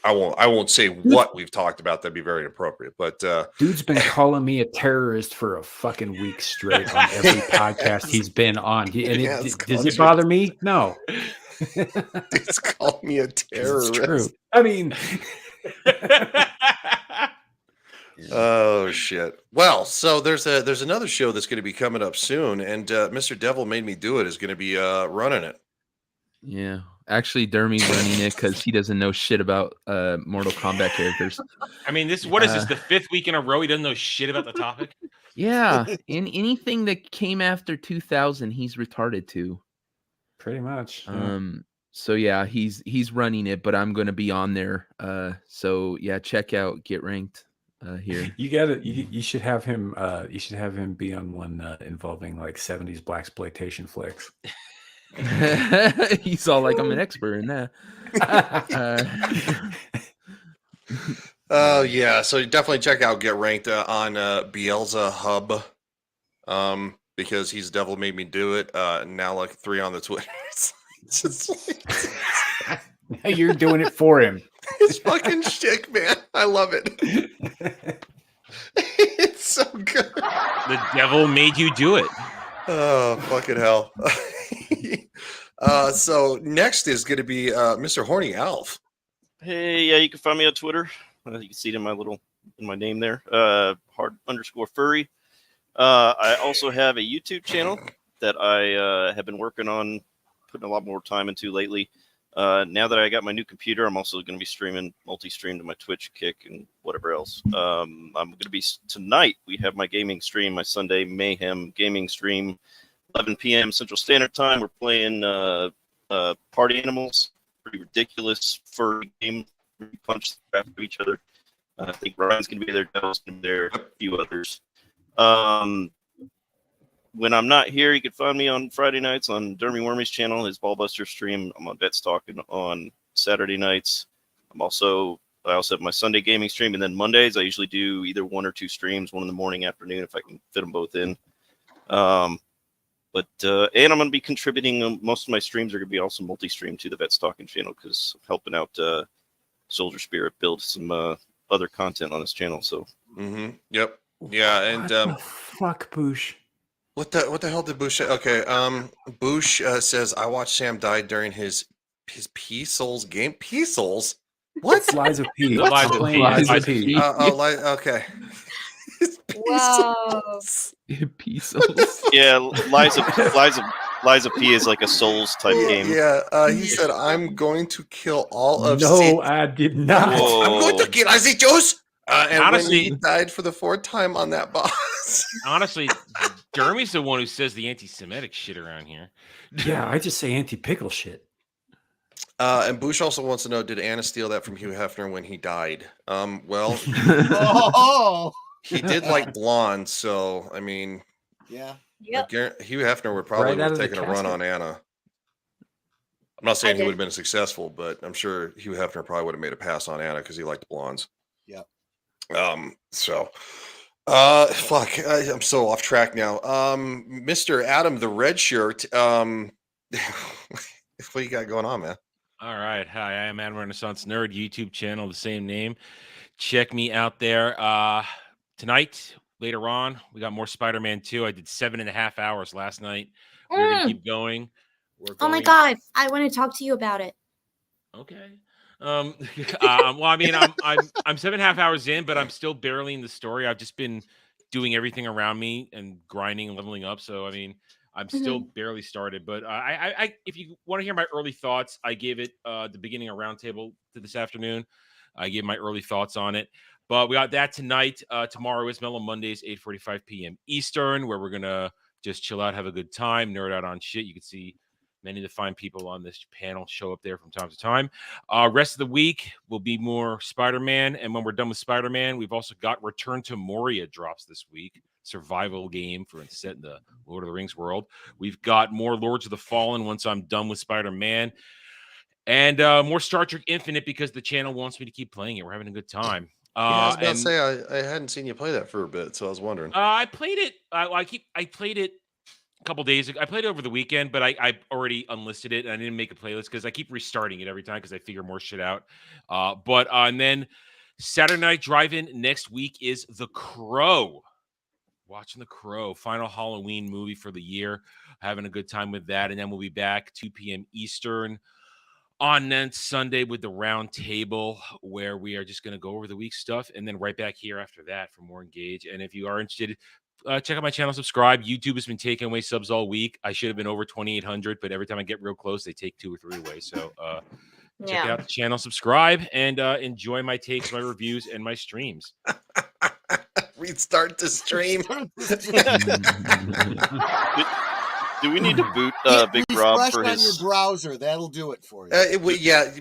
I won't say what we've talked about. That'd be very inappropriate. But dude's been calling me a terrorist for a fucking week straight on every podcast he's been on. Does it bother me? No. Dude's called me a terrorist. It's true. I mean, oh shit. Well, so there's another show that's going to be coming up soon, and Mr. Devil Made Me Do It is going to be running it. Yeah. Actually, Dermy's running it because he doesn't know shit about Mortal Kombat characters. I mean, what is this? The 5th week in a row he doesn't know shit about the topic? Yeah. In anything that came after 2000, he's retarded to. Pretty much. Yeah. So yeah, he's running it, but I'm going to be on there. So yeah, check out Get Ranked here. You got it. You should have him. You should have him be on one involving like 70s blaxploitation flicks. He's all like, I'm an expert in that. Oh yeah, so definitely check out Get Ranked on Bielsa Hub, because he's Devil Made Me Do It. Now like 3 on the Twitter. You're doing it for him. It's fucking shtick, man. I love it. It's so good. The devil made you do it. Oh, fucking hell. So next is going to be Mr. Horny Alf. Hey, yeah, you can find me on Twitter. You can see it in my name there. _furry. I also have a YouTube channel that I have been working on, putting a lot more time into lately. Now that I got my new computer, I'm also going to be streaming multi-stream to my Twitch, Kick, and whatever else. I'm going to be tonight. We have my gaming stream, my Sunday Mayhem gaming stream, 11 p.m. Central Standard Time. We're playing Party Animals, pretty ridiculous furry game. We punch after each other. I think Ryan's going to be there, Dell's going to be there, a few others. When I'm not here, you can find me on Friday nights on Dermy Wormy's channel, his Ballbuster stream. I'm on Vets Talking on Saturday nights. I also have my Sunday gaming stream, and then Mondays I usually do either 1 or 2 streams, one in the morning, afternoon, if I can fit them both in. And I'm going to be contributing. Most of my streams are going to be also multi-stream to the Vets Talking channel because I'm helping out Soldier Spirit build some other content on this channel. So, Yep, yeah, and What the fuck, Boosh. What the hell did Bush say? Okay, Bush says I watched Sam die during his P Souls game. P Souls? What? Lies of P. Lies of P. Lies of P. Okay. Whoa. P Souls. yeah, Lies of P is like a Souls type game. Yeah, he said I'm going to kill all of. No, I did not. Whoa. I'm going to kill Azijos. And Honestly, when he died for the 4th time on that boss. Honestly, Dermy's the one who says the anti-Semitic shit around here. Yeah, I just say anti-pickle shit. And Bush also wants to know, did Anna steal that from Hugh Hefner when he died? Well, he did like blonde, so I mean, yeah. Hugh Hefner would probably Right out have of the taken a run casket. on Anna. I'm not saying he would have been successful, but I'm sure Hugh Hefner probably would have made a pass on Anna because he liked blondes. Yep. Fuck, I'm so off track now. Mr. Adam the Redshirt, what you got going on, man? All right. Hi, I am Adam Renaissance Nerd, YouTube channel, the same name. Check me out there. Tonight, later on, we got more Spider-Man 2. I did 7.5 hours last night. We're going to keep going. Oh my God. I want to talk to you about it. Okay. Well, I mean, I'm 7.5 hours in, but I'm still barely in the story. I've just been doing everything around me and grinding and leveling up. So, I mean, I'm still barely started. But if you want to hear my early thoughts, I gave it the beginning of roundtable to this afternoon. I gave my early thoughts on it. But we got that tonight. Tomorrow is Mellow Mondays, 8:45 p.m. Eastern, where we're gonna just chill out, have a good time, nerd out on shit. You can see many of the fine people on this panel show up there from time to time. Rest of the week will be more Spider-Man. And when we're done with Spider-Man, we've also got Return to Moria drops this week. Survival game for set in the Lord of the Rings world. We've got more Lords of the Fallen once I'm done with Spider-Man. And more Star Trek Infinite because the channel wants me to keep playing it. We're having a good time. I was about to say I hadn't seen you play that for a bit, so I was wondering. I played it. I played it a couple days ago. I played it over the weekend, but I already unlisted it and I didn't make a playlist because I keep restarting it every time because I figure more shit out. And then Saturday Night Drive-In next week is The Crow. Watching The Crow, final Halloween movie for the year. Having a good time with that, and then we'll be back 2 p.m. Eastern on next Sunday with the round table, where we are just going to go over the week stuff, and then right back here after that for more Engage. And if you are interested, check out my channel, subscribe. YouTube has been taking away subs all week. I should have been over 2,800, but every time I get real close, they take 2 or 3 away. So check out the channel, subscribe, and enjoy my takes, my reviews, and my streams. Restart the stream. Do we need to boot Big Rob for his? On your browser, that'll do it for you.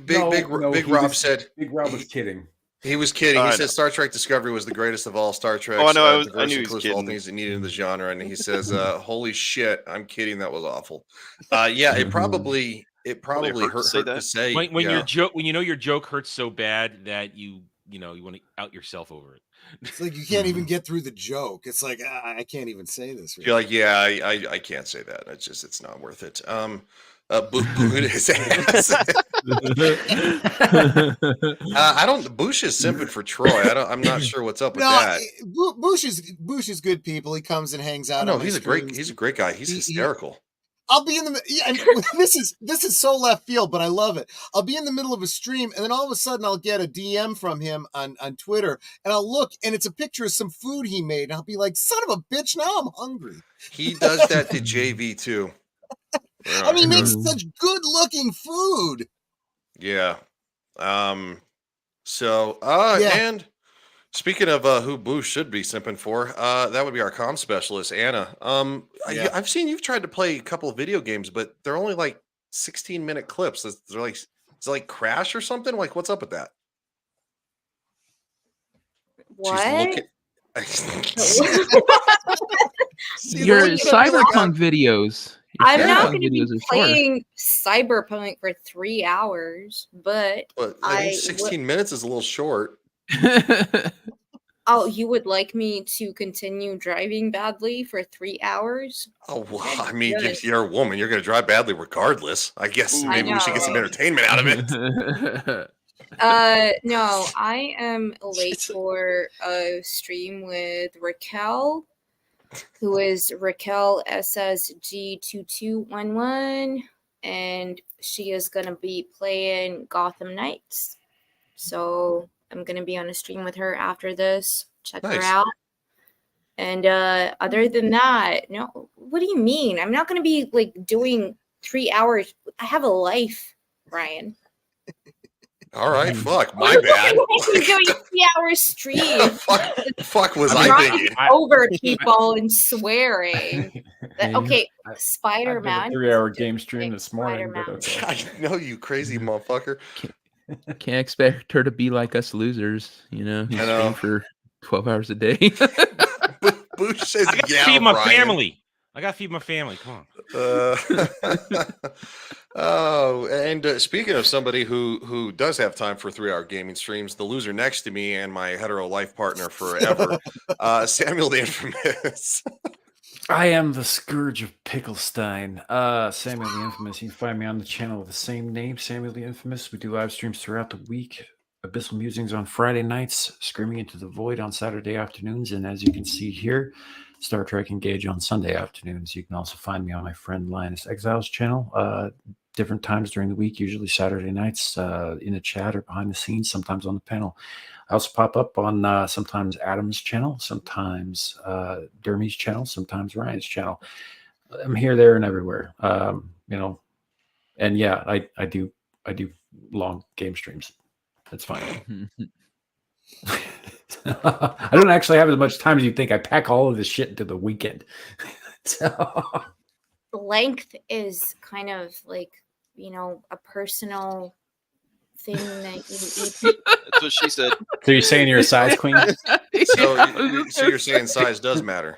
Big Rob said. Big Rob was kidding. He was kidding. He said Star Trek Discovery was the greatest of all Star Treks. Oh, I know. I knew he was kidding. All things it needed in the genre, and he says, "Holy shit, I'm kidding. That was awful." It probably hurt to say. When your joke, when you know your joke hurts so bad that you want to out yourself over it. It's like you can't even get through the joke. It's like I can't even say this. You're like, I can't say that. It's not worth it. Boot his ass. Bush is simping for Troy. I'm not sure what's up with that. Bush is good people. He comes and hangs out. No, he's a great guy. He's hysterical. I'll be in and this is so left field, but I love it. I'll be in the middle of a stream, and then all of a sudden I'll get a DM from him on Twitter, and I'll look, and it's a picture of some food he made, and I'll be like, "Son of a bitch! Now I'm hungry." He does that to JV too. I mean, he makes such good-looking food. Yeah. And speaking of who Bush should be simping for, that would be our comm specialist, Anna. I've seen you've tried to play a couple of video games, but they're only like 16-minute clips. They're like, is it like Crash or something? Like, what's up with that? What? Your Cyberpunk videos. I'm not going to be playing Cyberpunk for 3 hours, but I think 16 minutes is a little short. Oh, you would like me to continue driving badly for 3 hours? Oh, well, I mean, you're a woman. You're going to drive badly regardless. I guess maybe we should get some entertainment out of it. No, I am late for a stream with Raquel, who is Raquel SSG2211, and she is going to be playing Gotham Knights. So I'm going to be on a stream with her after this. Check her out. And other than that, no. What do you mean? I'm not going to be like doing 3 hours. I have a life, Ryan. All right, fuck, my bad. Doing 3 hours stream. fuck was I thinking? Over people and swearing. Okay, Spider-Man. 3-hour game stream this morning. But okay. I know, you crazy motherfucker. Can't expect her to be like us losers, who stream for 12 hours a day. Bush says, I gotta feed my family. I gotta feed my family. Come on. And speaking of somebody who does have time for 3-hour gaming streams, the loser next to me and my hetero life partner forever, Samuel the Infamous. I am the Scourge of Picklestein. Samuel the Infamous. You can find me on the channel with the same name, Samuel the Infamous. We do live streams throughout the week. Abyssal Musings on Friday nights, Screaming into the Void on Saturday afternoons, and as you can see here, Star Trek Engage on Sunday afternoons. You can also find me on my friend Linus Exile's channel, different times during the week, usually Saturday nights, in a chat or behind the scenes, sometimes on the panel. I also pop up on sometimes Adam's channel, sometimes Dermy's channel, sometimes Ryan's channel. I'm here, there, and everywhere. And yeah, I do long game streams. That's fine. I don't actually have as much time as you think. I pack all of this shit into the weekend. So Length is kind of like, a personal thing that you eat. That's what she said. So you're saying you're a size queen? So you're saying size does matter.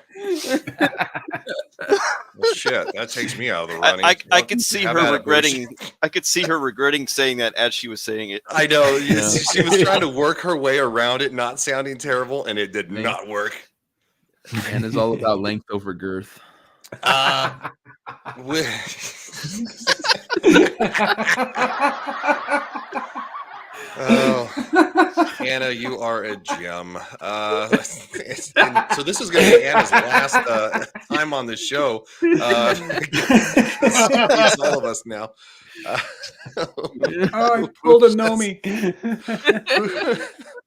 Well, shit, that takes me out of the running. I could see her regretting. I could see her regretting saying that as she was saying it. I know. She was trying to work her way around it, not sounding terrible, and it did not work. And it's all about length over girth. Oh, Anna, you are a gem. So this is going to be Anna's last time on the show. It's all of us now. I pulled a Nomi.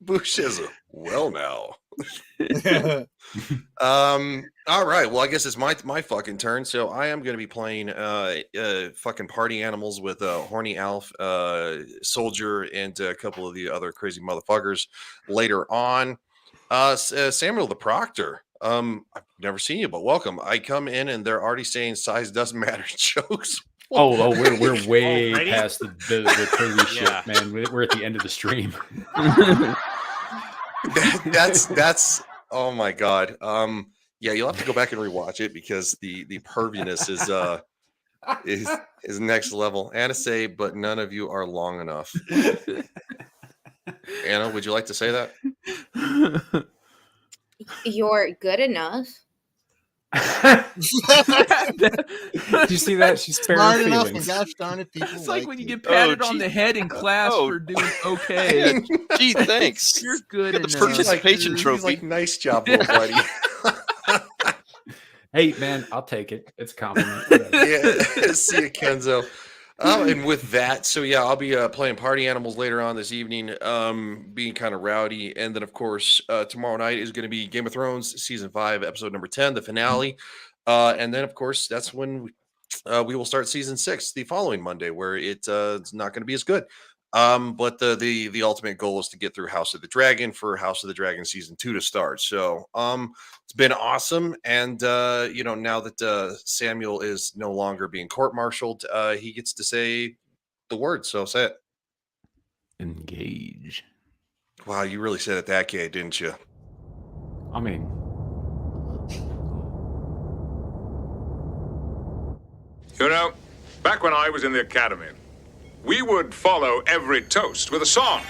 Bushizzle. Well, now. All right. Well, I guess it's my fucking turn. So I am going to be playing fucking party animals with Horny Alf, Soldier, and a couple of the other crazy motherfuckers later on. Samuel the Proctor. I've never seen you, but welcome. I come in and they're already saying size doesn't matter jokes. Oh, we're way past the crazy shit, man. We're at the end of the stream. That's oh my god. Yeah, you'll have to go back and rewatch it because the perviness is next level. Anna say, but none of you are long enough. Anna, would you like to say that? You're good enough. Did you see that? She's sparing Smart her enough, feelings. and gosh darn it, people It's like when you get Oh, patted on gee. the head in class Oh. for doing okay. Gee, thanks. You're good Got the enough. participation He's trophy. like, nice job, little buddy. Hey, man, I'll take it. It's a compliment. Yeah, see you, Kenzo. And with that, so yeah, I'll be playing party animals later on this evening, being kind of rowdy. And then, of course, tomorrow night is going to be Game of Thrones season 5, episode number 10, the finale. And then, of course, that's when we will start season 6 the following Monday, where it's not going to be as good. But the ultimate goal is to get through House of the Dragon for House of the Dragon season 2 to start. So it's been awesome. And now that Samuel is no longer being court-martialed, he gets to say the word. So say it. Engage. Wow, you really said it that gay, didn't you? I mean, You know, back when I was in the academy, we would follow every toast with a song.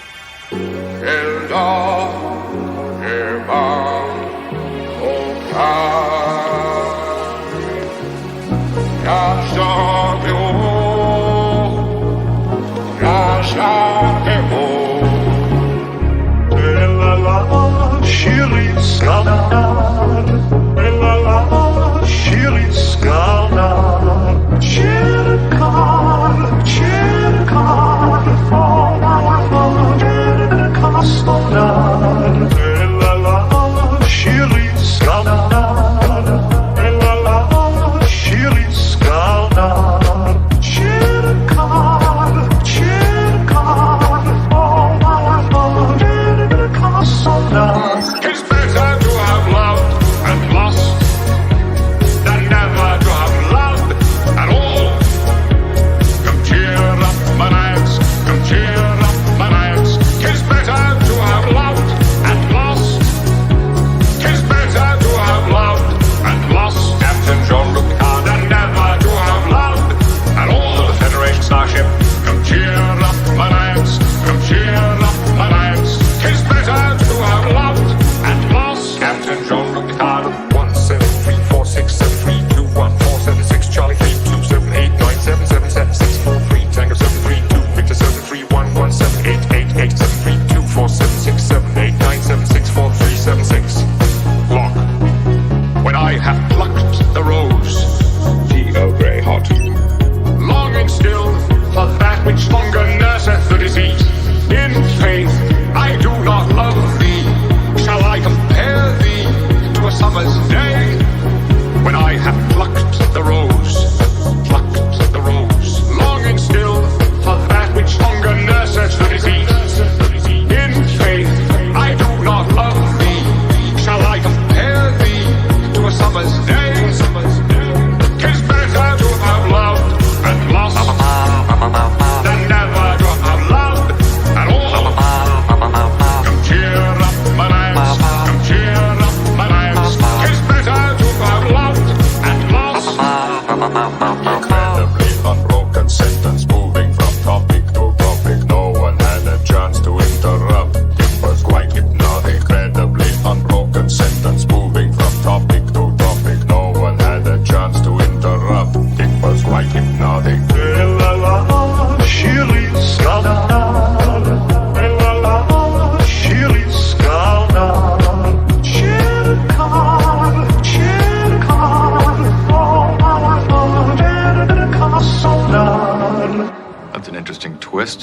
summer's day, when I have plucked the rose, longing still for that which hunger nurses the disease. In faith, I do not love thee. Shall I compare thee to a summer's day? 'Tis better to have loved and lost than never to have loved at all. Come cheer up, my lads, come cheer up, my lads. 'Tis better to have loved and lost. Incredibly unbroken sentence, moving from topic to topic. No one had a chance to interrupt. It was quite hypnotic. Incredibly unbroken sentence, moving from topic to topic. No one had a chance to interrupt. It was quite hypnotic. That's an interesting twist.